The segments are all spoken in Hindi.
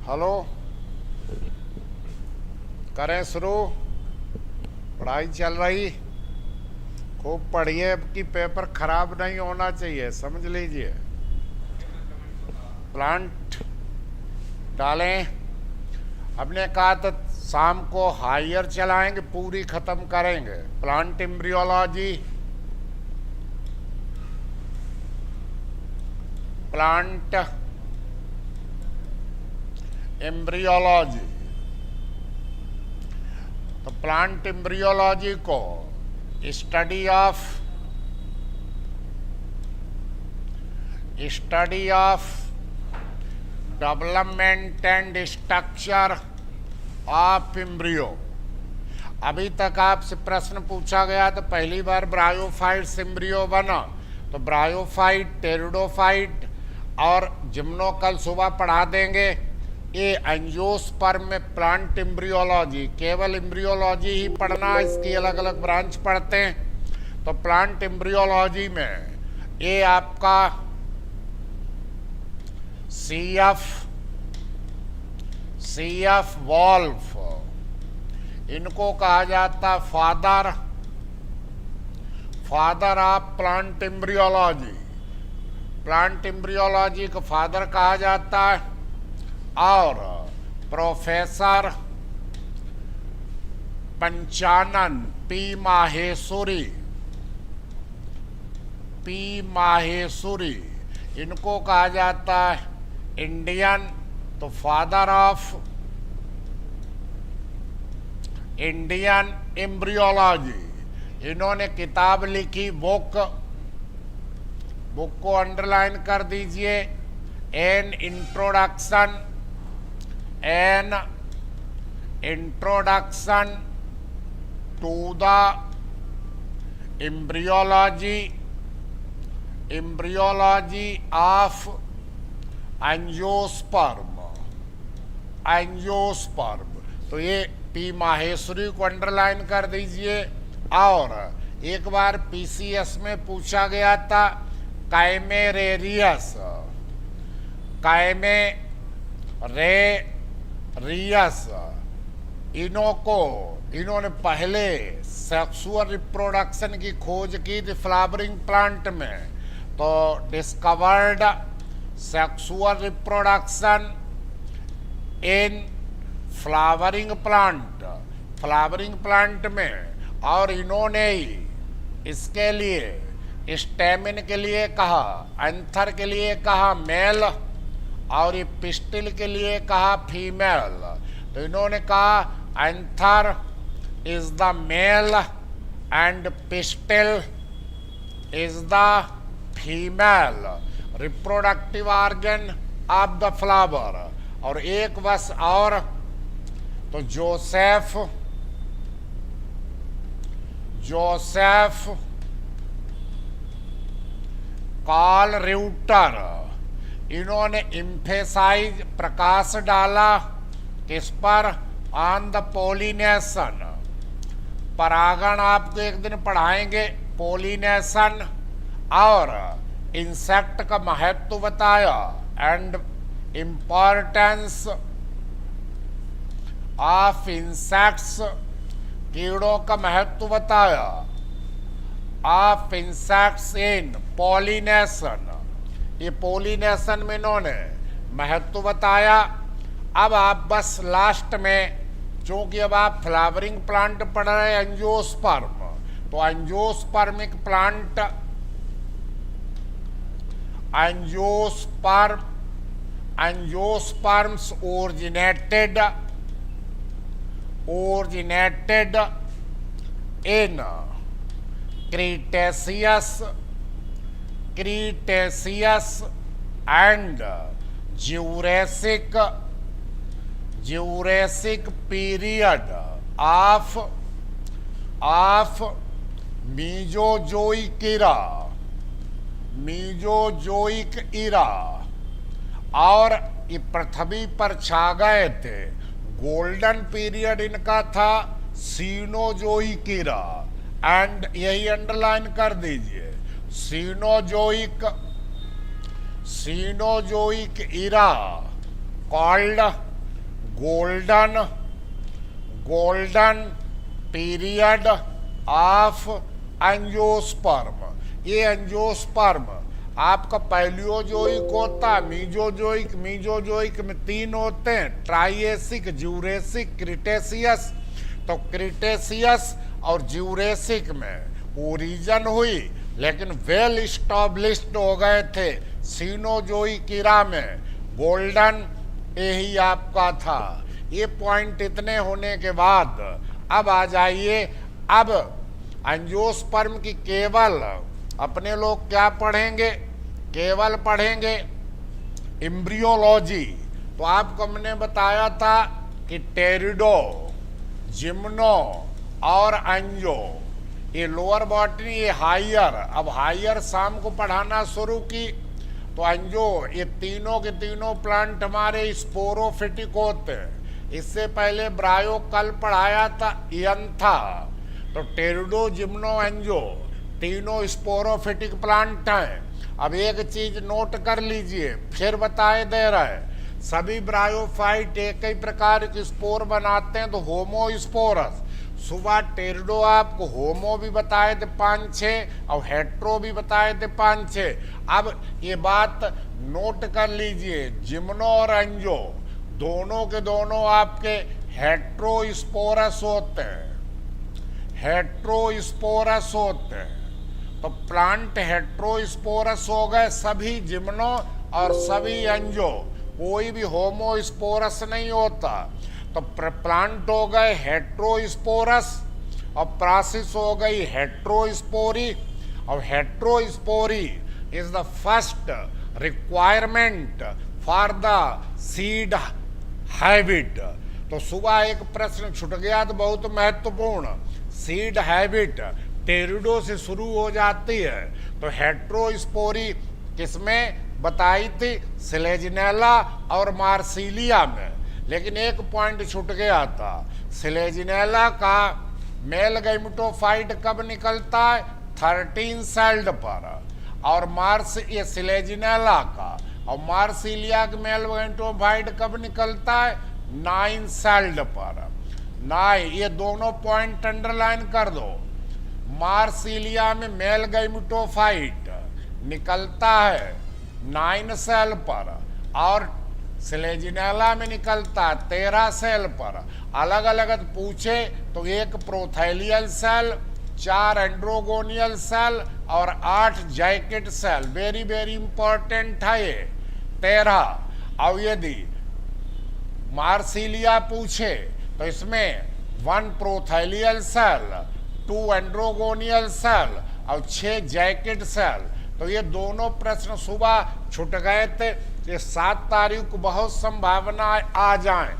हेलो। करें शुरू। पढ़ाई चल रही। खूब पढ़िए, अब की पेपर खराब नहीं होना चाहिए, समझ लीजिए। प्लांट डालें। हमने कहा तो शाम को हायर चलाएंगे, पूरी खत्म करेंगे। Plant embryology, plant embryology. तो प्लांट एम्ब्रियोलॉजी को study of development and structure of embryo. अभी तक आपसे प्रश्न पूछा गया तो पहली बार ब्रायोफाइट एम्ब्रियो बना, तो ब्रायोफाइट, टेरिडोफाइट और जिम्नो कल सुबह पढ़ा देंगे। ये एंजियोस्पर्म में प्लांट एम्ब्रियोलॉजी, केवल एम्ब्रियोलॉजी ही पढ़ना, इसकी अलग अलग ब्रांच पढ़ते हैं। तो प्लांट एम्ब्रियोलॉजी में ये आपका सीएफ वॉल्फ, इनको कहा जाता father of plant embryology. Plant embryology को फादर कहा जाता है। और प्रोफेसर पंचानन पी माहेश्वरी, इनको कहा जाता है इंडियन, तो फादर ऑफ इंडियन एम्ब्रियोलॉजी। इन्होंने किताब लिखी, बुक को अंडरलाइन कर दीजिए। An introduction to the embryology of angiosperm. तो ये पी माहेश्वरी को अंडरलाइन कर दीजिए। और एक बार पीसीएस में पूछा गया था काइमेरेरियस, इन्होंने पहले सेक्सुअल रिप्रोडक्शन की खोज की थी फ्लावरिंग प्लांट में। तो discovered sexual reproduction in flowering plant में। और इन्होंने ही इसके लिए स्टेमिन के लिए कहा, एंथर के लिए कहा मेल, और ये पिस्टिल के लिए कहा फीमेल। तो इन्होंने कहा anther is the male and pistil is the female reproductive organ of the flower. और एक बस और, तो जोसेफ कार्ल रिउटर, इन्होंने इम्फेसाइज, प्रकाश डाला किस पर? On the pollination. परागण आपको एक दिन पढ़ाएंगे, पोलिनेशन। और इंसेक्ट का महत्व बताया एंड इम्पोर्टेंस ऑफ इंसेक्ट्स, कीड़ों का महत्व बताया, ऑफ इंसेक्ट्स इन पोलिनेशन। ये पोलिनेशन में इन्होंने महत्व बताया। अब आप बस लास्ट में, चूंकि अब आप फ्लावरिंग प्लांट पढ़ रहे हैं एंजियोस्पर्म, तो angiospermic plant, angiosperms originated in Cretaceous and Jurassic period of Mesozoic era, और ये पृथ्वी पर छा गए थे। गोल्डन पीरियड इनका था सीनोजोइक इरा, एंड यही अंडरलाइन कर दीजिए, cenozoic era called golden period of angiosperm. ये एंजियोस्पर्म आपका पैलियोजोइक होता, मीजोजोइक में 3 होते हैं, ट्राइएसिक, ज्यूरेसिक, क्रिटेशियस। तो क्रिटेशियस और ज्यूरेसिक में ओरिजिन हुई, लेकिन वेल इस्टैब्लिश्ड हो गए थे सीनोजोइक इरा में। गोल्डन यही आपका था। ये पॉइंट इतने होने के बाद अब आ जाइए, अब एंजियोस्पर्म की केवल अपने लोग क्या पढ़ेंगे, केवल पढ़ेंगे एम्ब्रियोलॉजी। तो आपको हमने बताया था कि टेरिडो, जिम्नो और एंजियो, ये लोअर बॉटनी, ये हायर। अब हायर शाम को पढ़ाना शुरू की तो एंजियो, ये तीनों के तीनों प्लांट हमारे स्पोरोफिटिक होते हैं। इससे पहले ब्रायो कल पढ़ाया था यंथा। तो टेरिडो, जिम्नो, एंजियो तीनों स्पोरोफिटिक प्लांट हैं। अब एक चीज नोट कर लीजिए, फिर बताए दे रहा है, सभी ब्रायोफाइट एक ही प्रकार के स्पोर बनाते हैं, तो होमोस्पोरस। सुबह टेरिडो आपको होमो भी बताए थे 5-6 और हेट्रो भी बताए थे 5-6। अब ये बात नोट कर लीजिए, जिम्नो और एंजियो दोनों के दोनों आपके हेट्रोस्पोरस होते हैं, हेट्रोस्पोरस होते हैं। तो प्लांट हेट्रोस्पोरस हो गए सभी जिम्नो और सभी एंजियो, कोई भी होमोस्पोरस नहीं होता। तो प्लांट हो गए हेट्रोस्पोरस और प्रासिस हो गई हेट्रोस्पोरी। और heterospory is the first requirement for the seed habit. तो सुबह एक प्रश्न छूट गया तो बहुत महत्वपूर्ण, सीड हैबिट टेरिडो से शुरू हो जाती है। तो हेट्रोस्पोरी किसमें बताई थी, स्लेजिनेला और मार्सिलिया में। लेकिन एक पॉइंट छूट गया था, स्लेजिनेला का मेल गैमेटोफाइट कब निकलता है, 13 सेल्ड पर, और ये स्लेजिनेला का और मार्सिलिया का मेल गैमेटोफाइट कब निकलता है, 9 सेल्ड पर। 9, ये दोनों पॉइंट अंडरलाइन कर दो। मार्सिलिया में मेल गैमेटोफाइट निकलता है 9 सेल पर और स्लेजिनेला में निकलता है 13 सेल पर। अलग अलग पूछे तो 1 प्रोथैलियल सेल, 4 एंड्रोगोनियल सेल और 8 jacket cell. Very very important है ये 13। और यदि मार्सिलिया पूछे तो इसमें 1 प्रोथैलियल सेल, 2 एंड्रोगोनियल सेल और 6 जैकेट सेल। तो ये दोनों प्रश्न सुबह छूट गए थे। ये 7 तारीख को बहुत संभावना आ जाएं,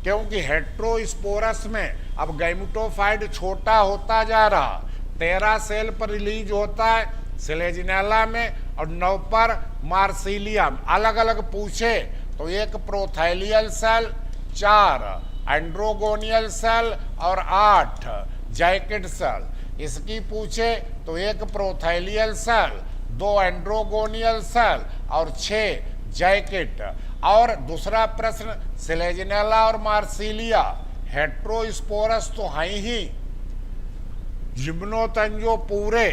क्योंकि हेट्रोस्पोरस में अब गैमेटोफाइट छोटा होता जा रहा, 13 सेल पर रिलीज होता है स्लेजिनेला में और 9 पर मार्सिलिया में। अलग अलग पूछे तो 1 प्रोथैलियल सेल, 4 एंड्रोगोनियल सेल और 8 जैकेट सेल। इसकी पूछे तो 1 प्रोथैलियल सेल, 2 एंड्रोगोनियल सेल और 6 जैकेट। और दूसरा प्रश्न, स्लेजिनेला और मार्सिलिया हेट्रोस्पोरस तो हैं ही, जिम्नोतेंजियो पूरे,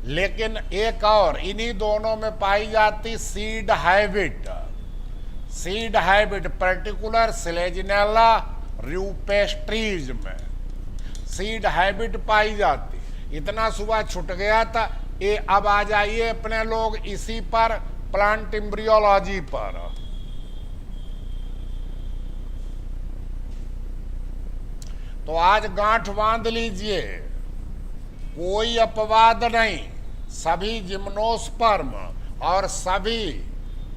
लेकिन एक और इन्हीं दोनों में पाई जाती seed habit. Seed habit particular Selaginella rupestris में सीड हैबिट पाई जाती। इतना सुबह छूट गया था। ये अब आ जाइए अपने लोग इसी पर, प्लांट एम्ब्रियोलॉजी पर। तो आज गांठ बांध लीजिए, कोई अपवाद नहीं, सभी जिम्नोस्पर्म और सभी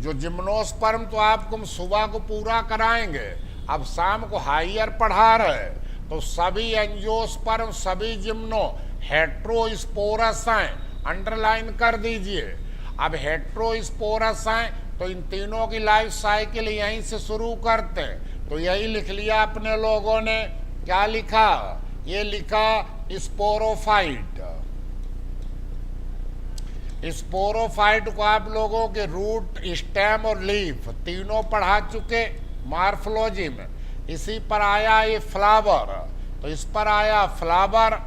जो जिम्नोस्पर्म तो आपको हम सुबह को पूरा कराएंगे, अब शाम को हायर पढ़ा रहे, तो सभी एंजियोस्पर्म, सभी जिम्नो हेट्रोस्पोरस हैं, अंडरलाइन कर दीजिए। अब हेट्रोस्पोरस हैं तो इन तीनों की लाइफ साइकिल यहीं से शुरू करते हैं। तो यही लिख लिया अपने लोगों ने, क्या लिखा, ये लिखा स्पोरोफाइट। स्पोरोफाइट को आप लोगों के रूट, स्टेम और लीफ तीनों पढ़ा चुके मार्फोलॉजी में। इसी पर आया ये फ्लावर, तो इस पर आया फ्लावर।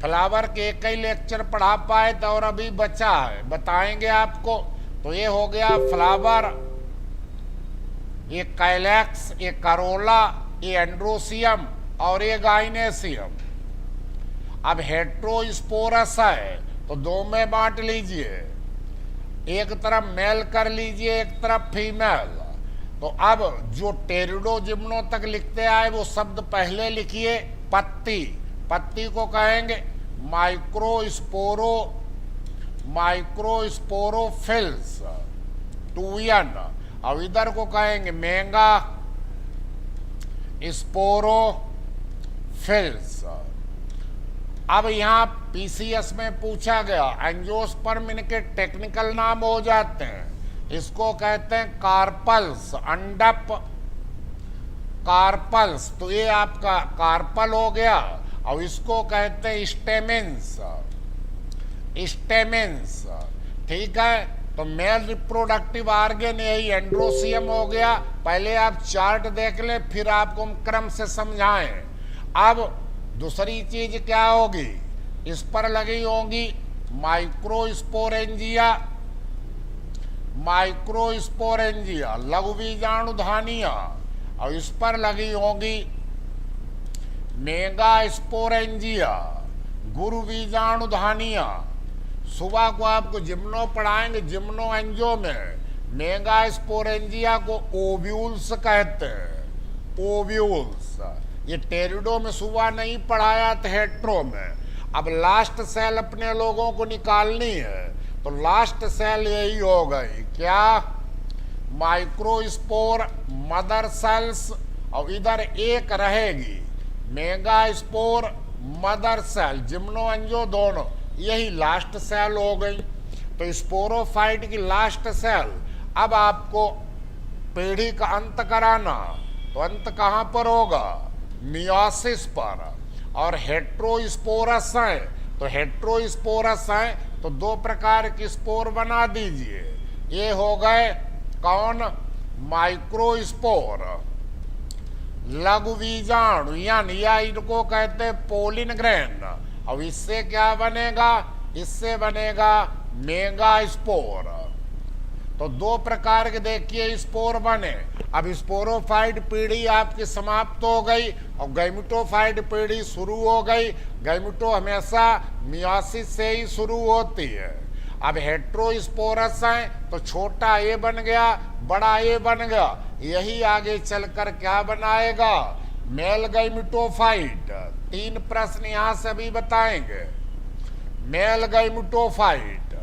फ्लावर के एक ही लेक्चर पढ़ा पाए तो और अभी बचा है, बताएंगे आपको। तो ये हो गया फ्लावर, ये कैलेक्स, ये करोला, ये एंड्रोसियम और ये गाइनेसियम। अब हेट्रोस्पोरस है तो दो में बांट लीजिए, एक तरफ मेल कर लीजिए, एक तरफ फीमेल। तो अब जो टेरिडोजिम्नो तक लिखते आए वो शब्द पहले लिखिए। पत्ती, पत्ती को कहेंगे माइक्रोस्पोरोफिल्स, 2n। अब इधर को कहेंगे मेगा स्पोरोफिल्स। अब यहाँ पीसीएस में पूछा गया, एंजियोस्पर्म इनके टेक्निकल नाम हो जाते हैं। इसको कहते हैं कार्पल्स, अंडप, कार्पल्स। तो ये आपका कार्पल हो गया। और इसको कहते हैं स्टेमेंस, स्टेमेंस। ठीक है, तो मेल रिप्रोडक्टिव ऑर्गन यही एंड्रोसियम हो गया। पहले आप चार्ट देख ले, फिर आपको हम क्रम से समझाएं। अब दूसरी चीज क्या होगी, इस पर लगी होंगी माइक्रोस्पोरेंजिया, माइक्रोस्पोरेंजिया लघु बीजाणुधानिया। और इस पर लगी होंगी मेगास्पोरेंजिया गुरु बीजाणुधानिया। सुबह को आपको जिम्नो पढ़ाएंगे, जिम्नो एंजियो में मेगास्पोरेंजिया को ओव्यूल्स कहते हैं, ओव्यूल्स। ये टेरिडो में सुबह नहीं पढ़ाया था, हेट्रो में। अब लास्ट सेल अपने लोगों को निकालनी है, तो लास्ट सेल यही हो गई क्या, माइक्रोस्पोर मदर सेल्स। और इधर एक रहेगी megaspore mother cell, gymno angio दोनों, यही लास्ट सेल हो गई। तो स्पोरोफाइट की लास्ट सेल। अब आपको पीढ़ी का अंत कराना, तो अंत कहाँ पर होगा, मियोसिस पर। और हेट्रोस्पोरस है, तो हेट्रोस्पोरस है तो दो प्रकार की स्पोर बना दीजिए। ये हो गए कौन, माइक्रोस्पोर लघु बीजाणु, या इनको कहते हैं पोलिन ग्रेन। अब इससे क्या बनेगा, इससे बनेगा मेगास्पोर। तो दो प्रकार के देखिए स्पोर बने। अब स्पोरोफाइट पीढ़ी आपकी समाप्त हो गई और गैमेटोफाइट पीढ़ी शुरू हो गई। गैमेटो हमेशा मियोसिस से ही शुरू होती है। अब हेट्रोस्पोरस है तो छोटा ए बन गया, बड़ा ए बन गया। यही आगे चलकर क्या बनाएगा, मेल गैमेटोफाइट। तीन प्रश्न यहां से भी बताएंगे। मेल गैमेटोफाइट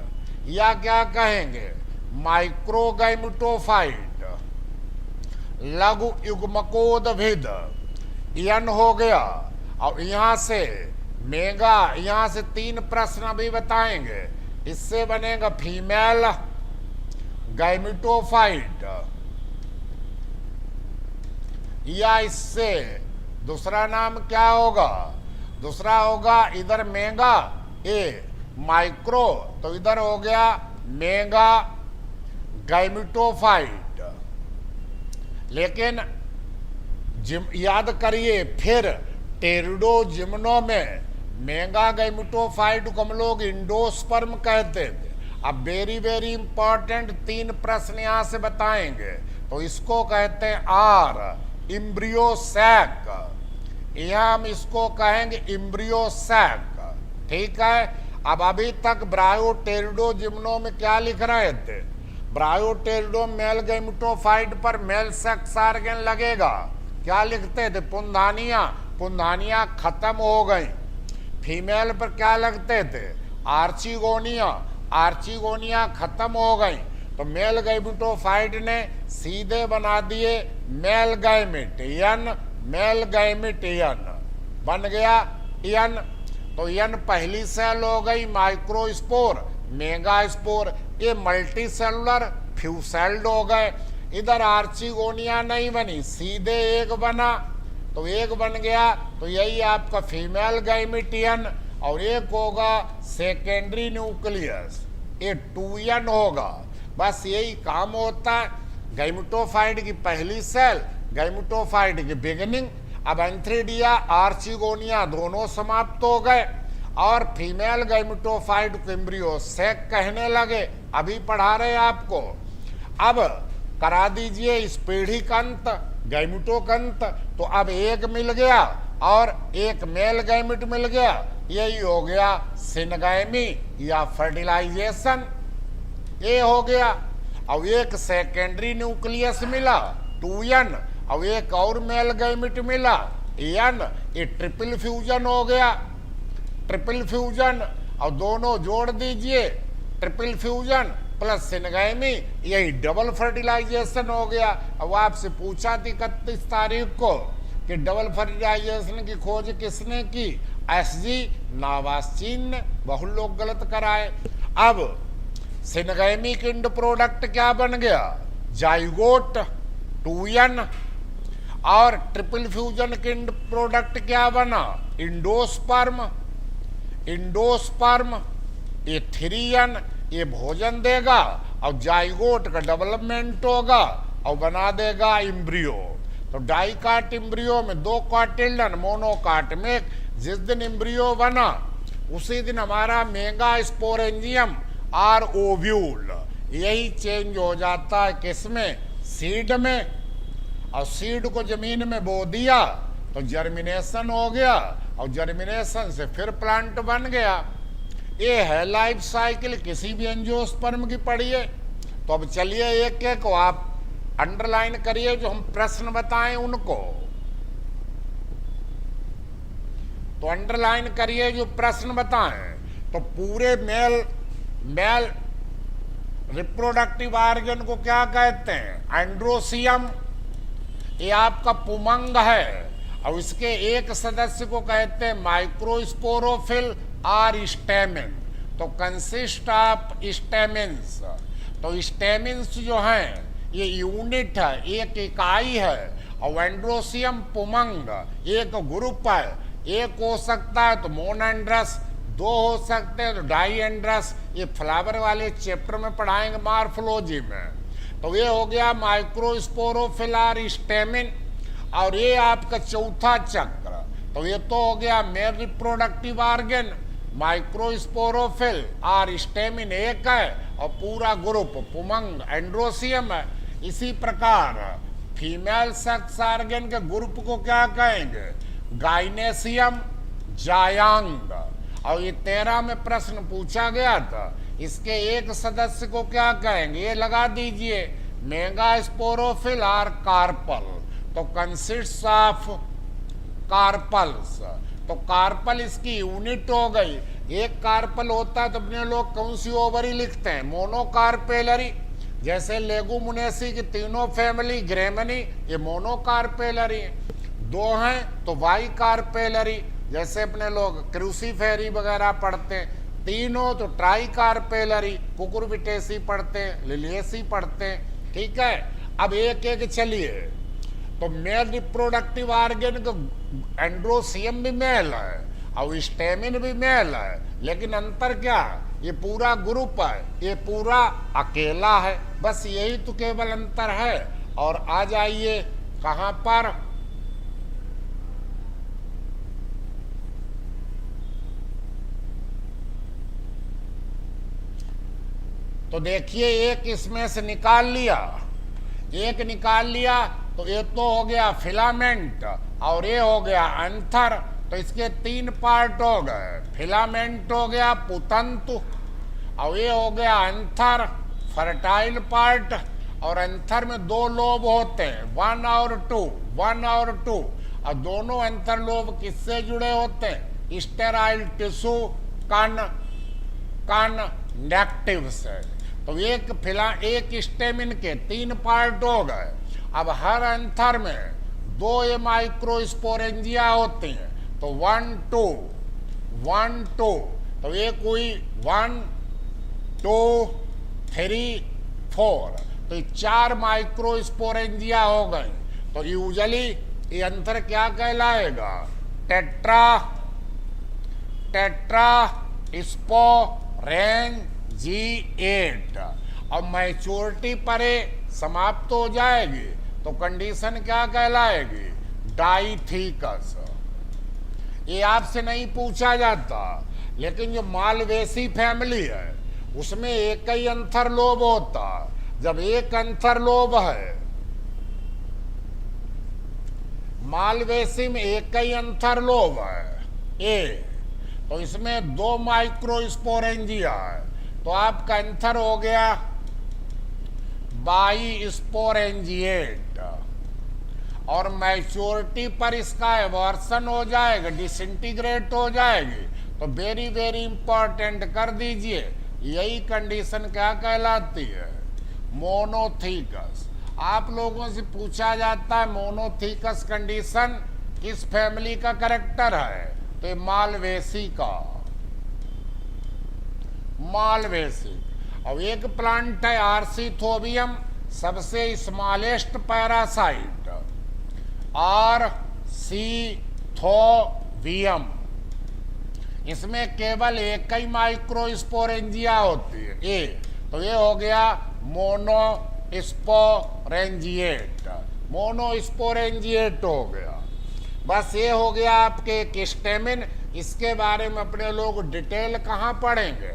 या क्या कहेंगे, माइक्रो गैमेटोफाइट, लघु युग्मकोद्भिद, यन हो गया। और यहां से मेगा, यहां से तीन प्रश्न भी बताएंगे। इससे बनेगा फीमेल गैमेटोफाइट, या इससे दूसरा नाम क्या होगा, दूसरा होगा इधर मेगा ए माइक्रो, तो इधर हो गया मेगा गैमेटोफाइट। लेकिन याद करिए, फिर टेरिडोजिम्नो में मेगा गैमेटोफाइट को हम लोग इंडोस्पर्म कहते थे। अब वेरी वेरी इंपॉर्टेंट तीन प्रश्न यहां से बताएंगे। तो इसको कहते हैं आर इम्ब्रियोसैक, यहां हम इसको कहेंगे इम्ब्रियोसैक। ठीक है, अब अभी तक ब्रायोटेरिडोजिम्नो में क्या लिख रहे थे, ब्रायोटेरिडो मेल गैमेटोफाइट पर मेल सेक्स ऑर्गन लगेगा, क्या लिखते थे, पुंधानिया। पुंधानिया खत्म हो गई। फीमेल पर क्या लगते थे, आर्चिगोनिया। आर्चिगोनिया खत्म हो गई। तो मेल गैमेटोफाइट ने सीधे बना दिए मेल गैमेट, यन मेल गैमेट यन बन गया यन। तो यन पहली सेल हो गई माइक्रोस्पोर, मेगास्पोर, ये मल्टी सेलुलर फ्यूसेल्ड हो गए। इधर आर्चिगोनिया नहीं बनी, सीधे एक बना, तो एक बन गया। तो यही आपका फीमेल गैमेटियन। और एक होगा सेकेंडरी न्यूक्लियस, ये 2n होगा। बस यही काम होता है। गैमेटोफाइट की पहली सेल गैमेटोफाइट की बिगिनिंग। अब एंथ्रीडिया आर्चिगोनिया दोनों समाप्त हो गए और फीमेल गैमेटोफाइट को एम्ब्रियो सेक कहने लगे। अभी पढ़ा रहे आपको। अब करा दीजिए इस पीढ़ी का अंत, गैमेटो का अंत। तो अब एक मिल गया और एक मेल गैमेट मिल गया, यही हो गया सिनगैमी या फर्टिलाइजेशन। ये हो गया। अब एक सेकेंडरी न्यूक्लियस मिला 2n, अब एक और मेल गैमेट मिला n, ये ट्रिपल फ्यूजन हो गया। ट्रिपल फ्यूजन, और दोनों जोड़ दीजिए, ट्रिपल फ्यूजन प्लस सिनगैमी, यही डबल फर्टिलाइजेशन हो गया। अब आपसे पूछा थी 31 तारीख को कि डबल फर्टिलाइजेशन की खोज किसने की? एसजी नावास्चीन ने। बहुत लोग गलत कराए। अब सिनगैमी किंड प्रोडक्ट क्या बन गया? Zygote 2n। और ट्रिपल फ्यूजन किंड प्रोडक्ट क्या बना? इंडोस्पर्म। इंडोस्पर्म ये 3n, ये भोजन देगा और जाइगोट का डेवलपमेंट होगा और बना देगा इम्ब्रियो। तो डाइकाट इम्ब्रियो में 2 कार्टिल्डन, मोनोकाट में एक। जिस दिन इम्ब्रियो बना उसी दिन हमारा मेगा स्पोरेंजियम और ओव्यूल, यही चेंज हो जाता है किसमें? सीड में। और सीड को जमीन में बो दिया तो जर्मिनेशन हो गया और जर्मिनेशन से फिर प्लांट बन गया। ये है लाइफ साइकिल किसी भी एंजियोस्पर्म की। पढ़िए। तो अब चलिए एक एक को आप अंडरलाइन करिए, जो हम प्रश्न बताएं उनको। तो अंडरलाइन करिए जो प्रश्न बताएं। तो पूरे मेल रिप्रोडक्टिव ऑर्गन को क्या कहते हैं? एंड्रोसियम। ये आपका पुमंग है और इसके एक सदस्य को कहते हैं माइक्रोस्पोरोफिल और स्टेमिन। तो कंसिस्ट ऑफ स्टेमिन्स। तो स्टेमिन्स जो हैं ये यूनिट है, एक इकाई है। और एंड्रोसियम पुमंग एक ग्रुप है। एक हो सकता है तो मोनएंड्रस, 2 हो सकते हैं तो डाईएंड्रस। ये फ्लावर वाले चैप्टर में पढ़ाएंगे मॉर्फोलॉजी में। तो ये हो गया माइक्रोस्पोरोफिल और स्टेमिन। और ये आपका चौथा चक्र। तो ये तो हो गया मेल रिप्रोडक्टिव ऑर्गन, माइक्रोस्पोरोफिल और स्टेमिन एक है और पूरा ग्रुप पुमंग एंड्रोसियम है। इसी प्रकार फीमेल सेक्स ऑर्गन के ग्रुप को क्या कहेंगे? गाइनेसियम, जायांग। और ये 13 में प्रश्न पूछा गया था। इसके एक सदस्य को क्या कहेंगे? ये लगा दीजिए, मेगास्पोरोफिल और कार्पल। तो कंसिस्ट ऑफ कार्पल्स। तो कार्पल इसकी यूनिट हो गई। एक कार्पल होता है तो अपने लोग कौन सी ओवरी लिखते हैं? मोनोकार्पेलरी। जैसे लेगुमिनेसी की तीनों फैमिली ग्रेमनी, ये मोनोकार्पेलरी। 2 हैं तो वाई कार्पेलरी, जैसे अपने लोग क्रूसीफेरी वगैरह पढ़ते हैं। 3 हो तो ट्राई कार्पेलरी, कुकुरबिटेसी पढ़ते हैं, लिलियसी पढ़ते हैं। ठीक है। अब एक एक चलिए। तो मेल रिप्रोडक्टिव ऑर्गन का एंड्रोसियम भी मेल है और स्टेमिन भी मेल है, लेकिन अंतर क्या? ये पूरा ग्रुप है, ये पूरा अकेला है। बस यही तो केवल अंतर है। और आ जाइए कहां पर? तो देखिए एक इसमें से निकाल लिया, एक निकाल लिया। तो ये तो हो गया फिलामेंट और ये हो गया एंथर। तो इसके 3 पार्ट हो गए। फिलामेंट हो गया पुतंतु और ये हो गया एंथर फर्टाइल पार्ट। और एंथर में 2 लोब होते हैं, 1 और 2, 1 और 2। और दोनों एंथर लोब किससे जुड़े होते हैं? स्टेराइल टिश्यू कनेक्टिव से। तो एक स्टेमिन के 3 पार्ट हो गए। अब हर एंथर में 2 ये माइक्रोस्पोरेंजिया होती हैं। तो 1 2 1 2। तो ये कोई 1 2 3 4। तो ये 4 माइक्रोस्पोरेंजिया हो गई। तो यूजुअली ये अंतर क्या कहलाएगा? Tetra sporangiate. और मैच्योरिटी पर समाप्त हो जाएगी तो कंडीशन क्या कहलाएगी? डाइथीकस। ये आपसे नहीं पूछा जाता, लेकिन जो मालवेसी फैमिली है उसमें एक ही अंतर्लोब होता। जब एक अंतर्लोब है, मालवेसी में एक ही अंतर्लोब है ए, तो इसमें 2 माइक्रोस्पोरेंजिया है, तो आपका आंसर हो गया बाइस्पोरेंजिएट। और मैच्योरिटी पर इसका एवर्सन हो जाएगा, डिसइंटीग्रेट हो जाएगी। तो वेरी वेरी इंपॉर्टेंट कर दीजिए, यही कंडीशन क्या कहलाती है? मोनोथीकस। आप लोगों से पूछा जाता है मोनोथीकस कंडीशन किस फैमिली का कैरेक्टर है, तो ये मालवेसी का, मालवेसी। अब एक प्लांट है आर्सीथोबियम, सबसे स्मॉलेस्ट पैरासाइट, आर्सीथोबियम। इसमें केवल एक ही माइक्रोस्पोरेंजिया होती है ए, तो ये हो गया मोनोस्पोरेंजिएट, मोनोस्पोरेंजिएट हो गया। बस ये हो गया आपके एक स्टेमिन। इसके बारे में अपने लोग डिटेल कहाँ पढ़ेंगे?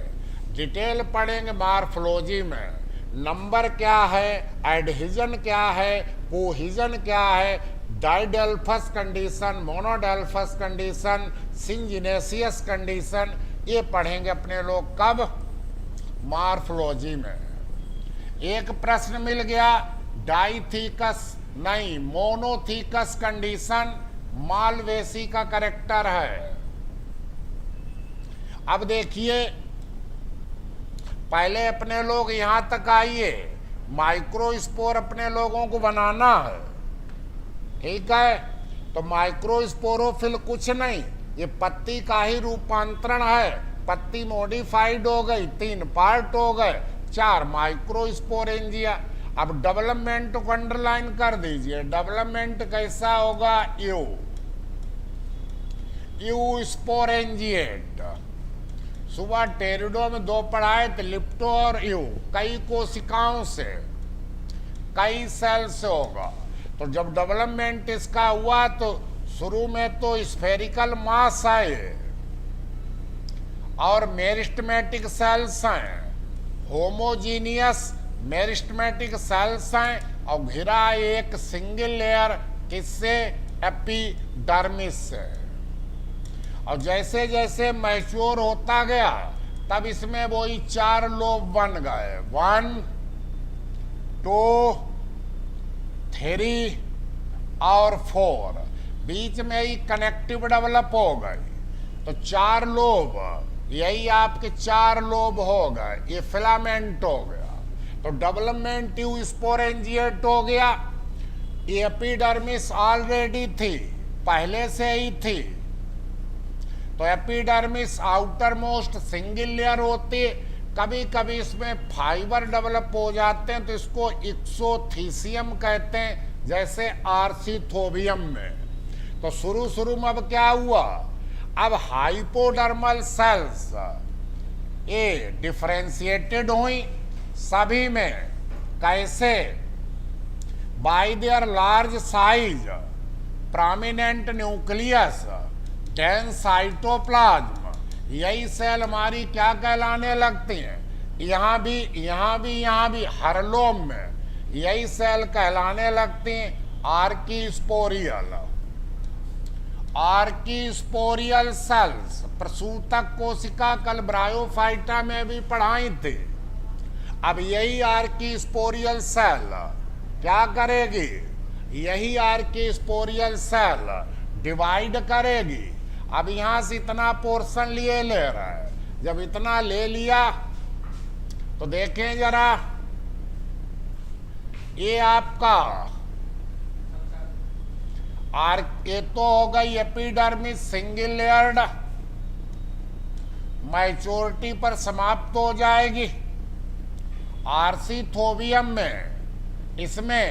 डिटेल पढ़ेंगे मॉर्फोलॉजी में। नंबर क्या है, एडहिजन क्या है, कोहिजन क्या है, डाइडेल्फस कंडीशन, मोनोडेल्फस कंडीशन, सिंजिनेसियस कंडीशन, ये पढ़ेंगे अपने लोग कब? मॉर्फोलॉजी में। एक प्रश्न मिल गया, डाइथीकस नहीं मोनोथीकस कंडीशन मालवेसी का कैरेक्टर है। अब देखिए, पहले अपने लोग यहां तक आइए, माइक्रोस्पोर अपने लोगों को बनाना है, ठीक है? तो माइक्रोस्पोरोफिल कुछ नहीं, ये पत्ती का ही रूपांतरण है। पत्ती मॉडिफाइड हो गई, 3 पार्ट हो गए, 4 माइक्रोस्पोरेंजिया। अब डेवलपमेंट को अंडरलाइन कर दीजिए। डेवलपमेंट कैसा होगा? You sporangiate. सुबह टेरिडो में 2 पढ़ाए थे, लिप्टो और यू, कई कोशिकाओं से, कई सेल से होगा। तो जब डेवलपमेंट इसका हुआ तो शुरू में तो स्फेरिकल मास आए और मेरिस्टमेटिक सेल्स हैं, होमोजीनियस मेरिस्टमेटिक सेल्स हैं, और घिरा एक सिंगल लेयर किससे? एपिडर्मिस से। और जैसे जैसे मैच्योर होता गया तब इसमें वही 4 लोब बन गए, 1, 2, 3 और 4। बीच में ही कनेक्टिव डेवलप हो गई, तो 4 लोब, यही आपके 4 लोब हो गए, ये फिलामेंट हो गया। तो डेवलपमेंट यू स्पोरेंजिएट हो गया। एपिडर्मिस ऑलरेडी थी, पहले से ही थी, तो epidermis outer most single layer होती है। कभी कभी इसमें फाइबर डेवलप हो जाते हैं, तो इसको एक्सोथीसियम कहते हैं, जैसे आर्सीथोबियम में। तो शुरू में अब क्या हुआ? अब हाइपोडर्मल सेल्स ये डिफरेंशिएटेड हुई सभी में। कैसे? Bye there large size, prominent nucleus, dense cytoplasm, यही सेल हमारी क्या कहलाने लगती हैं? यहाँ भी हरलोम में यही सेल कहलाने लगती हैं आर्कीस्पोरियल। आर्कीस्पोरियल सेल्स प्रसूतक कोशिका, कल ब्रायोफाइटा में भी पढ़ाई थी। अब यही आर्कीस्पोरियल सेल क्या करेगी? यही आर्कीस्पोरियल सेल डिवाइड करेगी। अब यहां से इतना पोर्शन ले रहा है, जब इतना ले लिया तो देखें जरा, ये आपका ये तो हो गई एपिडर्मिस सिंगल लेयर्ड, मैच्योरिटी पर समाप्त हो जाएगी। आर्सीथोबियम में इसमें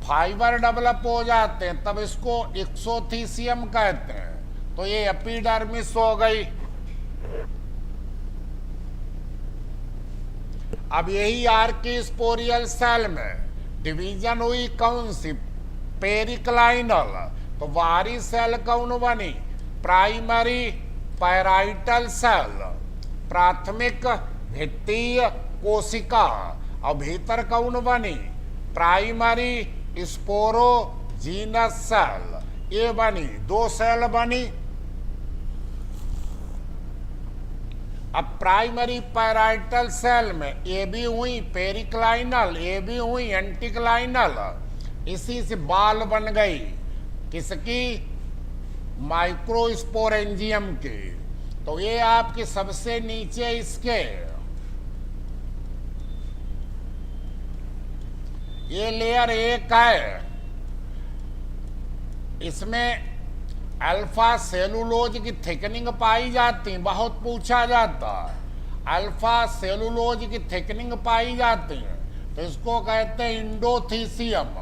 फाइबर डेवलप हो जाते हैं, तब इसको एक्सोथीसियम कहते हैं। तो ये एपिडर्मिस हो गई। अब यही आर्कीस्पोरियल सेल में डिवीजन हुई कौन सी, पेरिक्लाइनल, तो बाहरी सेल कौन बनी, प्राइमरी पैराइटल सेल, प्राथमिक भित्तीय कोशिका, और भीतर कौन बनी, प्राइमरी स्पोरोजीनस सेल, ये बनी, दो सेल बनी। अब प्राइमरी पैराइटल सेल में ये भी हुई पेरिक्लाइनल, ये भी हुई एंटीक्लाइनल, इसी से बाल बन गई, किसकी, माइक्रोस्पोरेंजियम की। तो ये आपके सबसे नीचे इसके ये लेयर एक है, इसमें अल्फा सेलुलोज की थिकनिंग पाई जाती, बहुत पूछा जाता है, अल्फा सेलुलोज की थिकनिंग पाई जाती है, तो इसको कहते हैं इंडोथीसियम,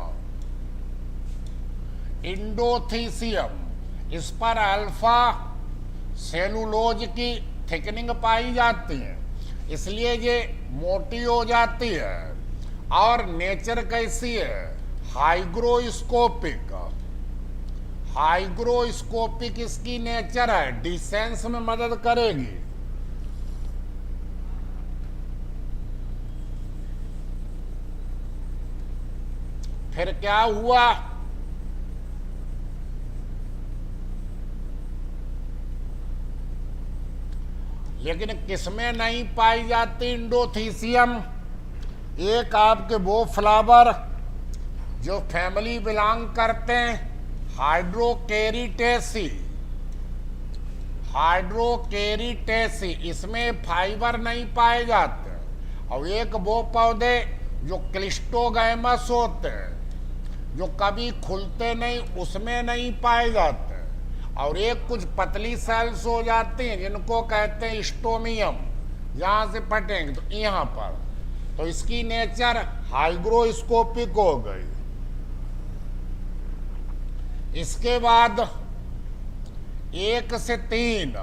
इंडोथीसियम। इस पर अल्फा सेलुलोज की थिकनिंग पाई जाती है, इसलिए ये मोटी हो जाती है। और नेचर कैसी है, हाइग्रोस्कोपिक, हाइग्रोस्कोपिक इसकी नेचर है, डिसेंस में मदद करेगी। फिर क्या हुआ, लेकिन किसमें नहीं पाई जाती इंडोथीसियम, एक आपके वो फ्लावर जो फैमिली बिलोंग करते हैं हाइड्रोकेरिटेसी, हाइड्रोकेरिटेसी, इसमें फाइबर नहीं पाए जाते। और एक वो पौधे जो क्लिस्टोगैमस होते हैं, जो कभी खुलते नहीं, उसमें नहीं पाए जाते। और एक कुछ पतली सेल्स हो जाती हैं जिनको कहते हैं स्टोमियम, जहां से फटेंगे तो यहाँ पर, तो इसकी नेचर हाइग्रोस्कोपिक हो गई। इसके बाद 1 से 3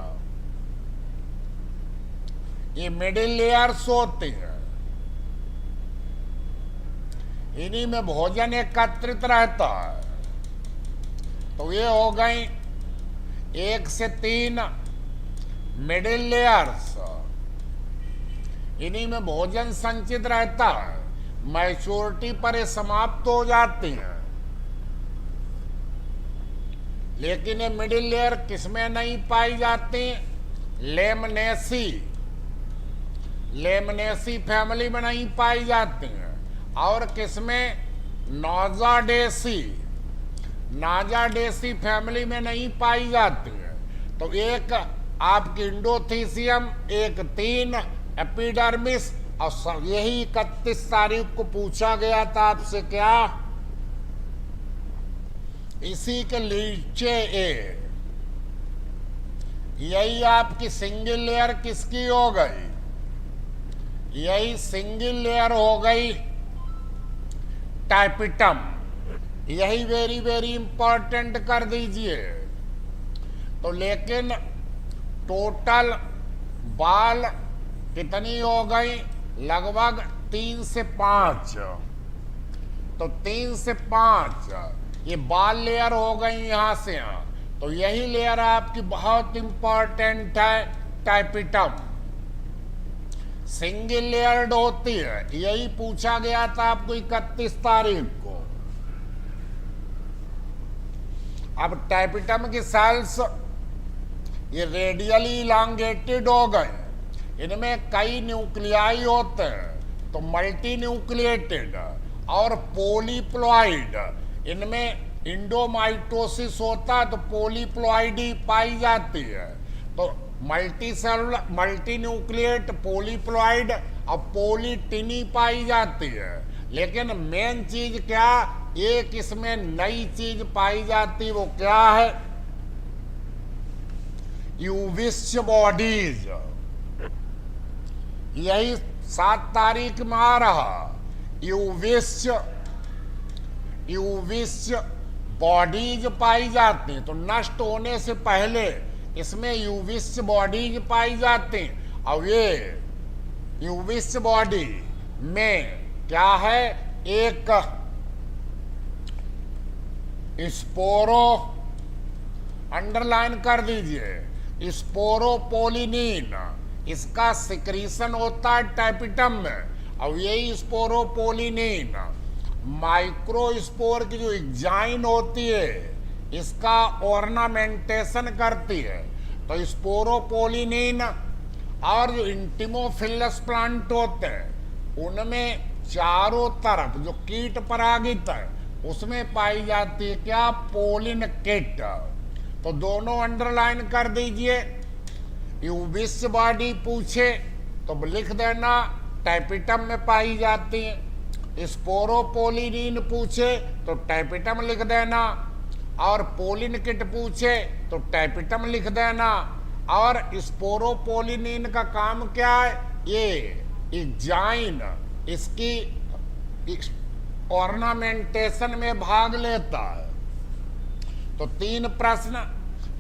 ये मिडिल लेयर्स होती हैं, इन्हीं में भोजन एकत्रित रहता है। तो ये हो गई 1 से 3 मिडिल लेयर्स, इन्हीं में भोजन संचित रहता है, मैच्योरिटी पर ये समाप्त हो जाती है। लेकिन ये मिडिल लेयर किसमें नहीं पाई जाती, लेमनेसी, लेमनेसी फैमिली में नहीं पाई जाती हैं। और किसमें, नोजाडेसी, नाजाडेसी फैमिली में नहीं पाई जाती है। तो एक आपकी इंडोथीसियम, एक 3 एपिडर्मिस, और यही 31 तारीख को पूछा गया था आपसे, क्या, इसी के नीचे यही आपकी सिंगल लेयर किसकी हो गई, यही सिंगल लेयर हो गई टाइपिटम। यही वेरी वेरी इंपॉर्टेंट कर दीजिए। तो लेकिन टोटल बाल कितनी हो गई, लगभग 3 से 5, तो 3 से 5 ये बाल लेयर हो गई यहां से यहां। तो यही लेयर आपकी बहुत इंपॉर्टेंट है, टाइपिटम, सिंगल लेयर्ड होती है। यही पूछा गया था आपको 31 तारीख को। अब टाइपिटम की सेल्स ये रेडियली इलांगेटेड हो गए, इनमें कई न्यूक्लियाई होते हैं, तो मल्टी न्यूक्लिएटेड और पॉलीप्लॉइड, इनमें इंडोमाइटोसिस होता है तो पॉलीप्लॉइडी पाई जाती है। तो multi cellular, multi nucleate, polyploid और पॉलीटिनी पाई जाती है। लेकिन मेन चीज क्या, एक इसमें नई चीज पाई जाती, वो क्या है, यूविस बॉडीज। यही 7 तारीख में आ रहा, यूविस बॉडीज पाई जाती, तो नष्ट होने से पहले इसमें यूविस बॉडीज पाई जाती। और ये यूविस बॉडी में क्या है, एक स्पोरो, अंडरलाइन कर दीजिए, स्पोरोपोलिनीन, इसका सिक्रीशन होता है टैपिटम में, और यही स्पोरोपोलिनीन माइक्रोस्पोर की जो एग्जाइन होती है इसका ऑर्नामेंटेशन करती है। तो स्पोरोपोलिनीन और जो इंटिमोफिलस प्लांट होते हैं उनमें चारों तरफ जो कीट परागित है उसमें पाई जाती है क्या, पोलिन किट। तो दोनों अंडरलाइन कर दीजिए। यूबिस बॉडी पूछे तो लिख देना टैपिटम में पाई जाती है। स्पोरोपोलिनीन पूछे तो टैपिटम लिख देना, और पोलिन किट पूछे तो टैपिटम लिख देना। और स्पोरोपोलिनीन का काम क्या है, ये एग्जाइन इसकी ऑर्नामेंटेशन में भाग लेता है। तो 3 प्रश्न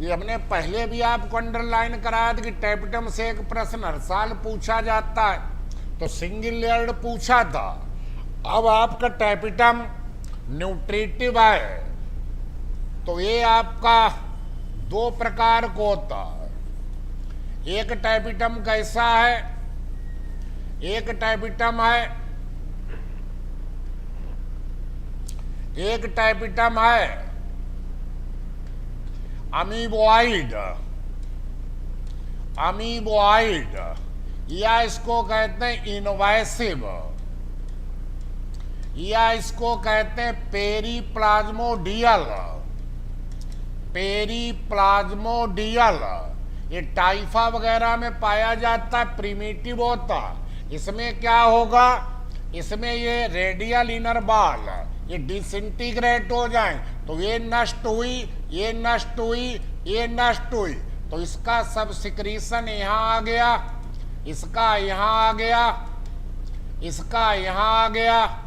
ये हमने पहले भी आपको अंडरलाइन कराया था कि टैपिटम से एक प्रश्न हर साल पूछा जाता है, तो सिंगल लेयर्ड पूछा था। अब आपका टैपिटम न्यूट्रिटिव है, तो ये आपका 2 प्रकार को होता है। एक टैपिटम कैसा है, एक टैपिटम है अमीबोइड, या इसको कहते हैं इनवेसिव, या इसको कहते हैं पेरीप्लाज्मोडियल। ये टाइफा वगैरह में पाया जाता है, प्रिमिटिव होता। इसमें क्या होगा, इसमें ये रेडियल इनर बॉल ये डिसइंटीग्रेट हो जाए, तो ये नष्ट हुई, ये नष्ट हुई, ये नष्ट हुई, तो इसका सब सिक्रीशन यहाँ आ गया, इसका यहाँ आ गया, इसका यहाँ आ गया,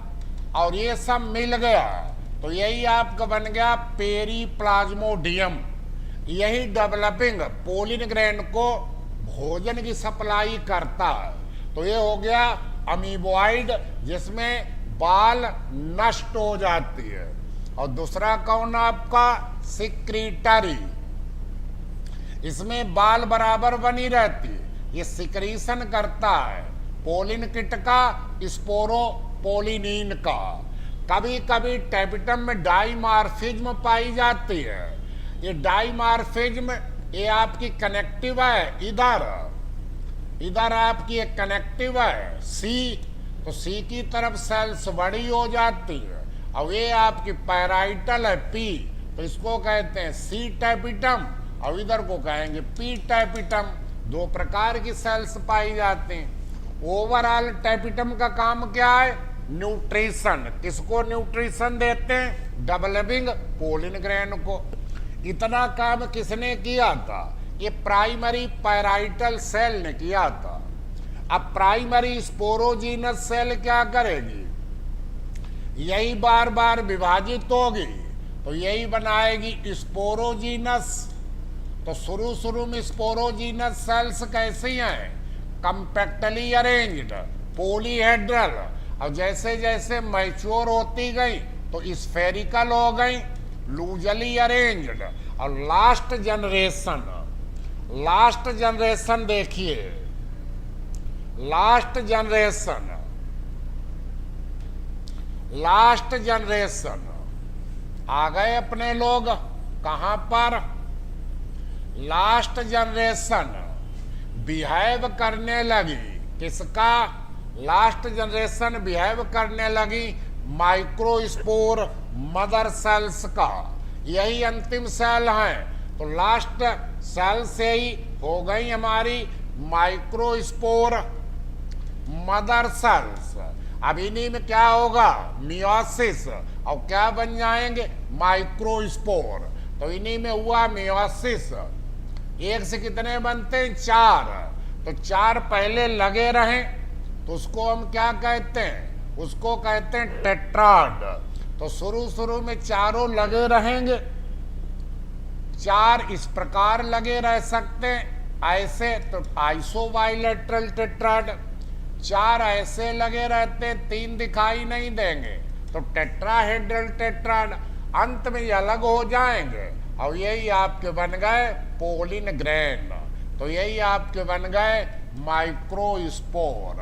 और ये सब मिल गया, तो यही आपका बन गया पेरीप्लाज्मोडियम। यही डेवलपिंग पोलिन ग्रैंड को भोजन की सप्लाई करता है। तो ये हो गया अमीबोइड, जिसमें बाल नष्ट हो जाती है। और दूसरा कौन आपका, सिक्रीटरी, इसमें बाल बराबर बनी रहती है, ये सिक्रीशन करता है पोलिन किट का, स्पोरोपोलिनीन का। कभी कभी टैपिटम में डाइमॉर्फिज्म पाई जाती है। ये डाइमॉर्फिज्म ये आपकी कनेक्टिव है, इधर आपकी एक कनेक्टिव है सी, तो सी की तरफ सेल्स बड़ी हो जाती है, और ये आपकी पैराइटल है पी, तो इसको कहते हैं सी टैपिटम, और इधर को कहेंगे पी टैपिटम। 2 प्रकार की सेल्स पाई जाती हैं। ओवरऑल टैपिटम का काम क्या है, न्यूट्रिशन। किसको न्यूट्रिशन देते हैं, डेवलपिंग पोलिन ग्रैंड को। इतना काम किसने किया था, ये प्राइमरी पैराइटल सेल ने किया था। अब प्राइमरी स्पोरोजीनस सेल क्या करेगी, यही बार बार विभाजित होगी, तो यही बनाएगी स्पोरोजीनस। तो शुरू में स्पोरोजीनस सेल्स कैसी हैं, कंपैक्टली अरेंज्ड, पॉलीहेड्रल, और जैसे जैसे मैच्योर होती गई तो स्फेरिकल हो गई, लूजली अरेंज्ड। और लास्ट जनरेशन देखिए, लास्ट जनरेशन आ गए अपने लोग कहां पर, लास्ट जनरेशन बिहेव करने लगी, किसका, लास्ट जनरेशन बिहेव करने लगी माइक्रोस्पोर मदर सेल्स का। यही अंतिम सेल है, तो लास्ट सेल से ही हो गई हमारी माइक्रोस्पोर मदर सेल्स। अब इन्हीं में क्या होगा, मियोसिस, और क्या बन जाएंगे, माइक्रोस्पोर। तो इन्हीं में हुआ मियोसिस। एक से कितने बनते हैं, 4, तो 4 पहले लगे रहें तो उसको हम क्या कहते हैं, उसको कहते हैं टेट्राड। तो शुरू में चारों लगे रहेंगे, 4 इस प्रकार लगे रह सकते हैं, ऐसे तो आइसोबाइलेटरल टेट्राड। 4 ऐसे लगे रहते, 3 दिखाई नहीं देंगे, तो टेट्राहेड्रल टेट्राड। अंत में ये अलग हो जाएंगे और यही आपके बन गए पोलिन ग्रेन। तो यही आपके बन गए माइक्रोस्पोर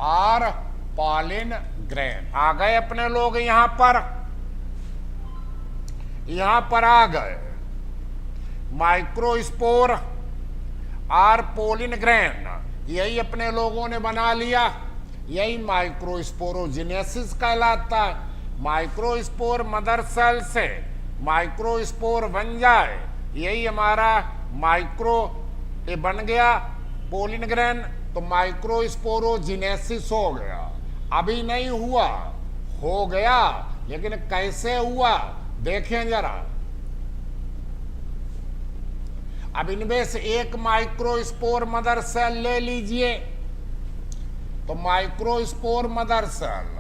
और पॉलिन ग्रेन। आ गए अपने लोग यहां पर आ गए माइक्रोस्पोर और पोलिन ग्रेन, यही अपने लोगों ने बना लिया। यही माइक्रोस्पोरोजेनेसिस कहलाता है। माइक्रोस्पोर मदर सेल से माइक्रोस्पोर बन जाए, यही हमारा माइक्रो ये बन गया पोलिन ग्रेन। तो माइक्रोस्पोरोजेनेसिस हो गया। अभी नहीं हुआ, हो गया, लेकिन कैसे हुआ देखें जरा। अब इनमें से एक माइक्रोस्पोर मदर सेल ले लीजिए। तो माइक्रोस्पोर मदर सेल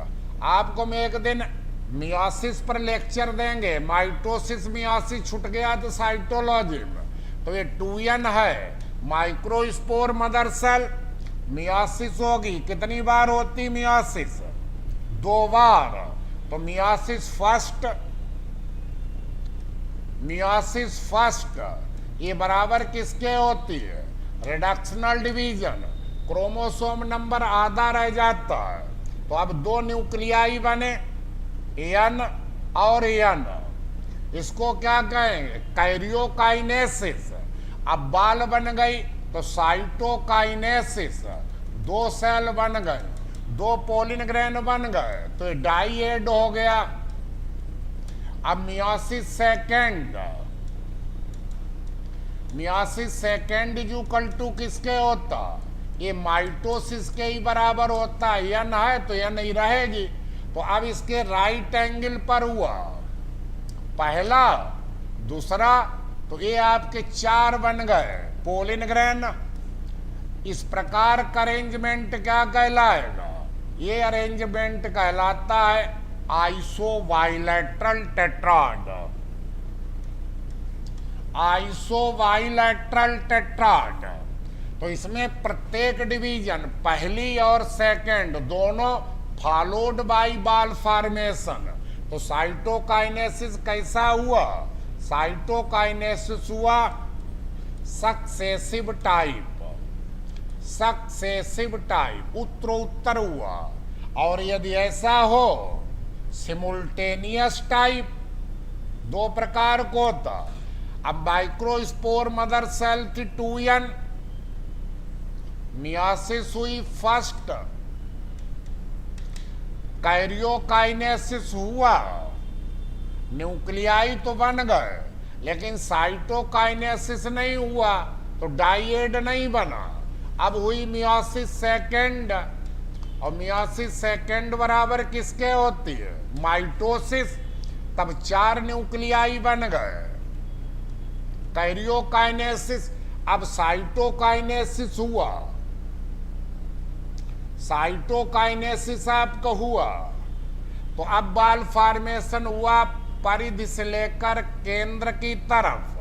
आपको मैं एक दिन मियोसिस पर लेक्चर देंगे। माइटोसिस मियोसिस छूट गया तो साइटोलॉजी में। तो ये 2n है माइक्रोस्पोर मदर सेल। मियोसिस होगी, कितनी बार होती मियोसिस? 2 बार। तो मियोसिस फर्स्ट ये बराबर किसके होती है? Reductional division. क्रोमोसोम नंबर आधा रह जाता है। तो अब 2 न्यूक्लियाई बने, एन और एन। इसको क्या कहेंगे? कैरियोकाइनेसिस। अब बाल बन गई तो साइटोकाइनेसिस। 2 सेल बन गए, 2 पोलिन ग्रेन बन गए, तो डाइएड हो गया। अब मियोसिस सेकेंड इक्वल टू किसके होता? ये माइटोसिस के ही बराबर होता है। एन है तो एन ही रहेगी। तो अब इसके राइट एंगल पर हुआ पहला, दूसरा, तो ये आपके 4 बन गए पोलिन ग्रेन। इस प्रकार का अरेंजमेंट क्या कहलाएगा? ये अरेंजमेंट कहलाता है आइसोबाइलेटरल टेट्राड। तो इसमें प्रत्येक डिवीजन पहली और सेकंड दोनों फॉलोड बाय बाल फॉर्मेशन। तो साइटोकाइनेसिस कैसा हुआ? साइटोकाइनेसिस हुआ सक्सेसिव टाइप, उत्तरोत्तर हुआ। और यदि ऐसा हो सिमुल्टेनियस टाइप, 2 प्रकार को होता। अब माइक्रोस्पोर मदर सेल थी 2n, मियोसिस हुई फर्स्ट, कैरियोकाइनेसिस हुआ, न्यूक्लियाई तो बन गए लेकिन साइटोकाइनेसिस नहीं हुआ, तो डाइएड नहीं बना। अब हुई मियोसिस सेकेंड, और मियोसिस सेकेंड बराबर किसके होती है? माइटोसिस। तब 4 न्यूक्लियाई बन गए, कैरियोकाइनेसिस। अब साइटोकाइनेसिस हुआ, साइटोकाइनेसिस आपका हुआ, तो अब बाल फॉर्मेशन हुआ परिधि से लेकर केंद्र की तरफ।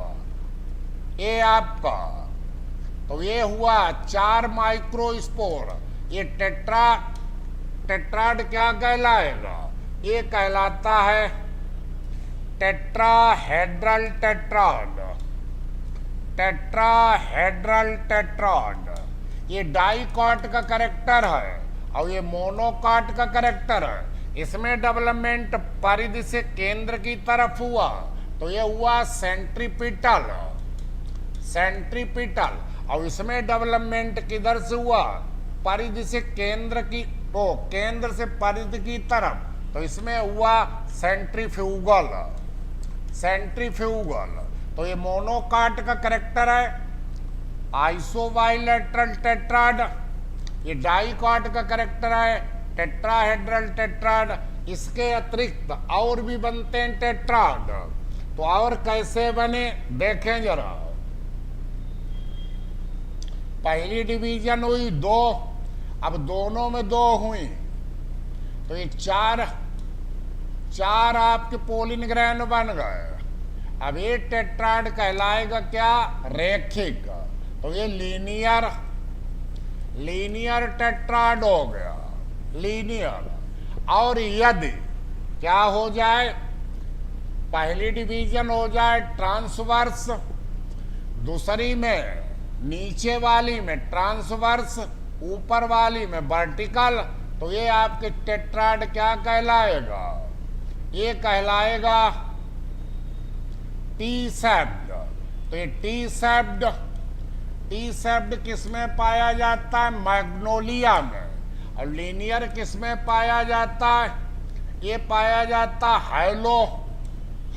ये आपका, तो ये हुआ 4 माइक्रोस्पोर। ये टेट्राड क्या कहलाएगा? ये कहलाता है टेट्राहेड्रल टेट्राड। ये डाइकॉट का कैरेक्टर है और ये मोनोकॉट का कैरेक्टर है। इसमें डेवलपमेंट परिधि से केंद्र की तरफ हुआ, तो ये हुआ सेंट्रीपिटल। और इसमें डेवलपमेंट किधर से हुआ? परिधि से केंद्र की, तो केंद्र से परिधि की तरफ, तो इसमें हुआ सेंट्रीफ्यूगल। तो ये मोनोकॉट का कैरेक्टर है, आइसोबाइलेटरल टेट्राड। ये डाइकॉट का कैरेक्टर है, टेट्राहेड्रल टेट्राड। इसके अतिरिक्त और भी बनते हैं टेट्राड। तो और कैसे बने देखें जरा। पहली डिवीजन हुई 2, अब दोनों में 2 हुई, तो ये 4 आपके पोलिन ग्रेन बन गए। अब ये टेट्राड कहलाएगा क्या? रेखिक। तो ये लीनियर टेट्राड हो गया, लीनियर। और यदि क्या हो जाए? पहली डिवीजन हो जाए ट्रांसवर्स, दूसरी में नीचे वाली में ट्रांसवर्स, ऊपर वाली में वर्टिकल, तो ये आपके टेट्राड क्या कहलाएगा? ये कहलाएगा टी शब्द। तो ये टी शब्द किसमें पाया जाता है? मैग्नोलिया में। और लीनियर किसमें पाया जाता है? ये पाया जाता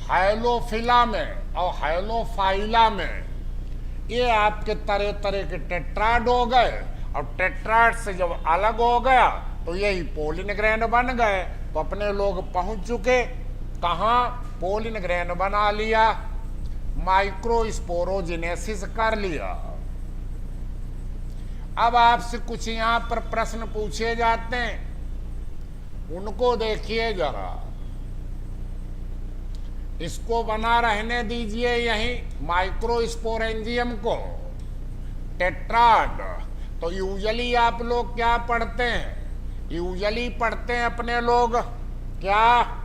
हाइलोफिला में और हाइलोफाइला में। ये आपके तरह तरह के टेट्राड हो गए, और टेट्राड से जब अलग हो गया तो यही पोलिन ग्रैंड बन गए। तो अपने लोग पहुंच चुके कहाँ? पोलिन ग्रैंड बना लिया, माइक्रोस्पोरोजेनेसिस कर लिया। अब आपसे कुछ यहां पर प्रश्न पूछे जाते हैं, उनको देखिए जरा। इसको बना रहने दीजिए यही माइक्रोस्पोरेंजियम को, टेट्राड। तो यूजुअली आप लोग क्या पढ़ते हैं? यूजुअली पढ़ते हैं अपने लोग क्या?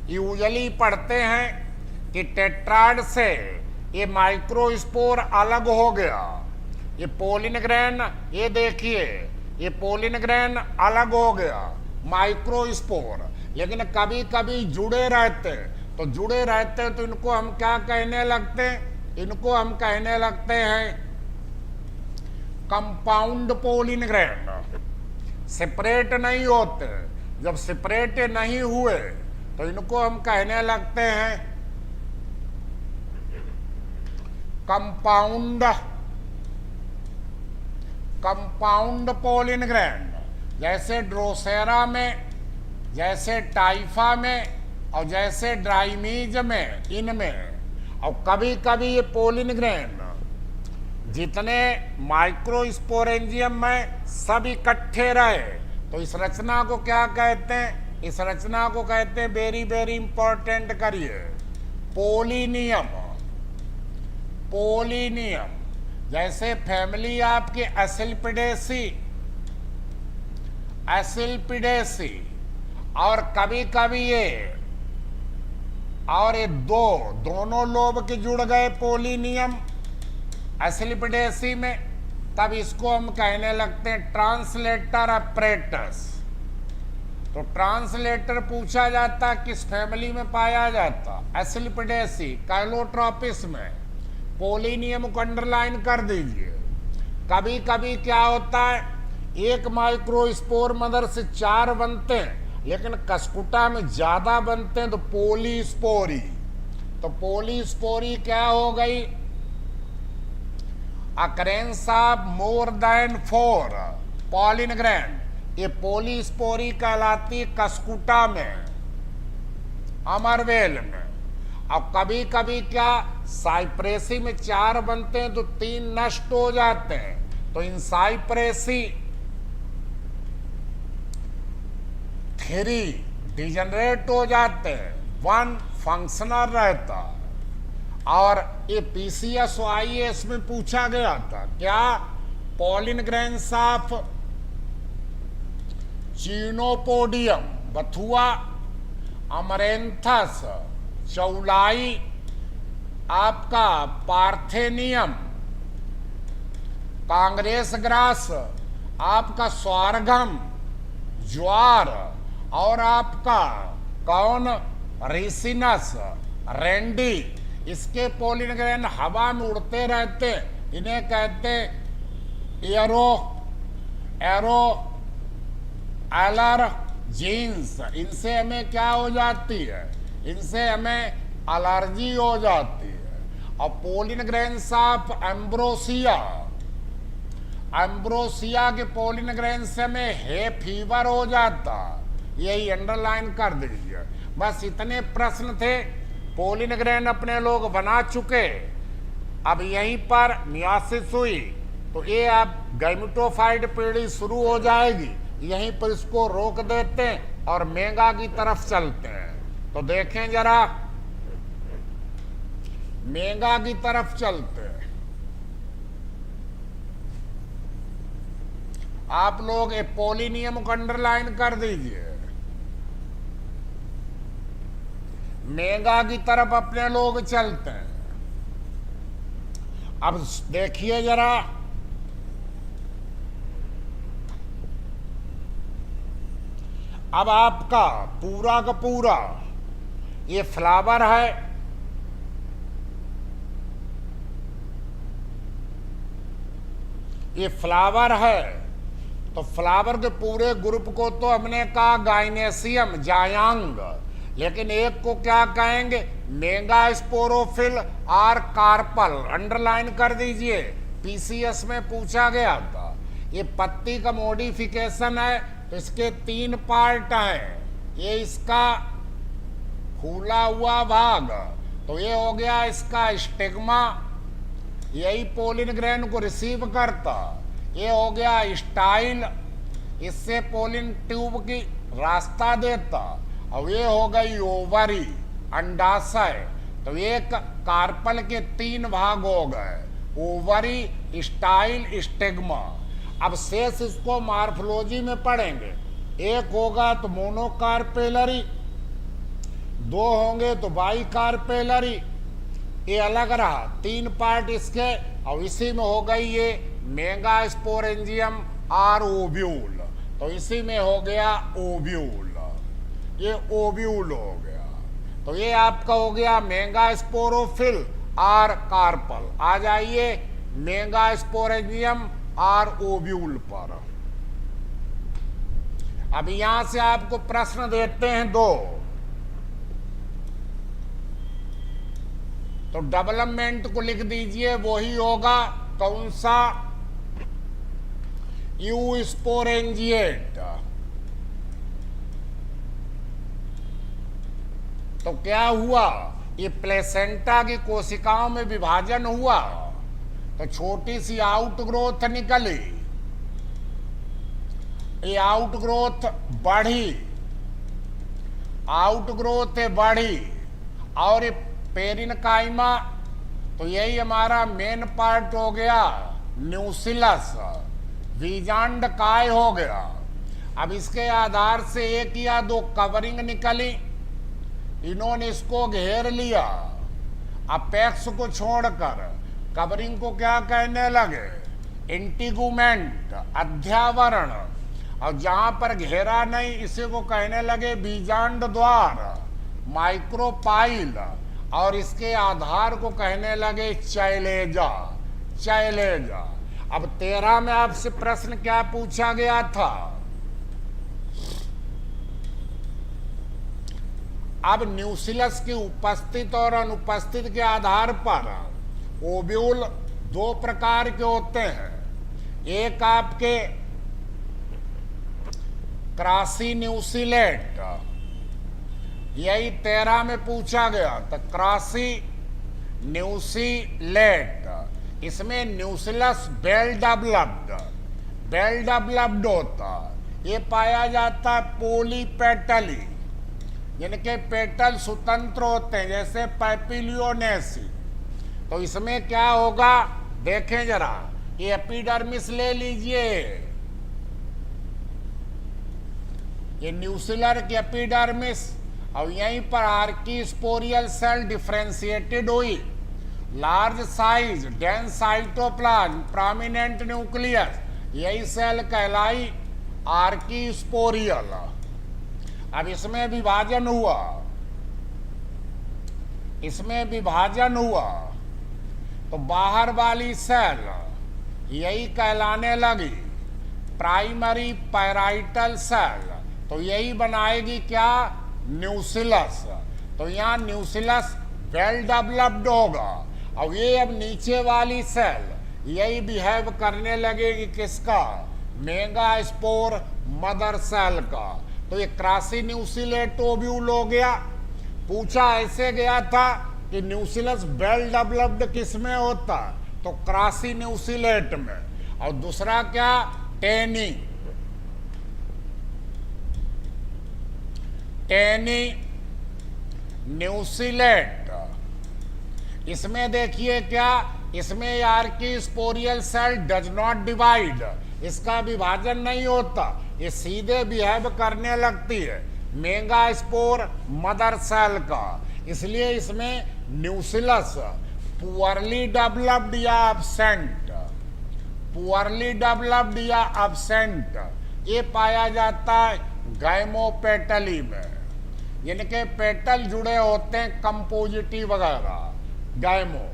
यूजुअली पढ़ते हैं कि टेट्राड से ये माइक्रोस्पोर अलग हो गया। ये पोलिन ग्रैन, ये देखिए, ये पोलिन ग्रैन अलग हो गया, माइक्रोस्पोर। लेकिन कभी कभी जुड़े रहते, तो जुड़े रहते तो इनको हम क्या कहने लगते हैं? इनको हम कहने लगते हैं कंपाउंड पोलिन ग्रैन। सेपरेट नहीं होते, जब सेपरेट नहीं हुए तो इनको हम कहने लगते हैं कंपाउंड पोलिन ग्रैंड। जैसे ड्रोसेरा में, जैसे टाइफा में, और जैसे ड्राइमीज में, इनमें। और कभी कभी ये पोलिन ग्रैंड जितने माइक्रोस्पोरेंजियम में सब इकट्ठे रहे, तो इस रचना को क्या कहते हैं? इस रचना को कहते हैं, वेरी वेरी इंपॉर्टेंट करिए, पोलिनियम। पोलिनियम। जैसे फैमिली आपकी एसिल्पिडेसी, और कभी कभी ये दोनों लोब के जुड़ गए पोलिनियम एसिल्पिडेसी में, तब इसको हम कहने लगते हैं ट्रांसलेटर अपरेटस। तो ट्रांसलेटर पूछा जाता किस फैमिली में पाया जाता? एसिल्पिडेसी, काइलोट्रोपिस में। पोलिनियम को अंडरलाइन कर दीजिए। कभी कभी क्या होता है, एक माइक्रोस्पोर मदर से 4 बनते हैं, लेकिन कस्कुटा में ज्यादा बनते हैं, तो पोलीस्पोरी। तो पोलीस्पोरी क्या हो गई? Occurrence of more than 4 pollen grand. ये पोलीस्पोरी कहलाती है कस्कुटा में, अमरवेल में। अब कभी कभी क्या साइप्रेसी में 4 बनते हैं तो 3 नष्ट हो जाते हैं, तो इन साइप्रेसी 3 डिजनरेट हो जाते हैं, 1 फंक्शनल रहता। और ये पीसीएस आईएएस में पूछा गया था क्या? पोलिन ग्रैंस ऑफ चीनोपोडियम, बथुआ, अमरेंथस, चौलाई, आपका पार्थेनियम, कांग्रेस ग्रास, आपका स्वारगम, ज्वार, और आपका कौन? रिसिनस, रेंडी। इसके पोलिन ग्रैन हवा में उड़ते रहते, इन्हें कहते एरो एलर जीन्स। इनसे हमें क्या हो जाती है? इनसे हमें एलर्जी हो जाती है। और पोलिन ग्रैन्स ऑफ एम्ब्रोसिया के पोलिन ग्रैन से हमें हे फीवर हो जाता। यही अंडरलाइन कर दीजिए। बस इतने प्रश्न थे, पोलिन ग्रैन अपने लोग बना चुके। अब यहीं पर मियासिस हुई तो ये आप गैमेटोफाइट पीढ़ी शुरू हो जाएगी, यहीं पर इसको रोक देते हैं और मेगा की तरफ चलते हैं। तो देखें जरा, मेगा की तरफ चलते हैं। आप लोग ये पोली नियम को अंडरलाइन कर दीजिए। मेगा की तरफ अपने लोग चलते हैं। अब देखिए जरा, अब आपका पूरा का पूरा ये फ्लावर है, ये फ्लावर है, तो फ्लावर के पूरे ग्रुप को तो हमने कहा गाइनेसियम, जायांग, लेकिन एक को क्या कहेंगे, मेगा स्पोरोफिल और कार्पल। अंडरलाइन कर दीजिए, पीसीएस में पूछा गया था। ये पत्ती का मॉडिफिकेशन है, तो इसके 3 पार्ट हैं। ये इसका फूला हुआ भाग, तो ये हो गया इसका स्टिग्मा, यही पोलिन ग्रेन को रिसीव करता। ये हो गया स्टाइल, इससे पोलिन ट्यूब की रास्ता देता। और ये हो गई ओवरी, अंडाशय। तो एक कार्पल के 3 भाग हो गए, ओवरी, स्टाइल, स्टिग्मा। अब शेष इसको मॉर्फोलॉजी में पढ़ेंगे। एक होगा तो मोनोकार्पेलरी, 2 होंगे तो बाइकार्पेलरी। ये अलग रहा, 3 पार्ट इसके। और इसी में हो गई ये मेगा स्पोरेंजियम और ओव्यूल, तो इसी में हो गया ओव्यूल, ये ओव्यूल हो गया। तो ये आपका हो गया मेगा स्पोरोफिल और कार्पल। आ जाइए मेगा स्पोरेंजियम और ओव्यूल पर। अब यहां से आपको प्रश्न देते हैं 2, तो डेवलपमेंट को लिख दीजिए, वही होगा कौन सा, यू स्पोरेंजिएट। तो क्या हुआ, ये प्लेसेंटा की कोशिकाओं में विभाजन हुआ, तो छोटी सी आउटग्रोथ निकली, ये आउटग्रोथ बढ़ी, आउटग्रोथ बढ़ी, और ये पेरिनकाइमा, तो यही हमारा मेन पार्ट हो गया, न्यूसिलस, बीजांड काय हो गया। अब इसके आधार से 1 या 2 कवरिंग निकली, इन्होंने इसको घेर लिया। अपेक्स को छोड़कर कवरिंग को क्या कहने लगे, इंटीगुमेंट, अध्यावरण। और जहां पर घेरा नहीं, इसे को कहने लगे बीजांड द्वार, माइक्रोपाइल। और इसके आधार को कहने लगे चैलेजा, चैलेजा। अब 13 में आपसे प्रश्न क्या पूछा गया था, अब न्यूसिलस की उपस्थित और अनुपस्थित के आधार पर ओव्यूल 2 प्रकार के होते हैं। एक आपके क्रासी न्यूसिलेट, यही 13 में पूछा गया था, क्रासी न्यूसिलेट। इसमें न्यूसिलस वेल डेवलप्ड होता, ये पाया जाता है पोलीपेटली, जिनके पेटल स्वतंत्र होते हैं, जैसे पैपिलियोनेसी। तो इसमें क्या होगा, देखें जरा, ये एपिडर्मिस ले लीजिए, ये न्यूसिलर की एपिडर्मिस, और यहीं पर आर्कीस्पोरियल सेल डिफरेंशिएटेड हुई, large size, dense cytoplasm, prominent nucleus, यही सेल कहलाई आर्कीस्पोरियल। अब इसमें विभाजन हुआ, इसमें विभाजन हुआ, तो बाहर वाली सेल यही कहलाने लगी प्राइमरी पैराइटल सेल, तो यही बनाएगी क्या, न्यूसिलस। तो यहाँ न्यूसिलस वेल डेवलप्ड होगा, और ये अब नीचे वाली सेल यही बिहेव करने लगेगी किसका, मेगा स्पोर मदर सेल का। तो ये क्रासी न्यूसिलेट ओव्यूल हो गया। पूछा ऐसे गया था कि न्यूसिलस वेल डेवलप्ड किस में होता, तो क्रासी न्यूसिलेट में। और दूसरा क्या, टेनी, टेनी न्यूसिलेट। इसमें देखिए क्या, इसमें आर्कीस्पोरियल सेल डज नॉट डिवाइड, इसका विभाजन नहीं होता, ये सीधे बिहेव करने लगती है मेगा स्पोर मदर सेल का। इसलिए इसमें न्यूक्लियस पुअरली डेवलप्ड या एब्सेंट, पुअरली डेवलप्ड या एब्सेंट ये पाया जाता है गैमोपेटली में, यानी कि पेटल जुड़े होते हैं कंपोजिटिव वगैरह गैमो।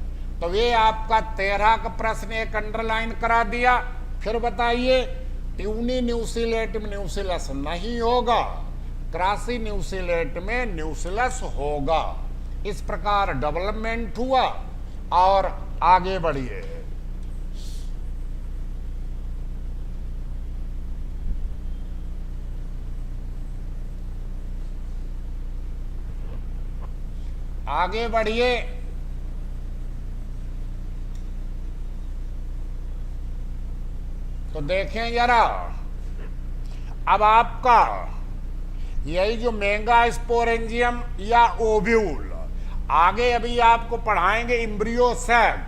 तो ये आपका 13 का प्रश्न एक अंडरलाइन करा दिया। फिर बताइए, ट्यूनी न्यूक्लिएट में न्यूक्लियस नहीं होगा, क्रासी न्यूक्लिएट में न्यूक्लियस होगा। इस प्रकार डेवलपमेंट हुआ और आगे बढ़िए। आगे बढ़िए। तो देखें जरा, अब आपका यही जो मेगा स्पोरेंजियम या ओव्यूल, आगे अभी आपको पढ़ाएंगे इम्ब्रियो सैक,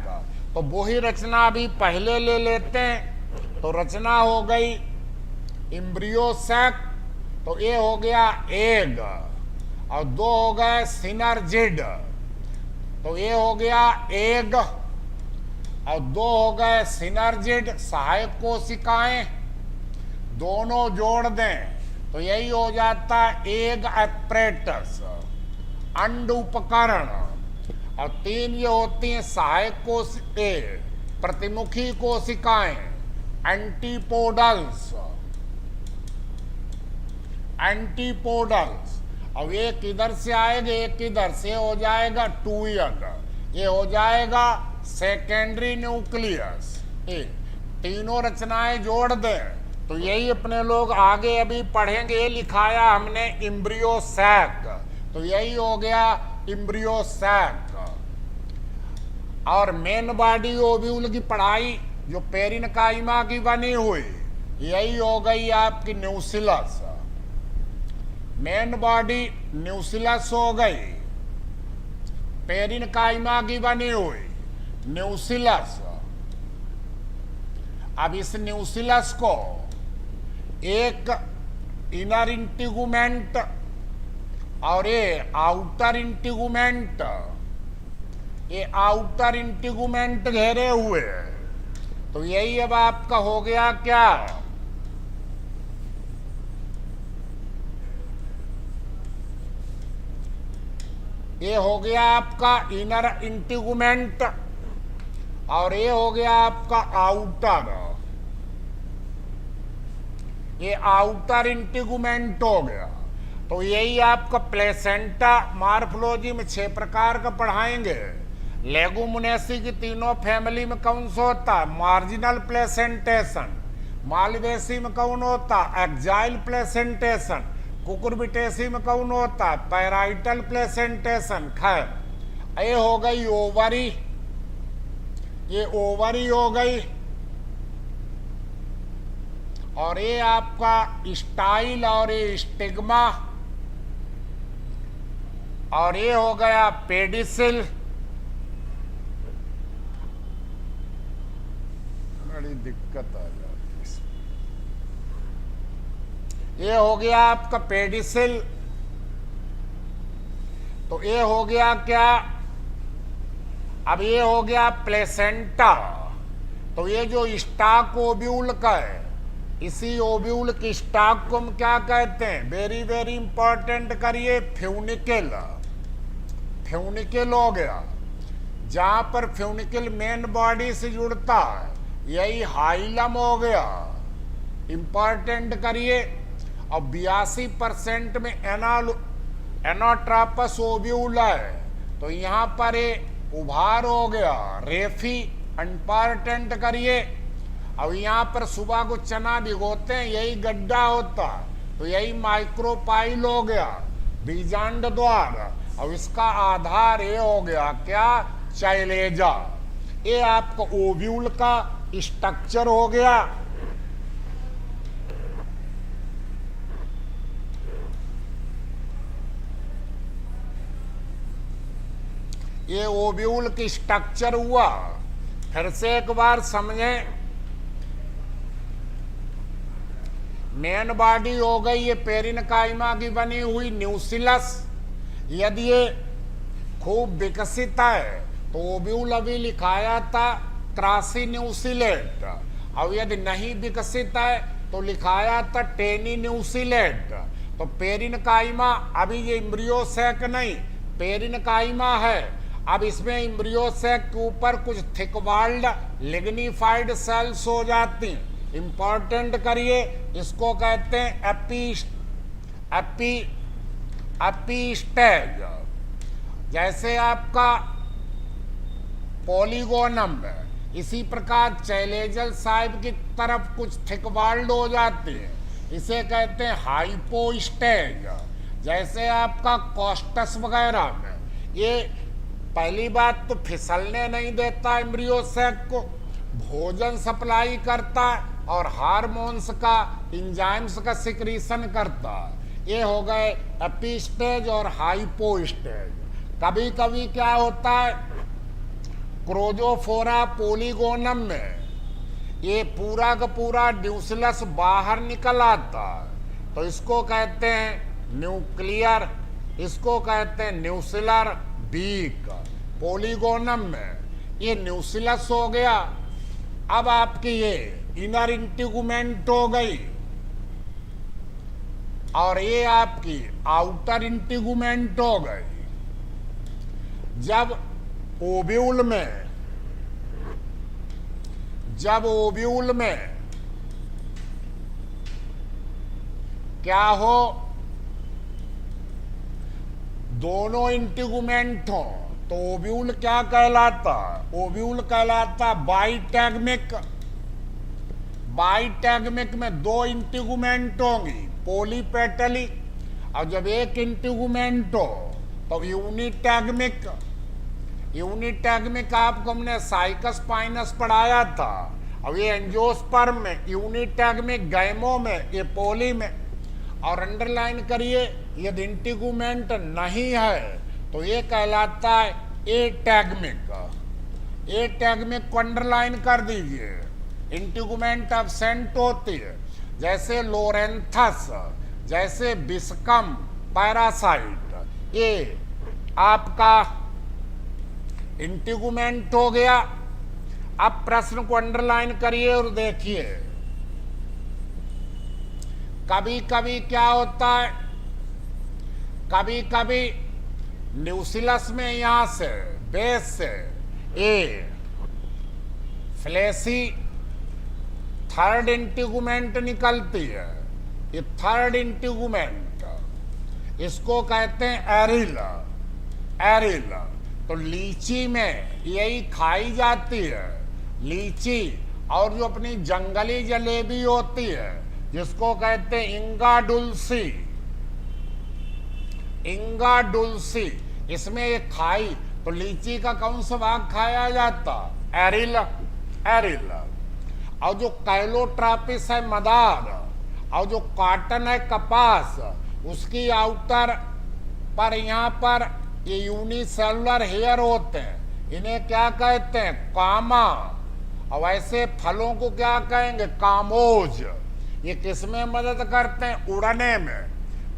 तो वही रचना अभी पहले ले लेते हैं। तो रचना हो गई इम्ब्रियो सैक, तो ये हो गया एग, और 2 हो गए सिनर्जिड, तो ये हो गया एग, और 2 हो गए सिनर्जिड सहायक कोशिकाएं, दोनों जोड़ दें तो यही हो जाता है एग एपरेटस, अंड उपकरण। और 3 ये होती हैं सहायक कोशिकाएं, प्रतिमुखी कोशिकाएं, एंटीपोडल्स, एंटीपोडल्स। अब एक इधर से आएगा, एक इधर से हो जाएगा टूयड, ये हो जाएगा सेकेंडरी न्यूक्लियस। तीनों रचनाएं जोड़ दें तो यही अपने लोग आगे अभी पढ़ेंगे। ये लिखाया हमने इम्ब्रियो सैक, तो यही हो गया इम्ब्रियो सैक। और मेन बॉडी ओव्यूल की पढ़ाई जो पेरिनकाइमा की बनी हुई, यही हो गई आपकी न्यूक्लियस। मेन बॉडी न्यूक्लियस हो गई, पेरिनकाइमा की बनी हुई न्यूक्लियस। अब इस न्यूक्लियस को एक इनर इंटीगुमेंट और ये आउटर इंटीगुमेंट, ये आउटर इंटीगुमेंट घेरे हुए हैं। तो यही अब आपका हो गया क्या, ये हो गया आपका इनर इंटीगुमेंट और ये हो गया आपका आउटर, ये आउटर इंटीगुमेंट हो गया। तो यही आपका प्लेसेंटा मॉर्फोलॉजी में 6 प्रकार का पढ़ाएंगे। लेगुमिनेसी की तीनों फैमिली में कौन सा होता है, मार्जिनल प्लेसेंटेशन। मालवेसी में कौन होता है, एक्जाइल प्लेसेंटेशन। कुकुरबिटेसी में कौन होता है, पैराइटल प्लेसेंटेशन। खैर, ये हो गई ओवरी, ये ओवरी हो गई। और ये आपका स्टाइल और ये स्टिग्मा, और ये हो गया पेडिसिल। बड़ी दिक्कत आ जाती है इसमें। ये हो गया आपका पेडिसिल। तो ये हो गया क्या, अब ये हो गया प्लेसेंटा। तो ये जो स्टाक ओव्यूल का है, इसी ओव्यूल की स्टाक को हम क्या कहते हैं, वेरी वेरी इंपॉर्टेंट करिए, फ्यूनिकल। फ्यूनिकल हो गया, जहां पर फ्यूनिकल मेन बॉडी से जुड़ता है, यही हाइलम हो गया, इंपॉर्टेंट करिए। और 82% में एनोट्रापस ओव्यूल है, तो यहां पर ये उभार हो गया, रेफी, इंपॉर्टेंट करिए। अब यहाँ पर सुबह को चना भिगोते हैं, यही गड्ढा होता है, तो यही माइक्रोपाइल हो गया, बीजांड द्वार। अब इसका आधार ये हो गया क्या, चाइलेजा। ये आपका ओव्यूल का स्ट्रक्चर हो गया। ये ओव्यूल की स्ट्रक्चर हुआ। फिर से एक बार समझें, मेन बॉडी हो गई ये पेरिनकाइमा की बनी हुई न्यूसिलस। यदि ये खूब विकसित है तो ओव्यूल अभी लिखाया था क्रासी न्यूसिलेट, और यदि नहीं विकसित है तो लिखाया था टेनी न्यूसिलेट। तो पेरिनकाइमा अभी ये इम्ब्रियो सैक नहीं, पेरिनकाइमा है। अब इसमें इम्ब्रियो सैक के ऊपर कुछ थिक वॉल्ड लिग्निफाइड सेल्स हो जाती हैं। इंपॉर्टेंट करिए, इसको कहते हैं एपीस्टेज। जैसे आपका पॉलीगोनम है, इसी प्रकार चैलेजल साइड की तरफ कुछ थिक वॉल्ड हो जाती है, इसे कहते हैं हाइपोस्टेज। जैसे आपका कोस्टस वगैरह में, ये पहली बात तो फिसलने नहीं देता एम्ब्रियो सैक को, भोजन सप्लाई करता है और हार्मोन्स का, इंजाइम्स का सिक्रीशन करता है। ये हो गए एपीस्टेज और हाइपोस्टेज। कभी कभी क्या होता है, क्रोजोफोरा पोलीगोनम में ये पूरा का पूरा न्यूसिलस बाहर निकल आता है, तो इसको कहते हैं न्यूक्लियर, इसको कहते हैं न्यूसिलर बीक। पोलीगोनम में ये न्यूसिलस हो गया। अब आपकी ये इनर इंटीगुमेंट हो गई, और ये आपकी आउटर इंटीगुमेंट हो गई। जब ओव्यूल में क्या हो, दोनों इंटीगुमेंट हो तो ओव्यूल क्या कहलाता? ओव्यूल कहलाता बाइटैगमिक। बाइटैगमिक में दो इंटीगुमेंट होंगी, पोलीपेटली, और जब एक इंटीगुमेंट हो तो यूनिटैगमिक। यूनिटैगमिक आपको हमने साइकस पाइनस पढ़ाया था। अब ये एंजियोस्पर्म में यूनिटैगमिक, गैमो में, ये पोली में। और अंडरलाइन करिए, यदि इंटीगुमेंट नहीं है तो ये कहलाता है एटैगमिक। एटैगमिक को अंडरलाइन कर दीजिए। इंटीगुमेंट एब्सेंट होती है, जैसे लोरेंथस, जैसे बिस्कम, पैरासाइट, ये आपका इंटीगुमेंट हो गया। अब प्रश्न को अंडरलाइन करिए और देखिए, कभी कभी क्या होता है, कभी कभी न्यूसिलस में यहां से बेस से ए फ्लैसी थर्ड इंटीगुमेंट निकलती है। ये थर्ड इंटीगुमेंट, इसको कहते हैं एरिल। एरिल तो लीची में यही खाई जाती है, लीची। और जो अपनी जंगली जलेबी होती है, जिसको कहते हैं इंगा डुलसी, इंगा डुलसी, इसमें ये खाई तो लीची का कौन सा भाग खाया जाता? एरिल। एरिल। और जो कैलोट्रापिस है मदार, और जो कॉटन है कपास, उसकी आउटर पर यहाँ पर ये यूनिसेलुलर हेयर होते हैं, इन्हें क्या कहते हैं? कामा। और ऐसे फलों को क्या कहेंगे? कामोज। ये किसमें मदद करते हैं? उड़ने में।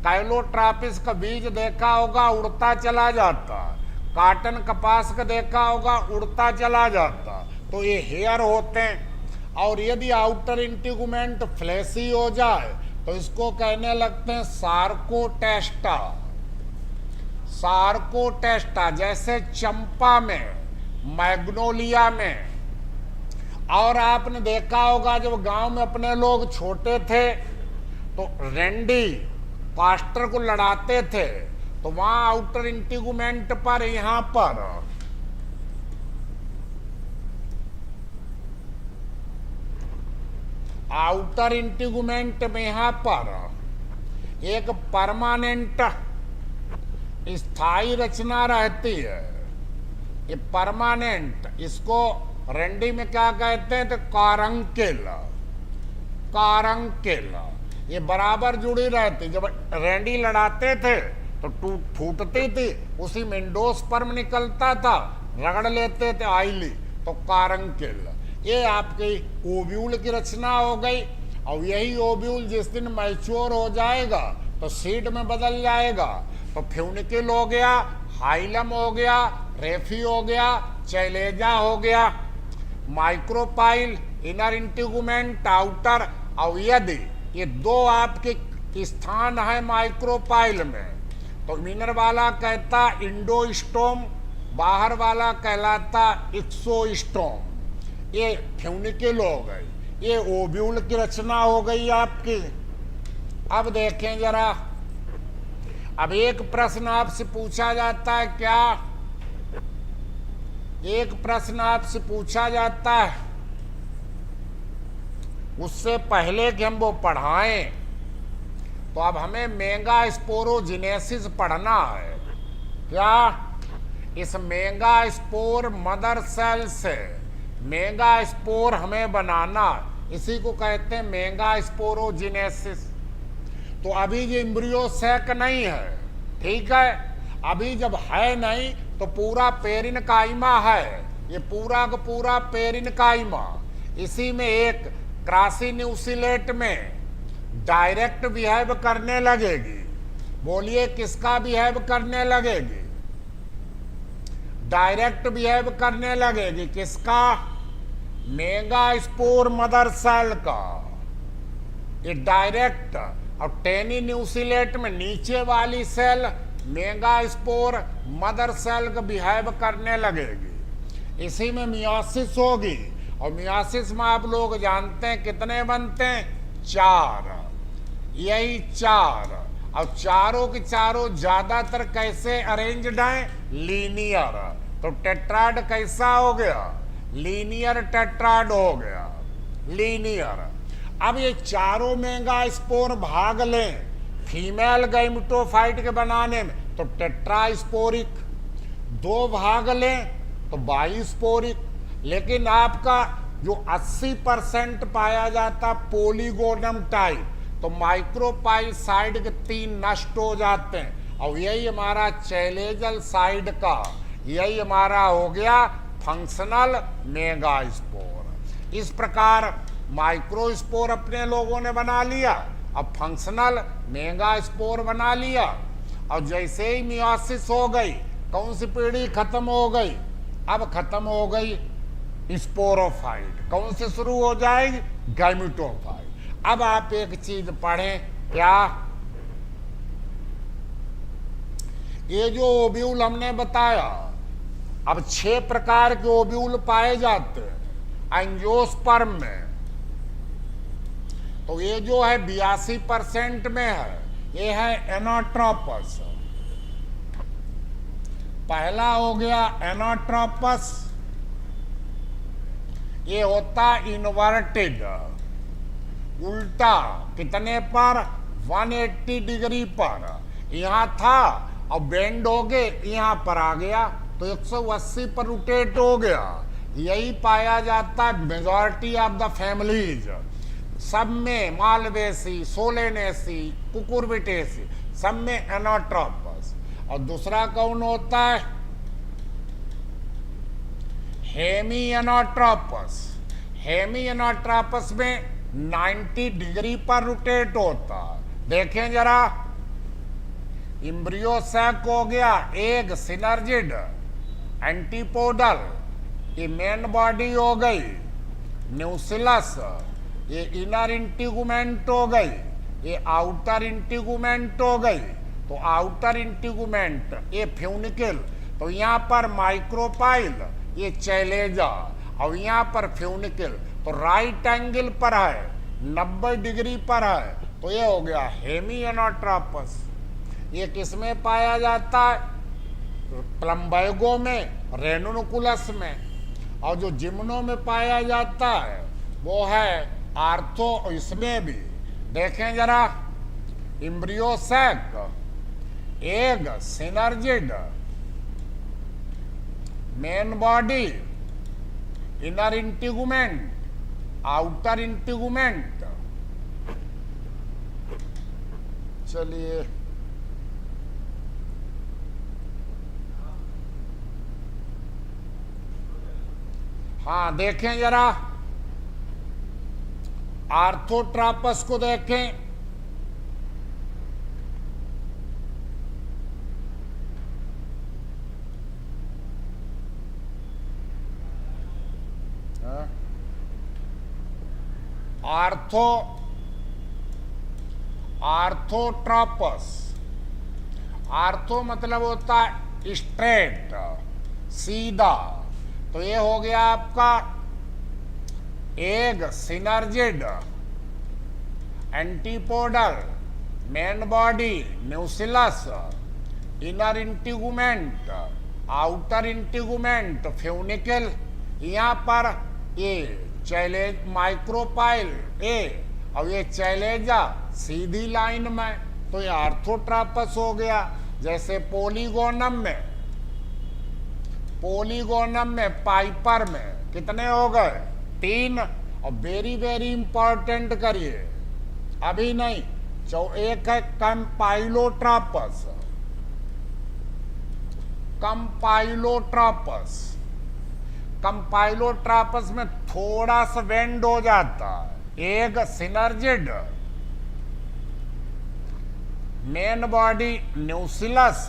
कैलोट्रापिस का बीज देखा होगा, उड़ता चला जाता। कॉटन कपास का देखा होगा, उड़ता चला जाता। तो ये हेयर होते हैं। और यदि आउटर इंटीगुमेंट फ्लैसी हो जाए तो इसको कहने लगते हैं सार्कोटेस्टा। सार्कोटेस्टा, जैसे चंपा में, मैग्नोलिया में। और आपने देखा होगा जब गांव में अपने लोग छोटे थे तो रेंडी कास्टर को लड़ाते थे, तो वहां आउटर इंटीगुमेंट पर, यहां पर आउटर इंटीगुमेंट में यहां पर एक परमानेंट स्थायी रचना रहती है। ये परमानेंट, इसको रेंडी में क्या कहते हैं? तो कारंकेल। कारंकेल ये बराबर जुड़ी रहती। जब रेंडी लड़ाते थे तो फूटती थी, उसी में एंडोस्पर्म निकलता था, रगड़ लेते थे आइली, तो कारंकेल। ये आपकी ओव्यूल की रचना हो गई। और यही ओव्यूल जिस दिन मैच्योर हो जाएगा तो सीड में बदल जाएगा। तो फ्यूनिकिल हो गया, हाइलम हो गया, रेफी हो गया, चैलेजा हो गया, माइक्रोपाइल, इनर इंटीगुमेंट, आउटर। और यदि ये दो आपके स्थान है माइक्रोपाइल में तो इनर वाला कहता इंडोस्टोम, बाहर वाला कहलाता एक्सोस्टोम। ये फ्यूनिकिल हो गई, ये ओव्यूल की रचना हो गई आपकी। अब देखें जरा, अब एक प्रश्न आपसे पूछा जाता है, क्या एक प्रश्न आपसे पूछा जाता है, उससे पहले कि हम वो पढ़ाएं तो अब हमें मेगा स्पोरोजिनेसिस पढ़ना है। क्या इस मेगा स्पोर मदर सेल से मेगा स्पोर हमें बनाना, इसी को कहते हैं मेगा स्पोरोजिनेसिस। तो अभी ये एम्ब्रियो सैक नहीं है, ठीक है, अभी जब है नहीं तो पूरा पेरिनकाइमा है, ये पूरा का पूरा पेरिनकाइमा। इसी में एक क्रासिन्यूसिलेट में डायरेक्ट बिहेव करने लगेगी। बोलिए किसका बिहेव करने लगेगी? डायरेक्ट बिहेव करने लगेगी। किसका? मेगा स्पोर मदर सेल का, ये डायरेक्ट। और टेनिन्यूसिलेट में नीचे वाली cell megaspore mother cell का बिहेव करने लगेगी। इसी में मियोसिस होगी, और मियोसिस में आप लोग जानते हैं कितने बनते हैं? 4। यही 4, और चारों के चारों ज्यादातर कैसे अरेंज्ड हैं? लीनियर। तो टेट्राड कैसा हो गया? लीनियर टेट्राड हो गया, लीनियर। अब ये चारों मेगा स्पोर भाग लें फीमेल गैमेटोफाइट के बनाने में तो टेट्रास्पोरिक, 2 भाग लें तो बाइस्पोरिक। लेकिन आपका जो 80% पाया जाता पोलीगोनम टाइप, तो माइक्रोपाइल साइड के 3 नष्ट हो जाते हैं। और यही हमारा चैलेजल साइड का, यही हमारा हो गया फंक्शनल मेगा स्पोर। इस प्रकार माइक्रोस्पोर अपने लोगों ने बना लिया, अब फंक्शनल मेगा स्पोर बना लिया। और जैसे ही मियोसिस हो गई, कौन सी पीढ़ी खत्म हो गई? अब खत्म हो गई स्पोरोफाइट। कौन से शुरू हो जाएगी? गैमेटोफाइट। अब आप एक चीज पढ़ें, क्या? ये जो ओव्यूल हमने बताया, अब 6 प्रकार के ओव्यूल पाए जाते हैं एंजियोस्पर्म में। तो ये जो है 82% में है, ये है एनाट्रोपस। पहला हो गया एनाट्रोपस, ये होता इन्वर्टेड, उल्टा। कितने पर? 180 डिग्री पर। यहां था और बेंड हो गए, यहां पर आ गया तो 180 पर रोटेट हो गया। यही पाया जाता है मेजॉरिटी ऑफ द फैमिलीज, सब में मालवेसी, सोलेनेसी, कुकुरबिटेसी, सब में एनाट्रोपस। और दूसरा कौन होता है? Hemy anatropous. हेमी एनाट्रोपस में 90 डिग्री पर रोटेट होता। देखें जरा, इम्ब्रियो सैक हो गया, एग सिनर्जिड, एंटीपोडल, ये मेन बॉडी हो गई, न्यूसिलस, ये इनर इंटीगुमेंट हो गई, ये आउटर इंटीगुमेंट हो गई। तो आउटर इंटीगुमेंट ये फ्यूनिकिल, तो यहाँ पर माइक्रोपाइल, ये चैलेजा, और यहाँ पर फ्यूनिकिल। तो राइट एंगल पर है, 90 डिग्री पर है, तो ये हो गया हेमी एनाट्रोपस। ये किसमें पाया जाता है? प्लम्बैगो में, रेनुनकुलस में। और जो जिम्नो में पाया जाता है वो है आर्थो, इसमें भी। देखें जरा, embryo sac, egg synergid, main body, inner integument, outer integument. चलिए, हाँ देखें जरा, आर्थोट्रापस को देखें, आर्थोट्रापस, आर्थो मतलब होता है स्ट्रेट, सीधा। तो ये हो गया आपका egg synergid, antipodal, main body nucellus, inner integument, outer integument funicle. यहाँ पर ये चैलेंज माइक्रोपाइल ए और ये चैलेंजा सीधी लाइन में, तो ये आर्थोट्रापस हो गया। जैसे पोलीगोनम में पाइपर में कितने हो गए? 3। और वेरी वेरी इंपॉर्टेंट करिए, अभी नहीं, एक है कंपाइलोट्रापस। कंपाइलोट्रापस में थोड़ा सा वेंड हो जाता है। एक सिनर्जिड, मेन बॉडी न्यूसिलस,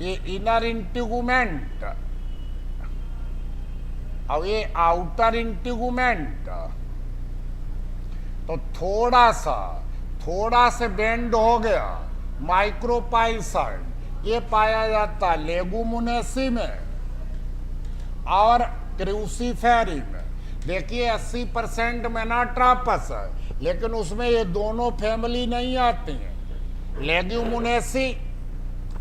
ये इनर इंटीगुमेंट और ये आउटर इंटीगुमेंट। तो थोड़ा सा बेंड हो गया माइक्रोपाइल साइड, ये पाया जाता है लेगुमिनेसी में और क्रूसीफेरी में। देखिए 80% मेनाट्रापस है, लेकिन उसमें ये दोनों फैमिली नहीं आती हैं, लेग्यूमिनेसी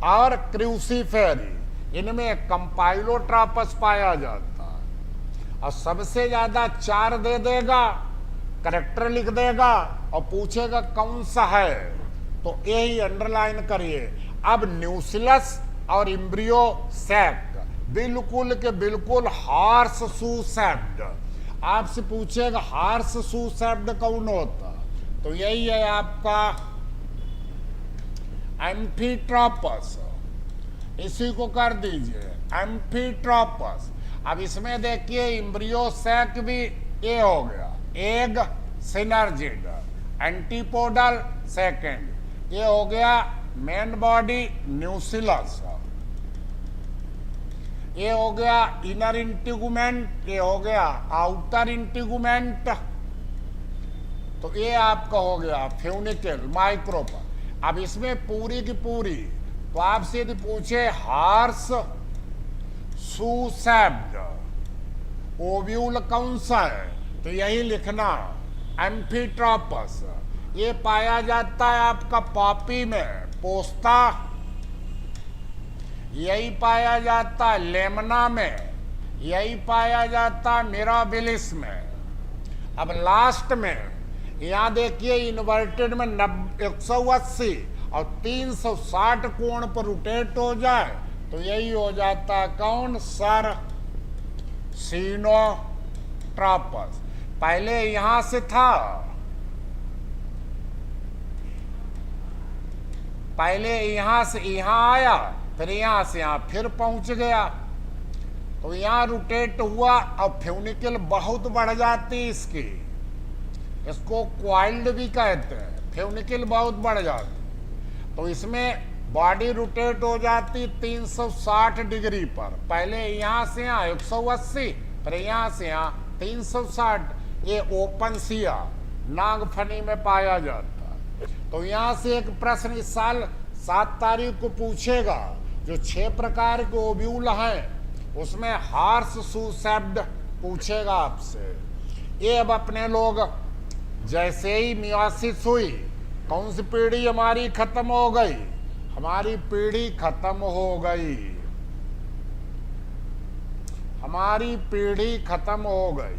और क्रूसीफेरी, इनमें कंपाइलोट्रापस पाया जाता है। और सबसे ज्यादा 4 दे देगा, करेक्टर लिख देगा और पूछेगा कौन सा है, तो यही अंडरलाइन करिए। अब न्यूसिलस और इम्ब्रियो सैक बिल्कुल के बिल्कुल हार्स सूसेप्ड। आपसे पूछेगा हार्स सूसेप्ड कौन होता, तो यही है आपका एम्फीट्रोपस। इसी को कर दीजिए एम्फीट्रोपस। अब इसमें देखिए इम्ब्रियो सैक भी ये हो गया, एग सिनर्जिड, एंटीपोडल सेकेंड, ये हो गया मेन बॉडी न्यूसिलस, ये हो गया इनर इंटीगुमेंट, ये हो गया आउटर इंटीगुमेंट। तो ये आपका हो गया फ्यूनिकल माइक्रोपा। अब इसमें पूरी की पूरी, तो आपसे यदि पूछे हार्स सूसेप्ड ओव्यूल कौन सा है, तो यही लिखना एम्फीट्रोपस। ये पाया जाता है आपका पॉपी में, पोस्ता, यही पाया जाता है लेमना में, यही पाया जाता है मिराबिलिस में। अब लास्ट में यहां देखिए इन्वर्टेड में 180 और 360 कोण पर रोटेट हो जाए, तो यही हो जाता है कौन? सर सीनोट्रापस। पहले यहां से था, पहले यहां से यहां आया, फिर यहां से यहां फिर पहुंच गया, तो यहां रोटेट हुआ और फ्यूनिकल बहुत बढ़ जाती है इसकी, इसको क्वाइल्ड भी कहते हैं, फ्यूनिकल बहुत बढ़ जाती। तो इसमें बॉडी रोटेट हो जाती 360 डिग्री पर, पहले यहां से यहां 180, फिर यहां से यहां 360। ये ओपन सिया नागफनी में पाया जाता है। तो यहां से एक प्रश्न इस साल 7 तारीख को पूछेगा, जो 6 प्रकार के ओव्यूल हैं उसमें हार्स सूसेप्ड पूछेगा आपसे। ये अब अपने लोग जैसे ही मियोसिस हुई, कौन सी पीढ़ी हमारी खत्म हो गई? हमारी पीढ़ी खत्म हो गई, हमारी पीढ़ी खत्म हो गई।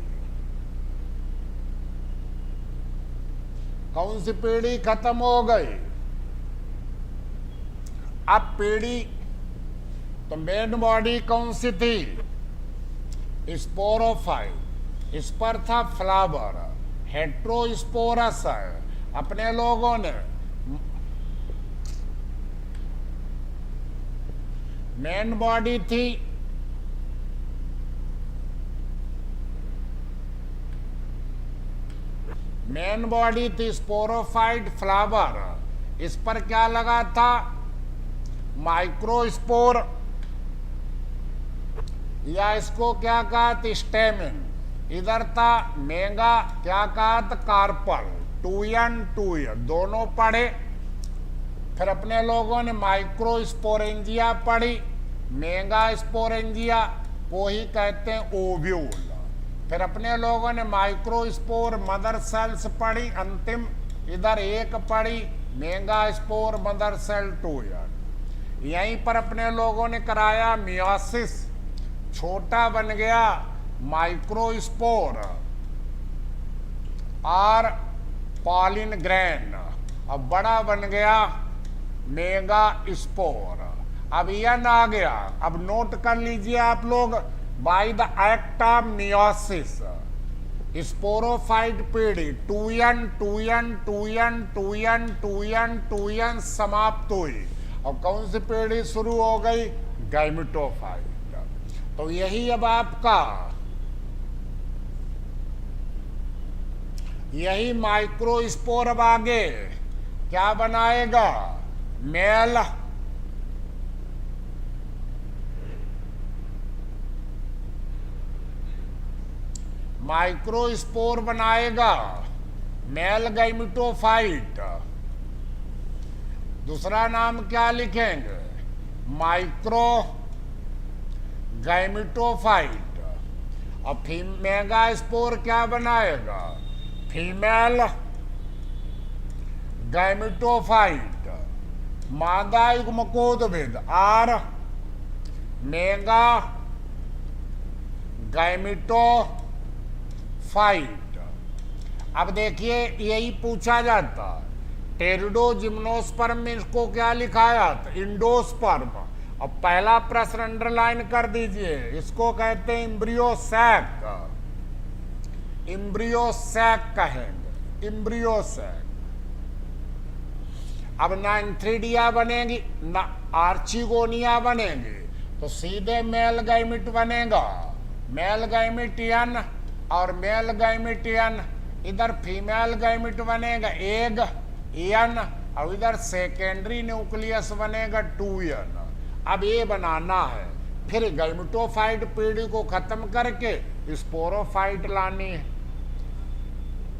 कौन सी पीढ़ी खत्म हो गई? अब पीढ़ी तो मेन बॉडी कौन सी थी? स्पोरोफाइट, इस पर था फ्लावर, हेट्रोस्पोरस है। अपने लोगों ने मेन बॉडी थी मेन बॉडी थी स्पोरोफाइट फ्लावर, इस पर क्या लगा था, माइक्रोस्पोर, या इसको क्या कहा था, स्टेमिन। इधर था मेगा, क्या कहा था, कार्पल। 2n 2n दोनों पढ़े। फिर अपने लोगों ने माइक्रोस्पोरेंजिया पढ़ी, मेगा स्पोरेंजिया को ही कहते हैं ओव्यूल। फिर अपने लोगों ने माइक्रोस्पोर मदर सेल्स पढ़ी, अंतिम इधर एक पढ़ी mega spore mother cell 2n। यहीं पर अपने लोगों ने कराया मियोसिस, छोटा बन गया माइक्रोस्पोर और पॉलिन ग्रेन, अब बड़ा बन गया मेगा स्पोर। अब यन आ गया, अब नोट कर लीजिए आप लोग, by the act of meiosis sporophyte पीढ़ी 2n 2n 2n 2n 2n 2n समाप्त हुई, और कौन सी पीढ़ी शुरू हो गई, गैमेटोफाइट। तो यही अब आपका, यही माइक्रोस्पोर अब आगे क्या बनाएगा, मेल माइक्रोस्पोर बनाएगा, मेल गैमेटोफाइट। दूसरा नाम क्या लिखेंगे, माइक्रो गैमेटोफाइट। और मेगा स्पोर क्या बनाएगा, फीमेल गैमेटोफाइट। मादा युग्मकोद्भिद आर मेगा गैमेटोफाइट। अब देखिए यही पूछा जाता, टेरिडो जिम्नोस्पर्म में इसको क्या लिखाया था, इंडोस्पर्म। अब पहला प्रश्न अंडरलाइन कर दीजिए, इसको कहते हैं इम्ब्रियोसैक, इम्ब्रियोसैक कहेंगे, इम्ब्रियोसैक। अब ना एंथ्रीडिया बनेगी ना आर्चिगोनिया बनेगी, तो सीधे मेल गैमेट बनेगा, मेल गैमेटियन और मेल गैमेटियन। इधर फीमेल गैमेट बनेगा एग एन, और इधर सेकेंडरी न्यूक्लियस बनेगा 2n। अब ये बनाना है, फिर गैमेटोफाइट पीढ़ी को खत्म करके स्पोरोफाइट लानी है।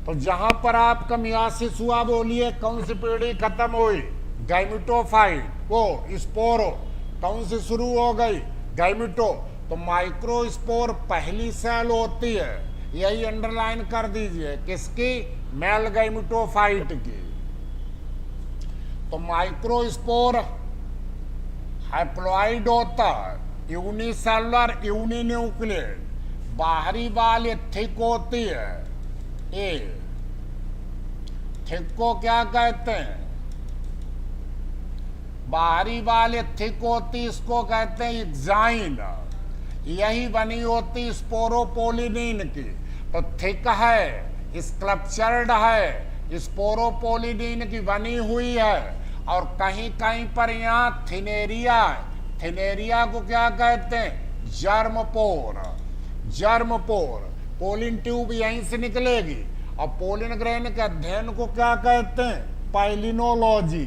तो जहां पर आपका मियोसिस हुआ, बोलिए कौन सी पीढ़ी खत्म हुई, गैमेटोफाइट। वो स्पोरो कौन सी शुरू हो गई, गैमेटो। तो माइक्रोस्पोर पहली सेल होती है, यही अंडरलाइन कर दीजिए, किसकी, मेल गैमेटोफाइट की। तो माइक्रोस्पोर हैप्लॉइड होता है, यूनिसेलुलर यूनिन्यूक्लियड, बाहरी वाली थिक होती है, ए थिक को क्या कहते हैं, बाहरी वाले थिक होती, इसको कहते हैं एक्साइन। यही बनी होती स्पोरोपोलिनिन की। तो थिक है, स्क्लप्चर्ड है, स्पोरोपोलिनिन की बनी हुई है। और कहीं कहीं पर यहाँ थिनेरिया है, थिनेरिया को क्या कहते हैं, जर्मपोर, जर्मपोर। पोलिन ट्यूब यहीं से निकलेगी। और पोलिन ग्रेन के अध्ययन को क्या कहते हैं, पाइलिनोलॉजी,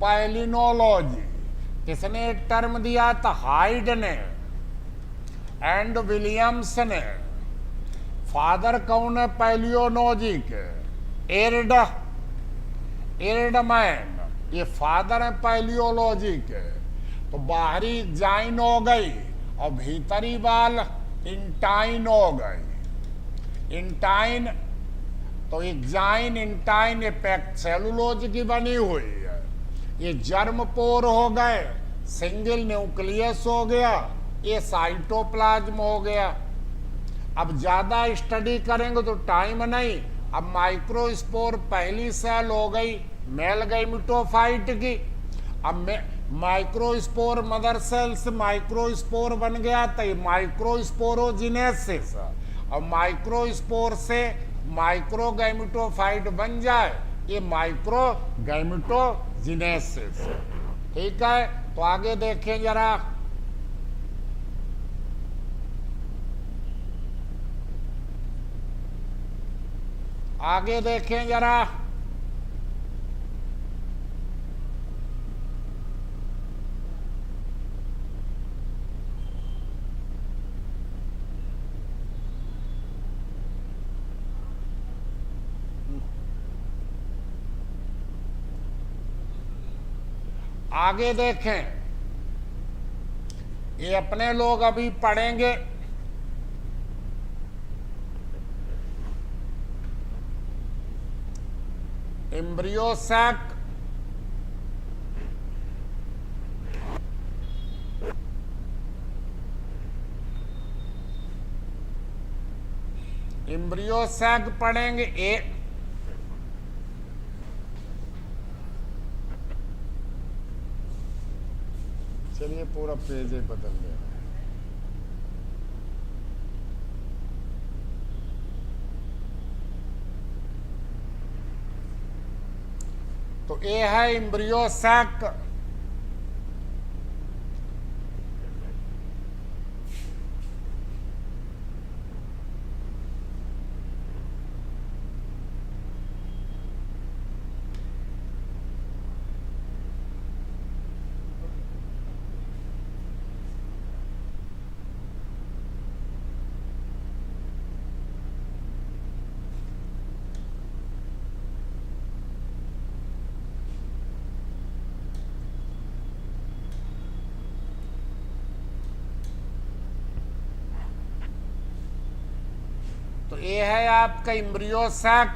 पाइलिनोलॉजी। किसने टर्म दिया था, हाइड ने एंड विलियम्स ने। फादर कौन है पैलियोलॉजी के, एर्ड, एर्डमैन, ये फादर है पैलियोलॉजी के। तो बाहरी जाइन हो गई और भीतरी वाल इंटाइन हो गई, इंटाइन। तो एक्साइन इंटाइन पैक्ट सेलुलोज की बनी हुई है। ये जर्मपोर हो गए, सिंगल न्यूक्लियस हो गया, ये साइटोप्लाज्म हो गया। अब ज्यादा स्टडी करेंगे तो टाइम नहीं। अब माइक्रोस्पोर पहली सेल हो गई मेल गैमेटोफाइट की। अब माइक्रोस्पोर मदर सेल से माइक्रोस्पोर बन गया तो ये माइक्रोस्पोरोजिनेसिस। और माइक्रोस्पोर से माइक्रो गैमेटोफाइट बन जाए, ये माइक्रो गैमेटोजिनेसिस। ठीक है, तो आगे देखें जरा। आगे देखें जरा, आगे देखें, ये अपने लोग अभी पढ़ेंगे। एम्ब्रियो सैक, एम्ब्रियो सैक पढ़ेंगे। चलिए पूरा पेज ही बदल दे रहा है। तो ये है एम्ब्रियो सैक। तो ये है आपका embryo sac.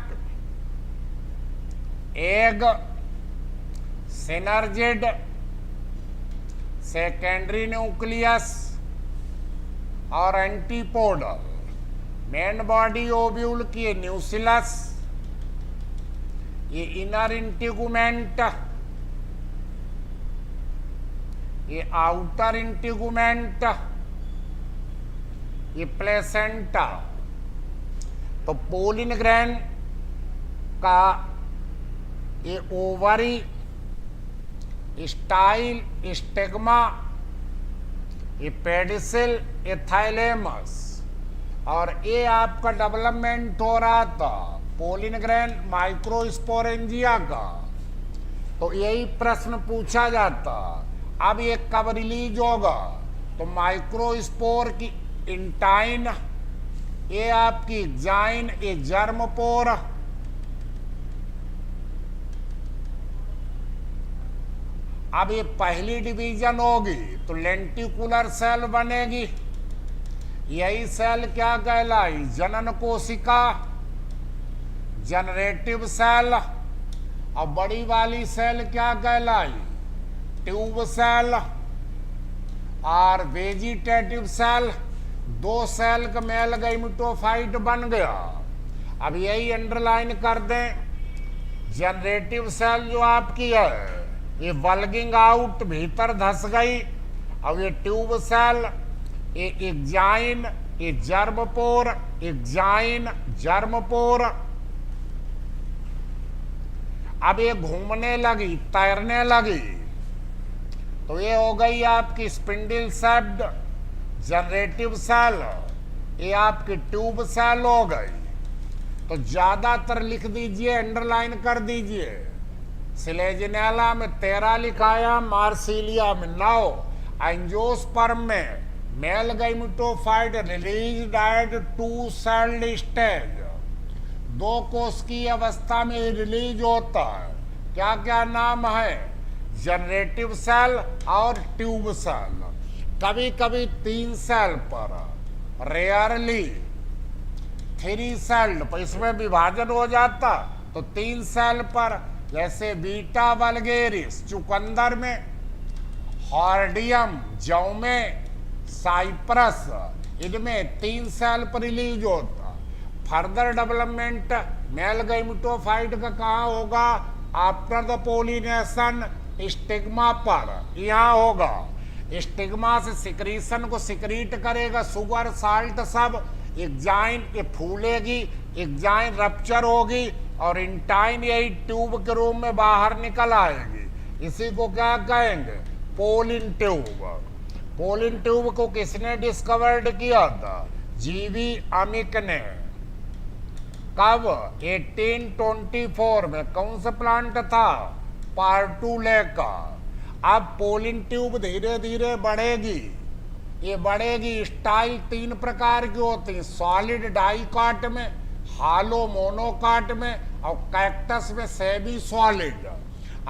Egg, synergid, secondary nucleus और एंटीपोडल। मेन बॉडी ओव्यूल की न्यूक्लियस, ये इनर इंटीगुमेंट, ये आउटर इंटीगुमेंट, ये प्लेसेंटा। तो पोलिन ग्रैन का ये ओवरी, स्टाइल, स्टिग्मा, ये पेडिसिल, ये थाइलेमस, और ये आपका डेवलपमेंट हो रहा था पोलिन ग्रैन माइक्रोस्पोरेंजिया का। तो यही प्रश्न पूछा जाता, अब ये कब रिलीज होगा? तो माइक्रोस्पोर की इंटाइन, ये आपकी जाइन, ये जर्मपोर, अब ये पहली डिवीजन होगी तो लेंटिकुलर सेल बनेगी। यही सेल क्या कहलाई? जनन कोशिका, जनरेटिव सेल। और बड़ी वाली सेल क्या कहलाई? Tube cell. और वेजिटेटिव सेल, दो सेल का मेल गैमेटोफाइट बन गया। अब यही अंडरलाइन कर दें, जनरेटिव सेल जो आपकी है ये वल्गिंग आउट, भीतर धस गई। अब ये ट्यूब सेल, ये एग्जाइन, ये जर्मपोर, एग्जाइन, जर्मपोर। अब ये घूमने लगी, तैरने लगी, तो ये हो गई आपकी स्पिंडल सेप्ड जनरेटिव सेल, ये आपकी ट्यूब सेल हो गई। तो ज्यादातर लिख दीजिए, अंडरलाइन कर दीजिए। सिलेजिनेला में 13 लिखाया, मार्सिलिया में 9। एंजियोस्पर्म में male gametophyte released at 2 sailed stage, 2 कोष की अवस्था में रिलीज होता है। क्या क्या नाम है? जनरेटिव सेल और ट्यूब सेल। कभी कभी 3 सेल पर, रेयरली 3 सेल पर, इसमें विभाजन हो जाता तो 3 सेल पर। जैसे बीटा वल्गेरिस चुकंदर में, हॉर्डियम जौ में, साइप्रस, इनमें 3 सेल पर रिलीज होता। फर्दर डेवलपमेंट मेल गैमेटोफाइट का कहाँ होगा? आफ्टर द पोलिनेशन स्टिग्मा पर, यहाँ होगा। स्टिग्मा से सिक्रीशन को सिक्रीट करेगा, शुगर, साल्ट सब। एग्जाइन ये फूलेगी, एग्जाइन रप्चर होगी, और इंटाइन यही ट्यूब के रूप में बाहर निकल आएगी। इसी को क्या कहेंगे? Pollen tube. पोलिन ट्यूब को किसने डिस्कवर्ड किया था? जीवी अमिक ने। कब? 1824 में। कौन सा प्लांट था? पार्टुले का। अब पोलिन ट्यूब धीरे धीरे बढ़ेगी, ये बढ़ेगी। स्टाइल 3 प्रकार की होती है, सॉलिड डाइकाट में, हालो मोनोकाट में और कैक्टस में सेमी सॉलिड।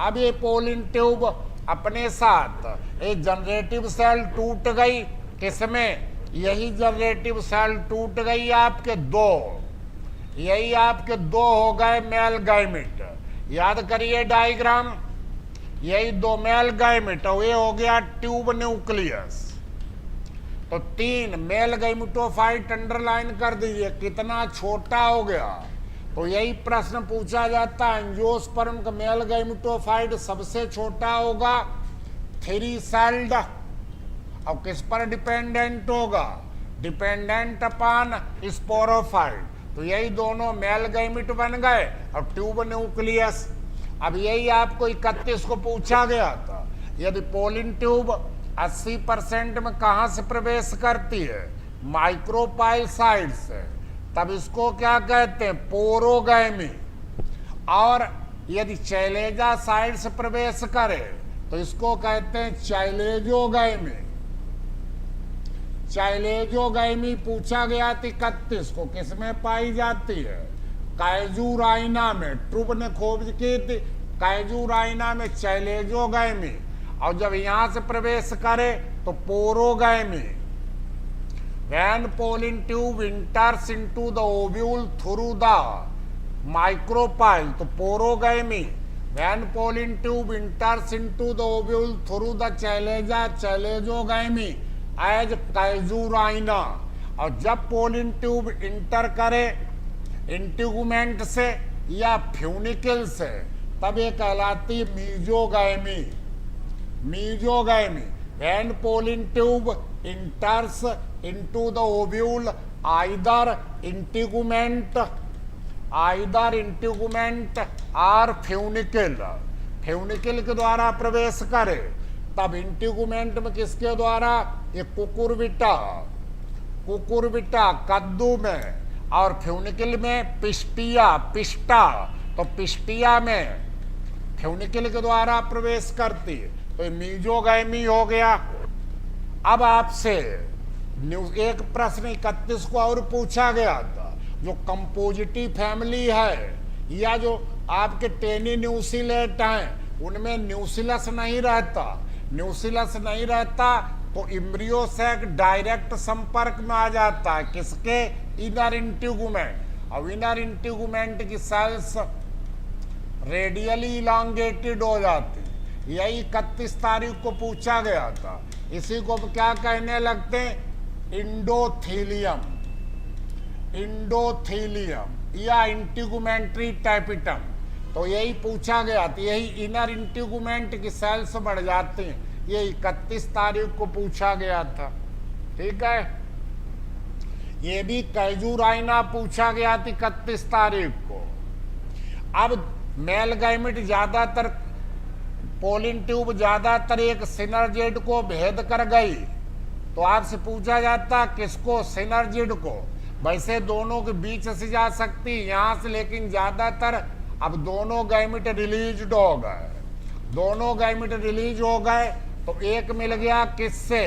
अब ये पोलिन ट्यूब अपने साथ एक जनरेटिव सेल टूट गई, किसमें? यही जनरेटिव सेल टूट गई आपके 2, यही आपके 2 हो गए मेल गैमेट। याद करिए डायग्राम, यही 2 मेल गैमेट और ये हो गया ट्यूब न्यूक्लियस। तो 3 मेल गैमेटोफाइट अंडरलाइन कर दीजिए, कितना छोटा हो गया। तो यही प्रश्न पूछा जाता है, एंजियोस्पर्म का मेल गैमेटोफाइट सबसे छोटा होगा, 3 सेल्ड, और किस पर डिपेंडेंट होगा? Dependent upon sporophyte. तो यही दोनों मेल गैमेट बन गए और ट्यूब न्यूक्लियस। अब यही आपको 31 को पूछा गया था, यदि पोलिन ट्यूब 80% में कहां से प्रवेश करती है? माइक्रोपाइल साइड से, तब इसको क्या कहते हैं? पोरोगैमी। और यदि चैलेजा साइड से प्रवेश करे तो इसको कहते हैं चाइलेजोगैमी। चाइलेजोगैमी पूछा गया 31 को, किसमें पाई जाती है? काइजुराइना में। ट्रूप ने खोज की थी काइजुराइना में चाइलेजोगैमी, और जब यहां से प्रवेश करे तो porogamy. When pollen tube enters into the ovule through the micropyle, तो porogamy. When pollen tube enters into the ovule through the chalaza, chalazogamy as Casuarina. और जब पोलिन ट्यूब इंटर करे इंटीगुमेंट से या फ्यूनिकल से, तब ये कहलाती mesogamy. Mesogamy. When pollen tube enters into the ovule either integument or funicle, funicle के द्वारा प्रवेश करे, तब इंटीगुमेंट में किसके द्वारा? ये कुकुरबिटा, कुकुरबिटा कद्दू में, और फ्यूनिकल में पिस्टिया, पिस्टा, तो पिस्टिया में फ्यूनिकल के द्वारा प्रवेश करती है। तो मीजोगैमी हो गया। अब आपसे एक प्रश्न 31 को और पूछा गया था, जो कंपोजिटिव फैमिली है या जो आपके टेनी न्यूसिलेट हैं उनमें न्यूसिलस नहीं रहता, न्यूसिलस नहीं रहता तो इम्ब्रियो सैक डायरेक्ट संपर्क में आ जाता है, किसके? इनर इंटीगुमेंट। और इनर इंटीगुमेंट की सेल्स रेडियली इलांगेटेड हो जाती। यही 31 तारीख को पूछा गया था। इसी को क्या कहने लगते हैं? इंडोथीलियम, इंडोथीलियम या इंटीगुमेंट्री टैपिटम। तो यही पूछा गया था, यही इनर इंटीगुमेंट की सेल्स बढ़ जाती हैं। ये 31 तारीख को पूछा गया था, ठीक है। ये भी काइजुराइना पूछा गया था 31 तारीख को। अब मेल गैमेट ज्यादातर, पोलिन ट्यूब ज्यादातर एक सिनर्जिड को भेद कर गई, तो आपसे पूछा जाता किसको? सिनर्जिड को। वैसे दोनों के बीच से जा सकती यहां से, लेकिन ज्यादातर अब दोनों गैमेट रिलीज हो गए, दोनों गैमेट रिलीज हो गए। तो एक मिल गया किससे?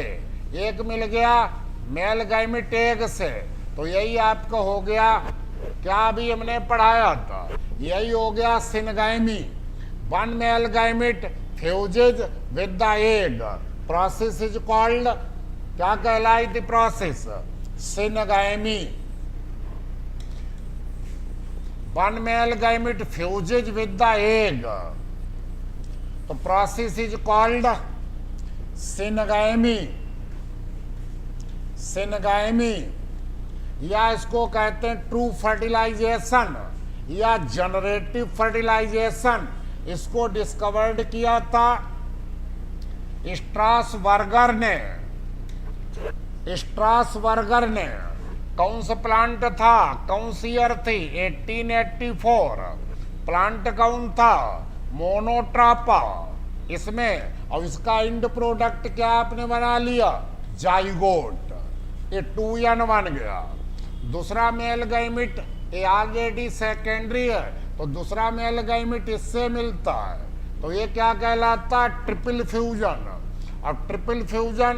एक मिल गया मेल गैमेट एग से। तो यही आपका हो गया, क्या अभी हमने पढ़ाया था, यही हो गया syngamy. One male gamete fuses with the egg, process is called, क्या कहलाई थी process? Syngamy. One male gamete fuses with the egg, तो process is called syngamy. Syngamy, या इसको कहते हैं ट्रू फर्टिलाइजेशन या जनरेटिव फर्टिलाइजेशन। इसको डिस्कवर्ड किया था स्ट्रासबर्गर ने। स्ट्रासबर्गर ने कौन सा प्लांट था? कौन सी ईयर थी? 1884। प्लांट कौन था? मोनोट्रापा। इसमें और इसका इंड प्रोडक्ट क्या आपने बना लिया? जाइगोट। ये 2n बन गया। दूसरा मेल गैमेट ये ऑलरेडी सेकेंडरी है, तो दूसरा मेल गैमेट इससे मिलता है, तो ये क्या कहलाता है? Triple fusion. और ट्रिपल फ्यूजन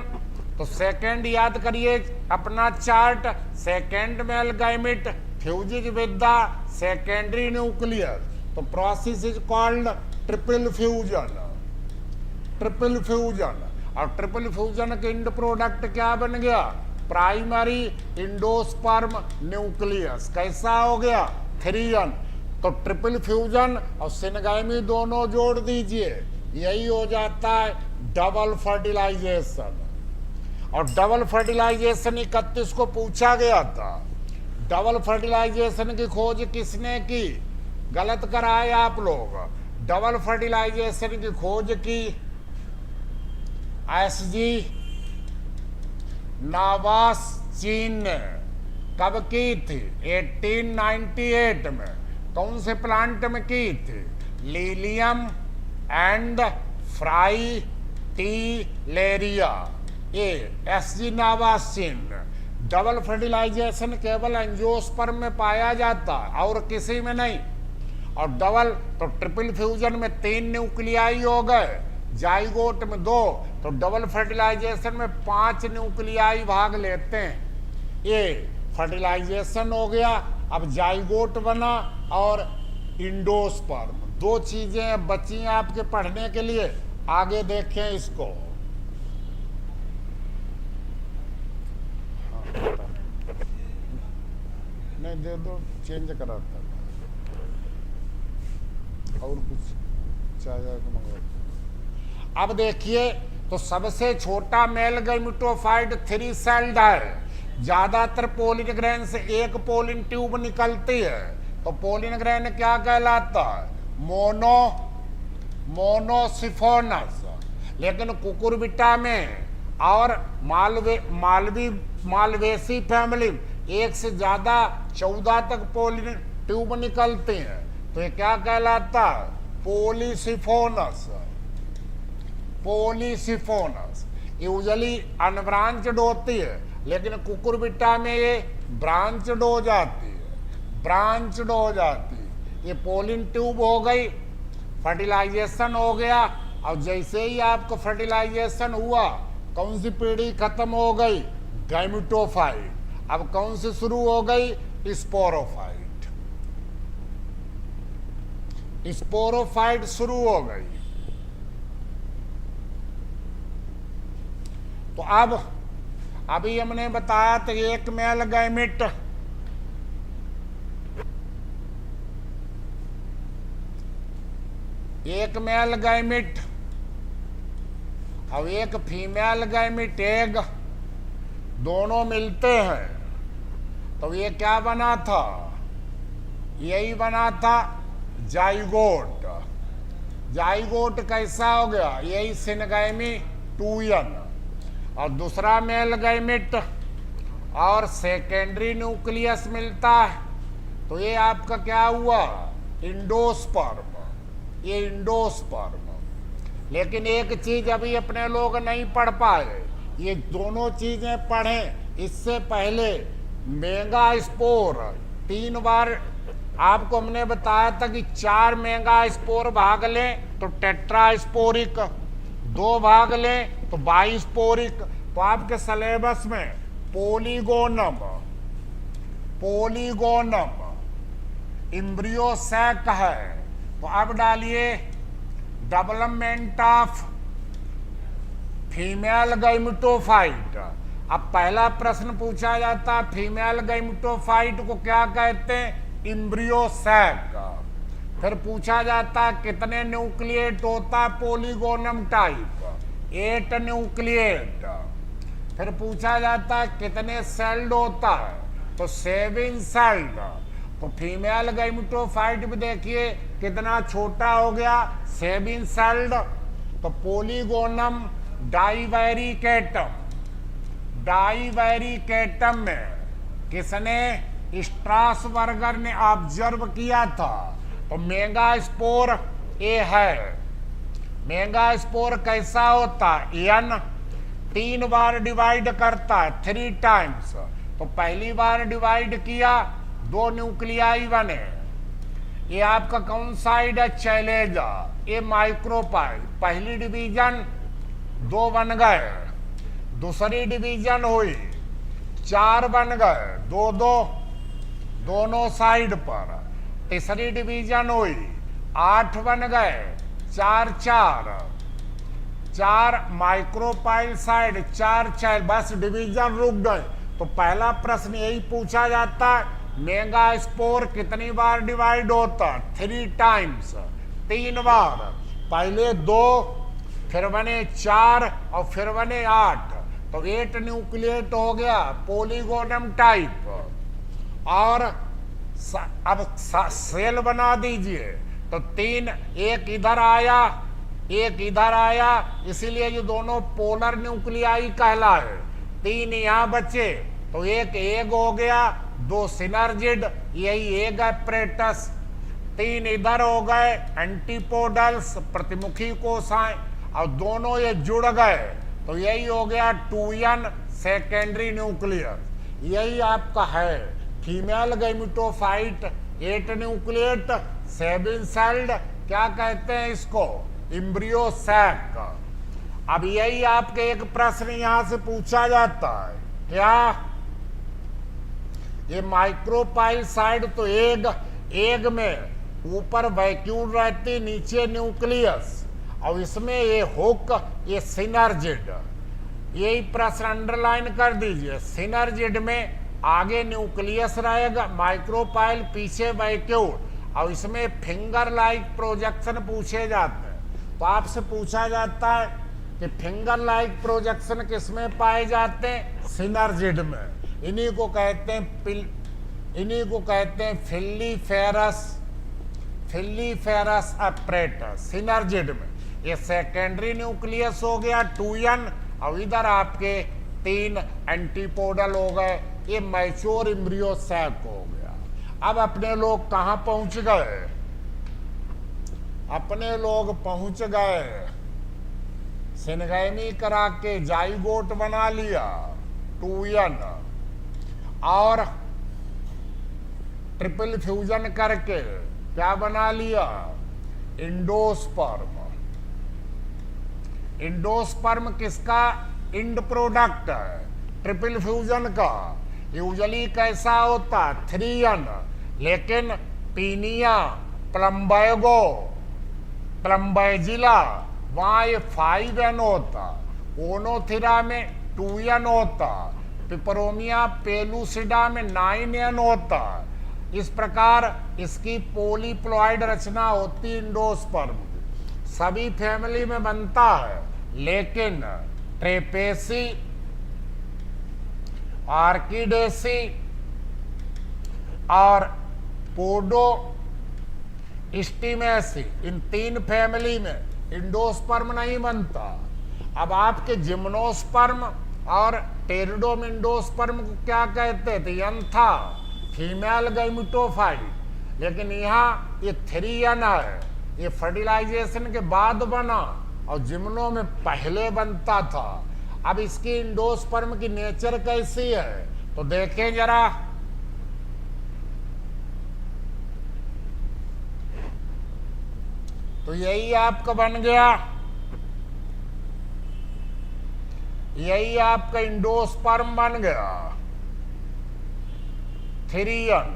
तो सेकेंड याद करिए अपना chart, second male gamete fuses with the secondary nucleus, तो process is called triple fusion. Triple fusion, और ट्रिपल फ्यूजन के इंड प्रोडक्ट क्या बन गया? Primary endosperm nucleus. कैसा हो गया? 3n। तो ट्रिपल फ्यूजन और सिनगैमी दोनों जोड़ दीजिए, यही हो जाता है डबल फर्टिलाइजेशन। और डबल फर्टिलाइजेशन 31 को पूछा गया था। डबल फर्टिलाइजेशन की खोज किसने की? गलत कराए आप लोग। डबल फर्टिलाइजेशन की खोज की एसजी नावास-चीन ने। कब की थी? 1898 में। कौन से प्लांट में की थी? लिलियम एंड फ्राइटिलेरिया, ये एसजी नावास-चीन। डबल फर्टिलाइजेशन केवल एंजियोस्पर्म में पाया जाता है और किसी में नहीं। और डबल तो ट्रिपल फ्यूजन में 3 न्यूक्लियाई हो गए, जाइगोट में 2, तो डबल फर्टिलाइजेशन में 5 न्यूक्लियाई भाग लेते हैं। ये फर्टिलाइजेशन हो गया। अब जाइगोट बना और इंडोस्पर्म, 2 चीजें बची हैं आपके पढ़ने के लिए। आगे देखें इसको। नहीं दे दो, चेंज कराता और कुछ चाहिए तो मंगवा। अब देखिए, तो सबसे छोटा मेल गैमेटोफाइट 3 सेल्ड है। ज्यादातर पोलिन ग्रेन से एक पोलिन ट्यूब निकलती है, तो पोलिन ग्रेन क्या कहलाता है? मोनोसिफोनस। लेकिन कुकुरबिटा में और मालवेसी फैमिली एक से ज्यादा 14 तक पोलिन ट्यूब निकलते हैं, तो ये क्या कहलाता है? पोलिसिफोनस। पोलिसिफोनस यूजुअली अनब्रांच्ड होती है, लेकिन कुकुरबिटा में ये ब्रांच्ड हो जाती है। ब्रांच्ड हो जाती है। ये पोलिन ट्यूब हो गई, फर्टिलाइजेशन हो गया। और जैसे ही आपको फर्टिलाइजेशन हुआ, कौन सी पीढ़ी खत्म हो गई? गैमेटोफाइट। अब कौन सी शुरू हो गई? स्पोरोफाइट। स्पोरोफाइट शुरू हो गई। तो अब अभी हमने बताया तो एक मेल गैमेट और एक फीमेल गैमेट एग दोनों मिलते हैं, तो ये क्या बना था? यही बना था जाइगोट। जाइगोट कैसा हो गया? यही सिनगैमी 2n। और दूसरा मेल गैमेट और सेकेंडरी न्यूक्लियस मिलता है, तो ये आपका क्या हुआ? इंडोस्पर्म। ये इंडोस्पर्म। लेकिन एक चीज अभी अपने लोग नहीं पढ़ पाए, ये दोनों चीजें पढ़ें इससे पहले। मेगा स्पोर 3 बार आपको हमने बताया था कि 4 मेगा स्पोर भाग लें तो टेट्रास्पोरिक, 2 भाग लें तो बाइस्पोरिक। तो आपके सिलेबस में पोलीगोनम इम्ब्रियो सैक है, तो अब डालिए डेवलपमेंट ऑफ फीमेल गैमेटोफाइट। अब पहला प्रश्न पूछा जाता, फीमेल गैमेटोफाइट को क्या कहते हैं? Embryo sac. फिर पूछा जाता कितने न्यूक्लिएट होता है पोलीगोनम टाइप? 8 न्यूक्लिएट। फिर पूछा जाता है कितने सेल्ड होता है? तो 7 सेल्ड। तो फीमेल गैमेटोफाइट भी देखिए कितना छोटा हो गया, 7 सेल्ड। तो पोलीगोनम डाइवेरिकेटम में किसने? स्ट्रासबर्गर ने ऑब्जर्व किया था। तो मेगा स्पोर ए है। मेगा स्पोर कैसा होता है? n 3 बार डिवाइड करता है, 3 टाइम्स। तो पहली बार डिवाइड किया 2 न्यूक्लियाई बने। ये आपका कौन साइड है? चैलेंजा। ये माइक्रोपाइल, पहली डिवीजन 2 बन गए, दूसरी डिवीजन हुई 4 बन गए, 2-2 दोनों साइड पर। तीसरी डिवीजन हुई 8 बन गए, 4-4 4 माइक्रोपाइल साइड, 4 चैल, बस डिवीजन रुक गए। तो पहला प्रश्न यही पूछा जाता है, मेगा स्पोर कितनी बार डिवाइड होता? 3 टाइम्स, 3 बार। पहले 2, फिर बने 4 और फिर बने 8, तो 8 न्यूक्लिएट हो गया, पोलीगोनम टाइप। और अब सेल बना दीजिए, तो 3, एक इधर आया, एक इधर आया, इसीलिए ये दोनों पोलर न्यूक्लियाई कहलाए। 3 यहां बचे, तो एक एग हो गया, 2 सिनर्जिड, यही एग एपरेटस। 3 इधर हो गए, एंटीपोडल्स, प्रतिमुखी कोशाएं, और दोनों ये जुड़ गए, तो यही हो गया 2n सेकेंडरी न्यूक्लियस। यही आपका है फीमेल गैमेटोफाइट, 8 न्यूक्लिएट, 7 सेल्ड, क्या कहते हैं इसको? Embryo sac. अब यही आपके एक प्रश्न यहां से पूछा जाता है, क्या ये माइक्रोपाइल साइड तो एग में ऊपर वैक्यूल रहती, नीचे न्यूक्लियस, और इसमें ये हुक, ये सिनर्जिड। यही प्रश्न अंडरलाइन कर दीजिए। सिनर्जिड में आगे न्यूक्लियस रहेगा, माइक्रोपाइल पीछे वैक्यूल, और इसमें फिंगर लाइक प्रोजेक्शन पूछे जाते हैं। तो आपसे पूछा जाता है कि फिंगर लाइक प्रोजेक्शन किसमें पाए जाते हैं? सिनर्जिड में। इन्हीं को कहते हैं फिल्लीफेरस एपरेटस, सिनर्जिड में। ये सेकेंडरी न्यूक्लियस हो गया 2n, और इधर आपके 3 एंटीपोडल हो गए, ये मैच्योर एम्ब्रियो सैक हो गया। अब अपने लोग कहां पहुंच गए? अपने लोग पहुंच गए, सिनगैमी करा के जाइगोट बना लिया 2n, और ट्रिपल फ्यूजन करके क्या बना लिया? इंडोस्पर्म। इंडोस्पर्म किसका इंड प्रोडक्ट है? ट्रिपल फ्यूजन का। यूजुअली कैसा होता? 3n, लेकिन पीनिया, प्लम्बैगो, प्लम्बैजिला, वहां ये 5n होता। ओनोथिरा में 2n होता, पिपरोमिया पेलुसिडा में 9n होता। इस प्रकार इसकी पोलीप्लॉइड रचना होती इंडोस्पर्म की। सभी फैमिली में बनता है, लेकिन ट्रेपेसी, आर्किडेसी और पोडो स्टीमेसी, इन 3 फैमिली में इंडोस्पर्म नहीं बनता। अब आपके जिम्नोस्पर्म और टेरिडोमिंडोस्पर्म को क्या कहते थे? यंथा, फीमेल गैमेटोफाइट। लेकिन यहाँ ये 3n है, ये फर्टिलाइजेशन के बाद बना, और जिम्नो में पहले बनता था। अब इसकी इंडोस्पर्म की नेचर कैसी है, तो देखें जरा। तो यही आपका बन गया, यही आपका इंडोस्पर्म बन गया 3n।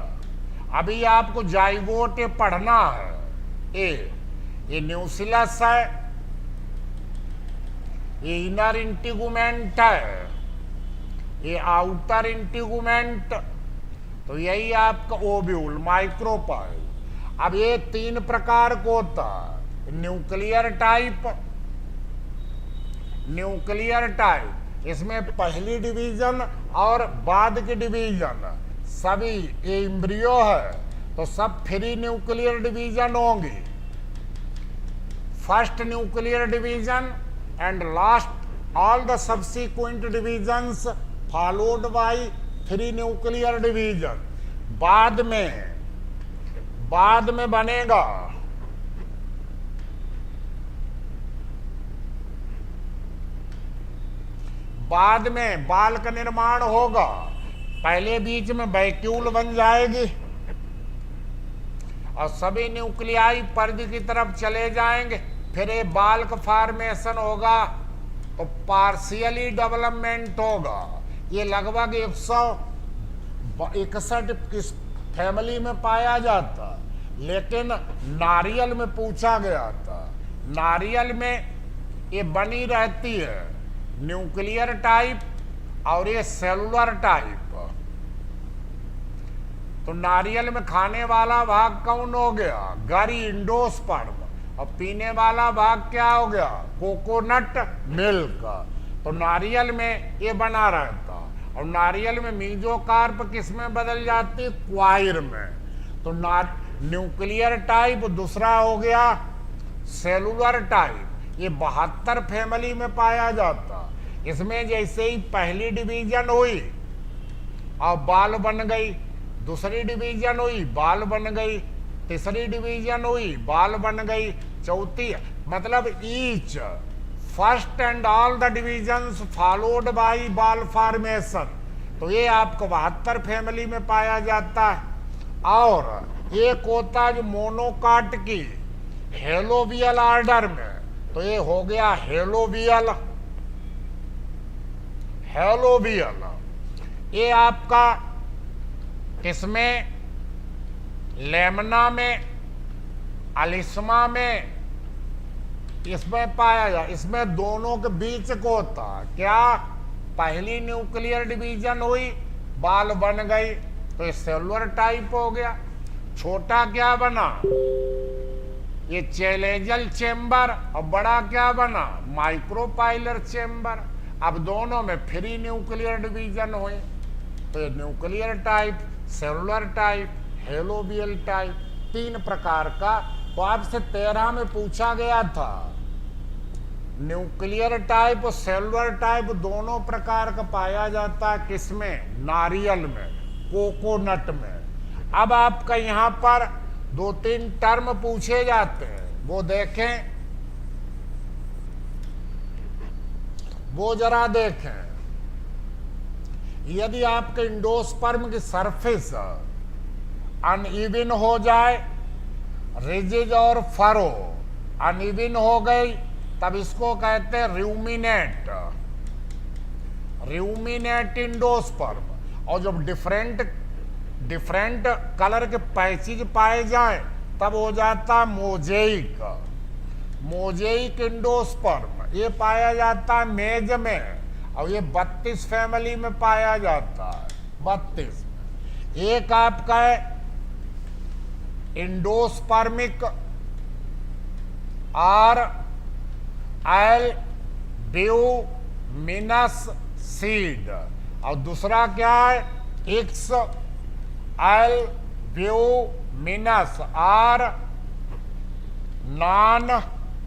अभी आपको जाइगोट पढ़ना है। ये न्यूसिलस है, ये इनर इंटीगुमेंट है, ये आउटर इंटीगुमेंट, तो यही आपका ओव्यूल, माइक्रोपाइल। अब ये 3 प्रकार को होता है, न्यूक्लियर टाइप, इसमें पहली डिवीजन और बाद की डिवीजन सभी, ये एम्ब्रियो है तो सब 3 न्यूक्लियर डिवीजन होंगी। First nuclear division and last all the subsequent divisions followed by 3 nuclear division. बाद में बनेगा बाद में बाल का निर्माण होगा। पहले बीच में वैक्यूल बन जाएगी, और सभी न्यूक्लियाई परिधि की तरफ चले जाएंगे, फिर ये बाल्क फॉर्मेशन होगा तो पार्शियली डेवलपमेंट होगा। ये लगभग 161 किस फैमिली में पाया जाता, लेकिन नारियल में पूछा गया था। नारियल में ये बनी रहती है न्यूक्लियर टाइप और ये सेलुलर टाइप। तो नारियल में खाने वाला भाग कौन हो गया? गरी इंडोस्पर्म, और पीने वाला भाग क्या हो गया? Coconut milk. तो नारियल में ये बना रहता, और नारियल में मीजोकार्प किस में बदल जाती? क्वाइर में। तो न्यूक्लियर टाइप दूसरा हो गया सेलुलर टाइप। ये 72 फैमिली में पाया जाता। इसमें जैसे ही पहली डिवीजन हुई और बाल बन गई, दूसरी डिवीजन हुई बाल बन गई, तीसरी डिवीजन हुई बाल बन गई, चौथी मतलब each first and all the divisions followed by बाल फॉर्मेशन। तो ये आपको 72 फैमिली में पाया जाता है। और एक होता है जो मोनोकाट की हेलोवियल ऑर्डर में, तो ये हो गया हेलोवियल। हेलोवियल ये आपका किसमें? लेमना में, अलिस्मा में, इसमें पाया जाए। इसमें दोनों के बीच को होता क्या? पहली न्यूक्लियर डिवीजन हुई बाल बन गई तो ये सेलुलर टाइप हो गया। छोटा क्या बना? ये चेलेजल चेम्बर, और बड़ा क्या बना? Micropylar chamber. अब दोनों में फ्री न्यूक्लियर डिवीजन हुई, तो ये न्यूक्लियर टाइप, सेलुलर टाइप, हेलोवियल टाइप, 3 प्रकार का। तो आपसे 13 में पूछा गया था न्यूक्लियर टाइप और सेलुलर टाइप दोनों प्रकार का पाया जाता है किसमें? नारियल में, कोकोनट में। अब आपका यहां पर 2-3 टर्म पूछे जाते हैं, वो देखें, वो जरा देखें। यदि आपके इंडोस्पर्म की सरफेस अनइवन हो जाए, रिजिड और फरो अनइवन हो गई, तब इसको कहते हैं रूमिनेट, रूमिनेट इंडोस्पर्म। और जब डिफरेंट कलर के पैचेज पाए जाएं, तब हो जाता मोजेइक, मोजेइक इंडोस्पर्म। ये पाया जाता है मेज में, और ये 32 फैमिली में पाया जाता है, 32 में। एक आपका है इंडोस्पर्मिक आर एल्ब्यूमिनस सीड, और दूसरा क्या है? Ex albuminous or non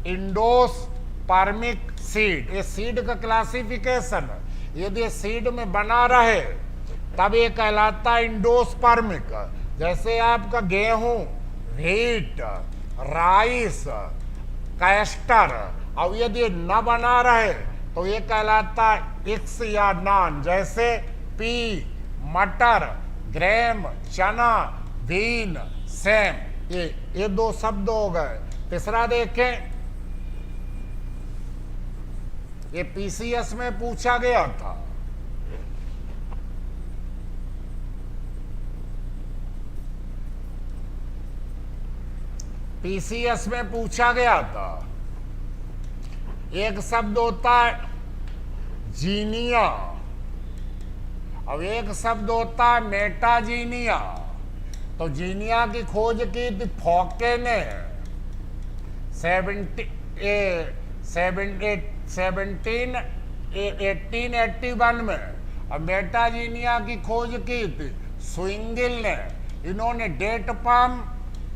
endospermic seed. ये सीड का क्लासिफिकेशन, यदि सीड में बना रहे तब ये कहलाता है इंडोस्पर्मिक। जैसे आपका गेहूं, व्हीट, राइस, कैस्टर, और यदि न बना रहे तो ये कहलाता है एक्स या नॉन। जैसे पी, मटर, ग्रेम, चना, बीन, सेम, ये 2 शब्द हो गए। तीसरा देखें, ये पीसीएस में पूछा गया था। पीसीएस में पूछा गया था। एक शब्द होता है जीनिया, अब एक शब्द होता है मेटाजीनिया। तो जीनिया की खोज की थी फॉके ने 1881 में, और मेटाजीनिया की खोज की थी स्विंगिल ने। इन्होंने डेट पाम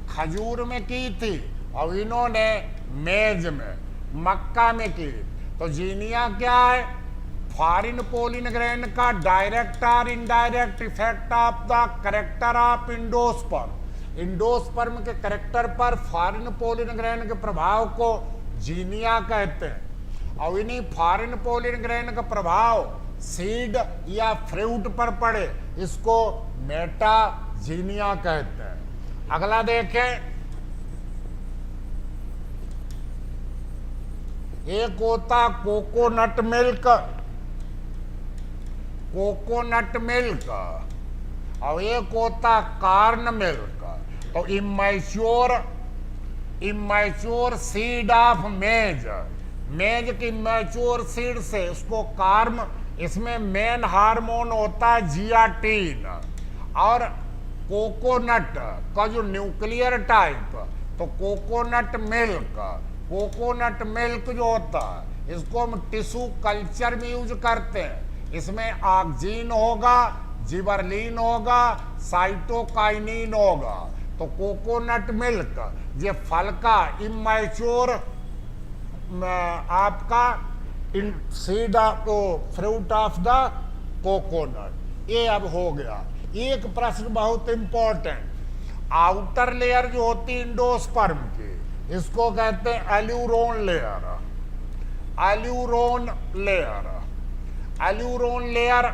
खजूर में की थी, और इन्होंने मेज में, मक्का में की। तो जीनिया क्या है? फॉरिन पोलिन ग्रेन का डायरेक्ट और indirect effect of the character of endosperm. Endosperm के करेक्टर पर फॉरिन पोलिन ग्रेन के प्रभाव को जीनिया कहते हैं, और इन्हीं फॉरिन पोलिन ग्रेन का प्रभाव सीड या फ्रूट पर पड़े, इसको मेटाजीनिया कहते हैं। अगला देखें, एक होता कोकोनट मिल्क, कोकोनट मिल्क, और एक होता कार्न मिल्क। तो इमेच्योर सीड ऑफ मेज, मेज की मैच्योर सीड से उसको कार्म, इसमें मेन हार्मोन होता है जियाटीन। और कोकोनट का जो न्यूक्लियर टाइप, तो कोकोनट मिल्क जो होता है इसको हम टिश्यू कल्चर में यूज करते हैं। इसमें ऑक्सीन होगा, जिबरलिन होगा, साइटोकाइनिन होगा। तो कोकोनट मिल्क ये फल का इमेच्योर आपका seed of fruit of the coconut. ये अब हो गया। एक प्रश्न बहुत इंपॉर्टेंट, आउटर लेयर जो होती है एंडोस्पर्म की, इसको कहते हैं एल्यूरोन लेयर। एल्यूरोन लेयर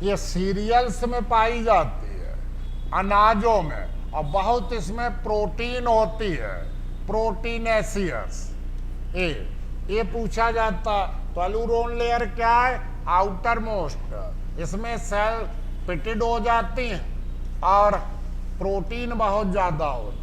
ये सीरियल्स में पाई जाती है, अनाजों में, और बहुत इसमें प्रोटीन होती है, प्रोटीनेशियस। ये पूछा जाता। तो एल्यूरोन लेयर क्या है? आउटर मोस्ट, इसमें सेल पिटेड हो जाती हैं और प्रोटीन बहुत ज्यादा होती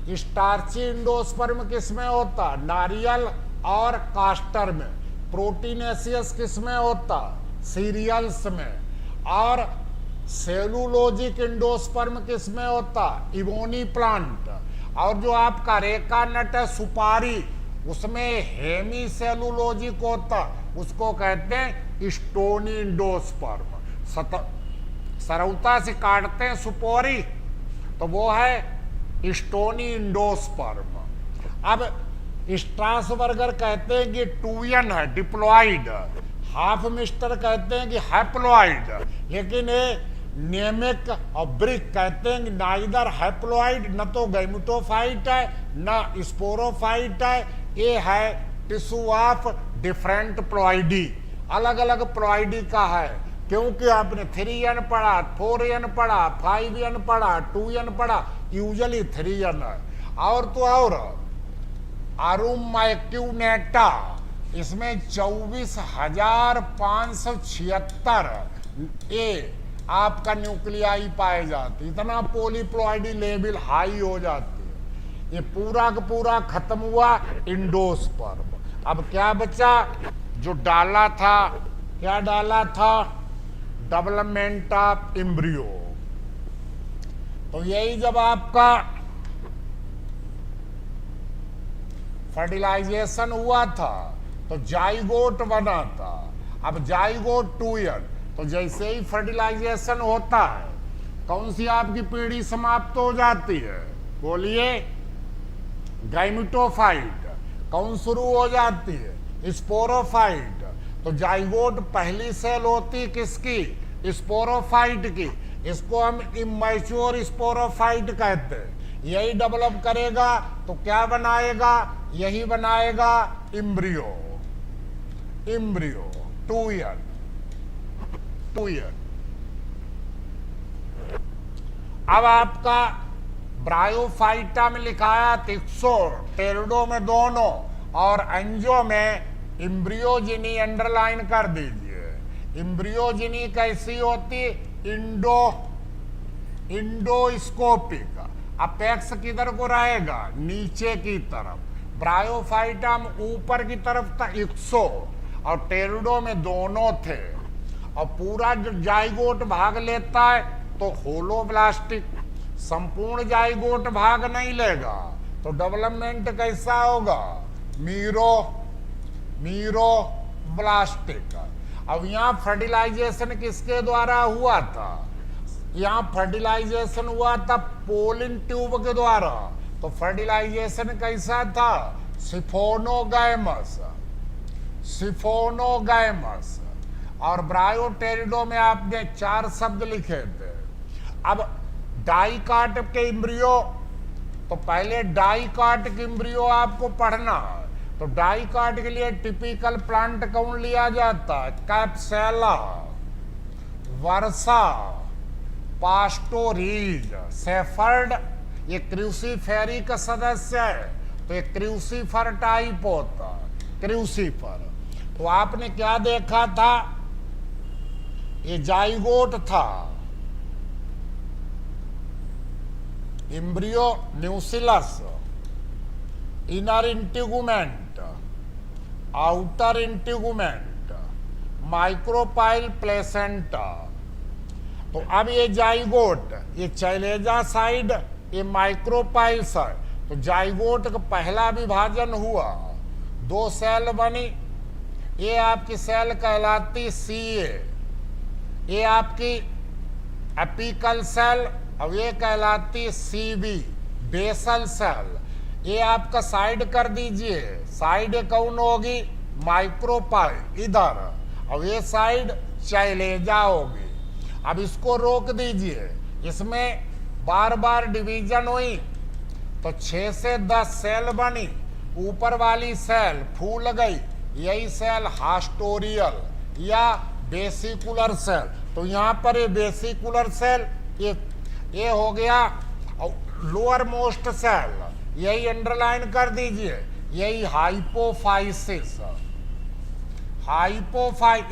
है। स्टार्ची एंडोस्पर्म किसमें होता? नारियल और कास्टर में। प्रोटीनेशियस किसमें होता? सीरियल्स में। और सेलुलोजिक एंडोस्पर्म किसमें होता? इवोनी प्लांट। और जो आपका रेका नट है, सुपारी, उसमें हेमी सेलुलोजिक होता, उसको कहते हैं स्टोनी एंडोस्पर्म। सरौता से काटते हैं सुपोरी, तो वो है स्टोनी एंडोस्पर्म। अब स्ट्रासबर्गर कहते हैं कि टूयन है, डिप्लॉइड। हाफ मिस्टर कहते हैं कि हैप्लॉइड। लेकिन ये नेमिक और ब्रिक कहते हैं कि नाइदर हैप्लॉइड, न तो गैमेटोफाइट है न स्पोरोफाइट है। ये है टिश्यू ऑफ डिफरेंट प्लॉइडी, अलग अलग प्लॉइडी का है। क्योंकि आपने 3n पढ़ा, 4n पढ़ा, 5n पढ़ा, 2n पढ़ा, यूजुअली 3n है। और तो और अरुमाइक्यूनेटा, इसमें 24,576 ए आपका न्यूक्लियाई पाए जाते, इतना पोलीप्लॉइडी लेवल हाई हो जाती है। ये पूरा का पूरा खत्म हुआ एंडोस्पर्म। अब क्या बचा? जो डाला था, क्या डाला था? Development of embryo. तो यही जब आपका फर्टिलाइजेशन हुआ था तो जाइगोट बना था। अब जाइगोट 2n, तो जैसे ही फर्टिलाइजेशन होता है, कौन सी आपकी पीढ़ी समाप्त हो जाती है? बोलिए, गैमेटोफाइट। कौन शुरू हो जाती है? स्पोरोफाइट। तो जाइगोट पहली सेल होती किसकी? स्पोरोफाइट की। इसको हम इमेच्योर स्पोरोफाइट कहते हैं। यही डेवलप करेगा तो क्या बनाएगा? यही बनाएगा एम्ब्रियो। 2n। अब आपका ब्रायोफाइटा में लिखाया तिक्सो, टेरिडो में दोनों, और एंजो में एम्ब्रियोजिनी अंडरलाइन कर दीजिए। एम्ब्रियोजिनी कैसी होती? इंडोस्कोपिक। अपेक्स किधर को रहेगा? नीचे की तरफ। ब्रायोफाइटा में ऊपर की तरफ था इक्सो, और टेरिडो में दोनों थे। और पूरा जो जाइगोट भाग लेता है तो होलोब्लास्टिक, संपूर्ण जाइगोट भाग नहीं लेगा। तो डेवलपमेंट कैसा होगा? मीरोब्लास्टिक। अब यहाँ फर्टिलाइजेशन किसके द्वारा हुआ था? यहाँ फर्टिलाइजेशन हुआ था पोलिन ट्यूब के द्वारा। तो फर्टिलाइजेशन कैसा था? सिफोनोगैमस। और ब्रायोटेरिडो में आपने 4 शब्द लिखे थे। अब डाइकाट के एम्ब्रियो, तो पहले डाइकाट के एम्ब्रियो आपको पढ़ना है। तो डाइकाट के लिए टिपिकल प्लांट कौन लिया जाता है? कैप्सेला, वर्षा, पास्टोरीज, सेफर्ड ये क्रूसीफेरी का सदस्य है, तो ये क्रूसीफर टाइप होता, क्रूसीफर। तो आपने क्या देखा था, ये जाइगोट था, embryo nucellus, inner integument, outer integument, micropyle placenta. तो अब ये जाइगोट, ये चैलेजा साइड, ये माइक्रोपाइल साइड। तो जाइगोट का पहला विभाजन हुआ, 2 सेल बनी, ये आपकी सेल कहलाती सीए, ये आपकी एपिकल सेल, अब ये कहलाती सीबी, बेसल सेल। ये आपका साइड कर दीजिए, साइड कौन होगी, माइक्रोपाइल इधर, अब ये साइड चैलेजा होगी। अब इसको रोक दीजिए, इसमें बार बार डिवीजन हुई तो 6 से 10 सेल बनी, ऊपर वाली सेल फूल गई, यही सेल हास्टोरियल या बेसिकुलर सेल। तो यहाँ पर ये बेसिकुलर सेल, ये हो गया लोअर मोस्ट सेल, यही अंडरलाइन कर दीजिए, यही हाइपोफाइसिस,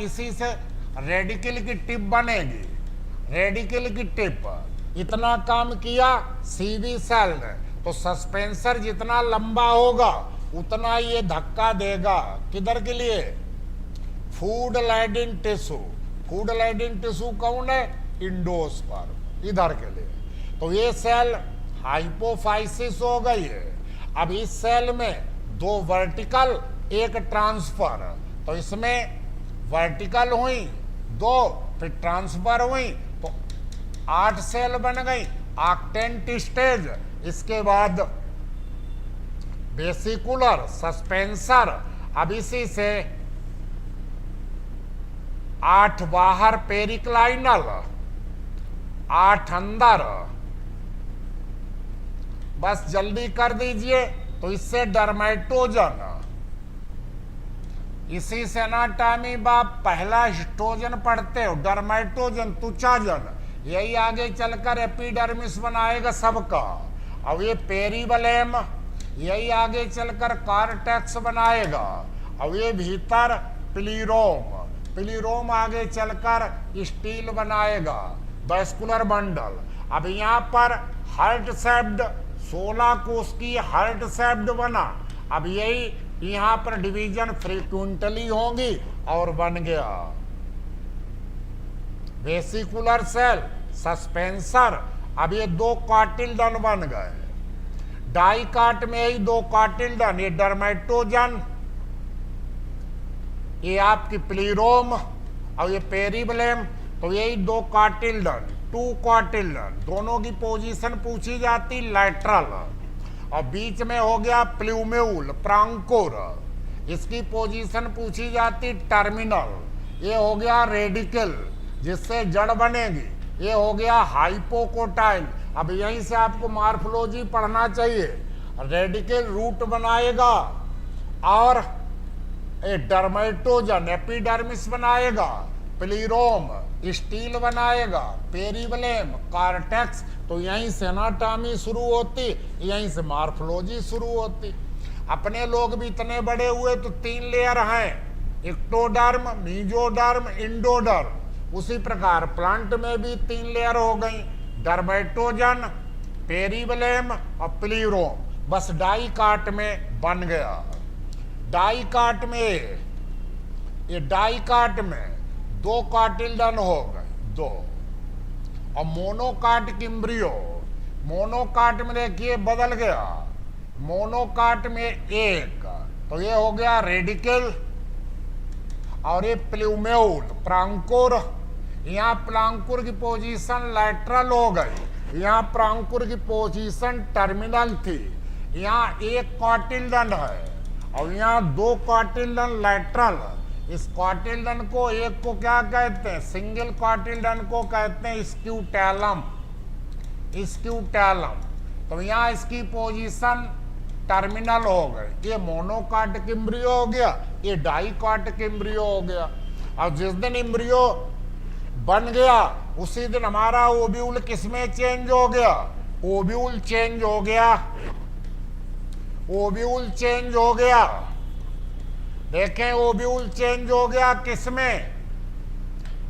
इसी से रेडिकल की टिप बनेगी, रेडिकल की टिप। इतना काम किया सीबी सेल ने, तो सस्पेंसर जितना लंबा होगा उतना ये धक्का देगा, किधर के लिए, फूड लाइडिंग टिश्यू। फूड लाइडिंग टिश्यू कौन है, इंडोस्पर्म, इधर के लिए। तो ये सेल हाइपोफाइसिस हो गई है। अब इस सेल में 2 वर्टिकल, 1 ट्रांसफर, तो इसमें वर्टिकल हुई 2, फिर ट्रांसफर हुई, तो 8 सेल बन गई, आक्टेंट स्टेज। इसके बाद बेसिकुलर, सस्पेंसर, अब इसी से 8 बाहर पेरिक्लाइनल, 8 अंदर, बस जल्दी कर दीजिए। तो इससे डर्मेटोजन, इसी से एनाटॉमी बाप पहला हिस्टोजन पढ़ते हो, डर्मेटोजन, तुचाजन, यही आगे चलकर एपिडर्मिस बनाएगा सबका। अब ये पेरीबलेम, यही आगे चलकर कॉर्टेक्स बनाएगा। अब ये भीतर प्लीरोम आगे चलकर स्टील बनाएगा, वैस्कुलर बंडल। अब यहाँ पर हार्ट सेप्ड, 16 कोष की हार्ट सेप्ड बना। अब यही यहाँ पर डिवीजन फ्रीक्वेंटली होंगी और बन गया वेसिकुलर सेल, सस्पेंसर। अब ये 2 कार्टिल्डन बन गए, डाइकाट में ही 2 कार्टिल्डन, ये डर्मेटोजन, ये आपकी प्लीरोम और ये पेरीबलेम। तो यही 2 कार्टिल्डन, 2 कार्टिल्डन, दोनों की पोजीशन पूछी जाती लैटरल, और बीच में हो गया प्ल्यूम्यूल, प्रांकोर, इसकी पोजीशन पूछी जाती टर्मिनल। ये हो गया रेडिकल, जिससे जड़ बनेगी। ये हो गया हाइपोकोटाइल। अब यहीं से आपको मार्फोलॉजी पढ़ना चाहिए। रेडिकल रूट बनाएगा और डर्मेटोजन एपिडर्मिस बनाएगा, प्लीरोम स्टील बनाएगा, पेरीबलेम कॉर्टेक्स। तो यहीं से एनाटॉमी शुरू होती, यहीं से मार्फोलॉजी शुरू होती। अपने लोग भी इतने बड़े हुए तो 3 लेयर हैं, एक्टोडर्म, मीजोडर्म, इंडोडर्म। उसी प्रकार प्लांट में भी 3 लेयर हो गई, डर्मेटोजन, पेरीबलेम और प्लीरोम। बस डाइकाट में बन गया। डाइकाट में, ये डाइकाट में 2 कार्टिल्डन हो गए, 2। और मोनोकाट किम्ब्रियो, मोनोकाट में देखिए बदल गया, मोनोकाट में 1। तो ये हो गया रेडिकल, और ये प्ल्यूम्यूल, प्रांकुर। यहाँ प्रांकुर की पोजीशन लैटरल हो गई, यहाँ प्रांकुर की पोजीशन टर्मिनल थी। यहाँ 1 कार्टिल्डन है और यहाँ 2 कार्टिल्डन लैटरल। इस कार्टिल्डन को, एक को क्या कहते हैं, सिंगल कार्टिल्डन को कहते हैं स्क्यूटेलम, स्क्यूटेलम। तो यहाँ इसकी पोजीशन टर्मिनल हो गई। ये मोनोकाट किम्ब्रियो हो गया, ये डाइकाट किम्ब्रियो हो गया। और जिस दिन इम्ब्रियो बन गया उसी दिन हमारा ओव्यूल किसमें चेंज हो गया? ओव्यूल चेंज हो गया, ओव्यूल चेंज हो गया। देखें, ओव्यूल चेंज हो गया किसमें?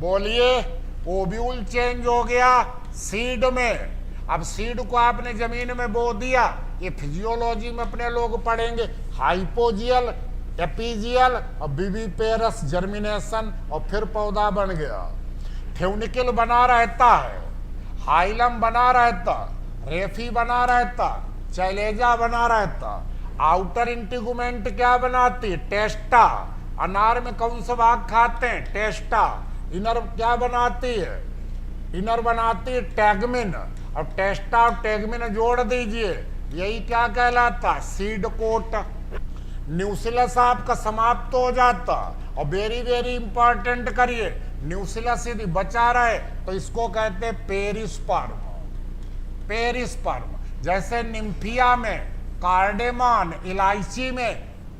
बोलिए। ओव्यूल चेंज हो गया सीड में। अब सीड को आपने जमीन में बो दिया, ये फिजियोलॉजी में अपने लोग पढ़ेंगे, हाइपोजियल, एपीजियल और विविपेरस जर्मिनेशन, और फिर पौधा बन गया। फ्यूनिकल बना रहता है, हाइलम बना रहता, रेफी बना रहता, चैलेजा बना रहता। आउटर इंटीगुमेंट क्या बनाती है? टेस्टा। अनार में कौन सा भाग खाते हैं? टेस्टा। इनर क्या बनाती है? इनर बनाती है टैगमिन, और टेस्टा और टैगमिन जोड़ दीजिए, यही क्या कहलाता? Seed coat. न्यूसिलस आपका समाप्त हो जाता। और वेरी वेरी इंपॉर्टेंट करिए, न्यूसिलस यदि बचा रहे तो इसको कहते हैं पेरिस्पर्म। पेरिस्पर्म, जैसे निम्फिया में, कार्डेमन, इलायची में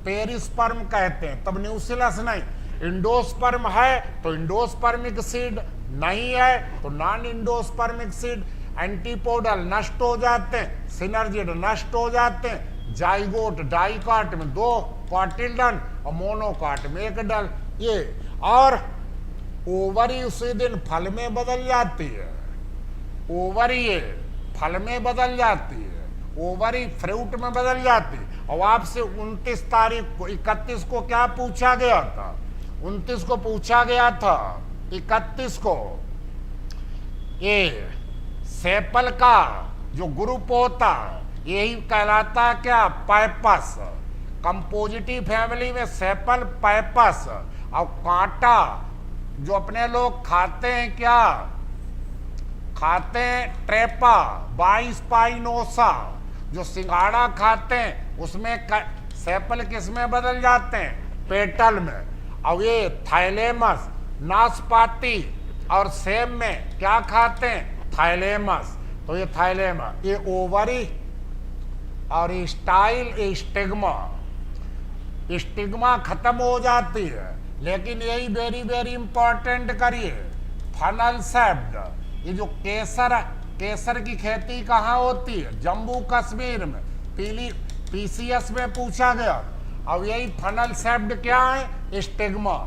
पेरिस्पर्म कहते हैं, तब न्यूसिलस नहीं। इंडोस्पर्म है तो इंडोस्पर्मिक सीड, नहीं है तो नॉन इंडोस्पर्मिक सीड। एंटीपोडल नष्ट हो जाते हैं, सिनर्जिड नष्ट हो जाते हैं, जाइगोट डाइकाट में 2 कॉटिल्डन और मोनोकाट में 1 डल। ये और ओवरी उसी दिन फल में बदल जाती है। ओवरी ये फल में बदल जाती है, ओवरी फ्रूट में बदल जाती है। और आपसे 29 तारीख को, 31 को क्या पूछा गया था? 29 को पूछा गया था, 31 को, ये सेपल का जो ग्रुप होता यही कहलाता क्या? पाइपस। कंपोजिटिव फैमिली में सेपल, पाइपस। और कांटा जो अपने लोग खाते हैं, क्या खाते हैं? ट्रेपा, बाइस्पाइनोसा। जो सिंघाड़ा खाते हैं उसमें सेपल किस में बदल जाते हैं? पेटल में। और ये थाइलेमस, नाशपाती और सेब में क्या खाते हैं? थाइलेमस। तो ये थाइलेमस, ये ओवरी और स्टाइल, स्टिग्मा। स्टिग्मा खत्म हो जाती है, लेकिन यही वेरी वेरी इंपॉर्टेंट करिए, फनल सेप्ड। ये जो केसर की खेती कहाँ होती है? जम्मू कश्मीर में, पीसीएस में पूछा गया। अब यही फनल सेप्ड क्या है? स्टिग्मा।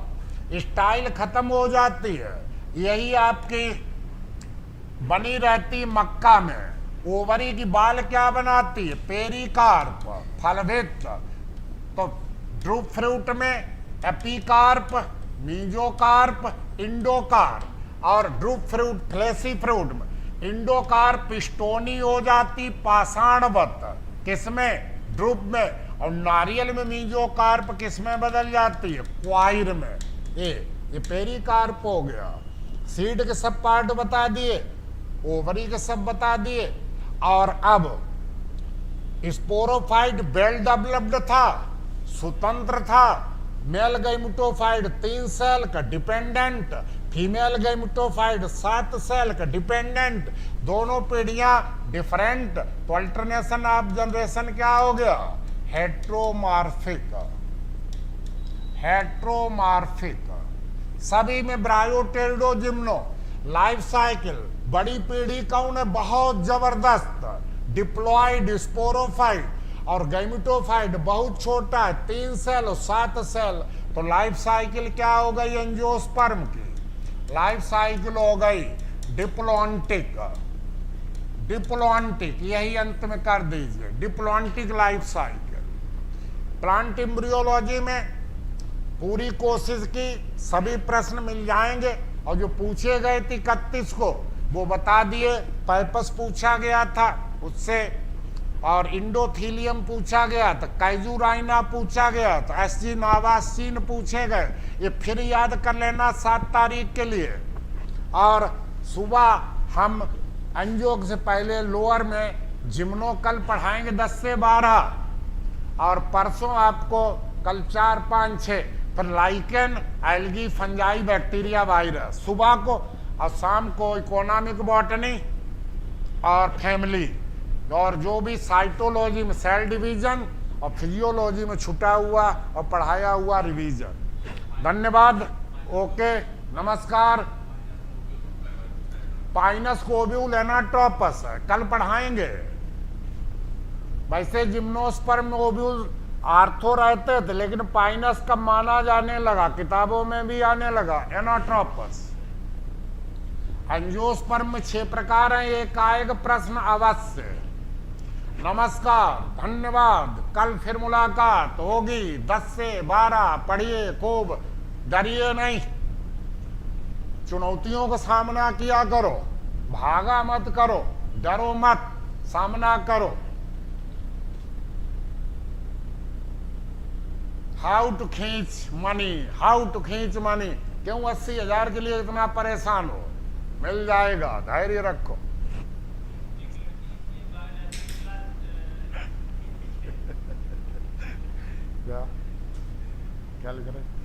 स्टाइल खत्म हो जाती है, यही आपकी बनी रहती मक्का में। ओवरी की बाल क्या बनाती है? पेरिकार्प, फलभित। तो ड्रूप फ्रूट में एपिकार्प, मीजोकार्प, इंडोकार्प। और ड्रूप फ्रूट, फ्लेसी फ्रूट में इंडोकार्प स्टोनी हो जाती, पाषाणवत। किसमें? ड्रूप में। और नारियल में मीजोकार्प किसमें बदल जाती है? क्वाइर में। ये पेरिकार्प हो गया। सीड के सब पार्ट बता दिए, ओवरी के सब बता दिए। और अब स्पोरोफाइट वेल डेवलप्ड था, स्वतंत्र था। मेल गैमेटोफाइट 3 सेल का डिपेंडेंट, फीमेल गैमेटोफाइट 7 सेल का डिपेंडेंट। दोनों पीढ़ियां डिफरेंट। तो अल्टरनेशन ऑफ जनरेशन क्या हो गया? हेट्रोमार्फिक। हेट्रोमार्फिक। सभी में ब्रायोटेरिडो जिम्नो। लाइफ साइकिल, बड़ी पीढ़ी कौन है? बहुत जबरदस्त, डिप्लॉयड स्पोरोफाइट। और गैमेटोफाइट बहुत छोटा है, 3 सेल और 7 सेल। तो लाइफ साइकिल क्या हो गई? एंजियोस्पर्म की लाइफ साइकिल हो गई डिप्लॉन्टिक। डिप्लॉन्टिक, यही अंत में कर दीजिए, diplontic life cycle. Plant embryology में पूरी कोशिश की, सभी प्रश्न मिल जाएंगे। और जो पूछे गए थे 31 को वो बता दिए। पाइपस पूछा गया था उससे, और इंडोथीलियम पूछा गया था, काइजुराइना पूछा गया था, एसजी नावासीन पूछे गए। ये फिर याद कर लेना 7 तारीख के लिए। और सुबह हम अंजोग से पहले लोअर में जिम्नो कल पढ़ाएंगे 10 से 12, और परसों आपको कल 4, 5, 6 फिर lichen, algae, fungi, bacteria, virus सुबह को। और शाम को इकोनॉमिक बॉटनी और फैमिली, और जो भी साइटोलॉजी में सेल डिवीजन और फिजियोलॉजी में छुटा हुआ और पढ़ाया हुआ रिवीजन। धन्यवाद। ओके, नमस्कार। पाइनस कोब्यूल एनाट्रोपस है, कल पढ़ाएंगे। वैसे जिम्नोस्पर्म ओव्यूल आर्थो रहते थे, लेकिन पाइनस का माना जाने लगा, किताबों में भी आने लगा एनाट्रोपस। एंजियोस्पर्म 6 प्रकार हैं। एक आएगा प्रश्न अवश्य। नमस्कार, धन्यवाद, कल फिर मुलाकात होगी 10 से 12। पढ़िए खूब, डरिए नहीं, चुनौतियों का सामना किया करो, भागा मत करो, डरो मत, सामना करो। हाउ टू खींच मनी, हाउ टू खींच मनी। क्यों 80,000 के लिए इतना परेशान हो? मिल जाएगा, धैर्य रखो। क्या क्या लिख रहे?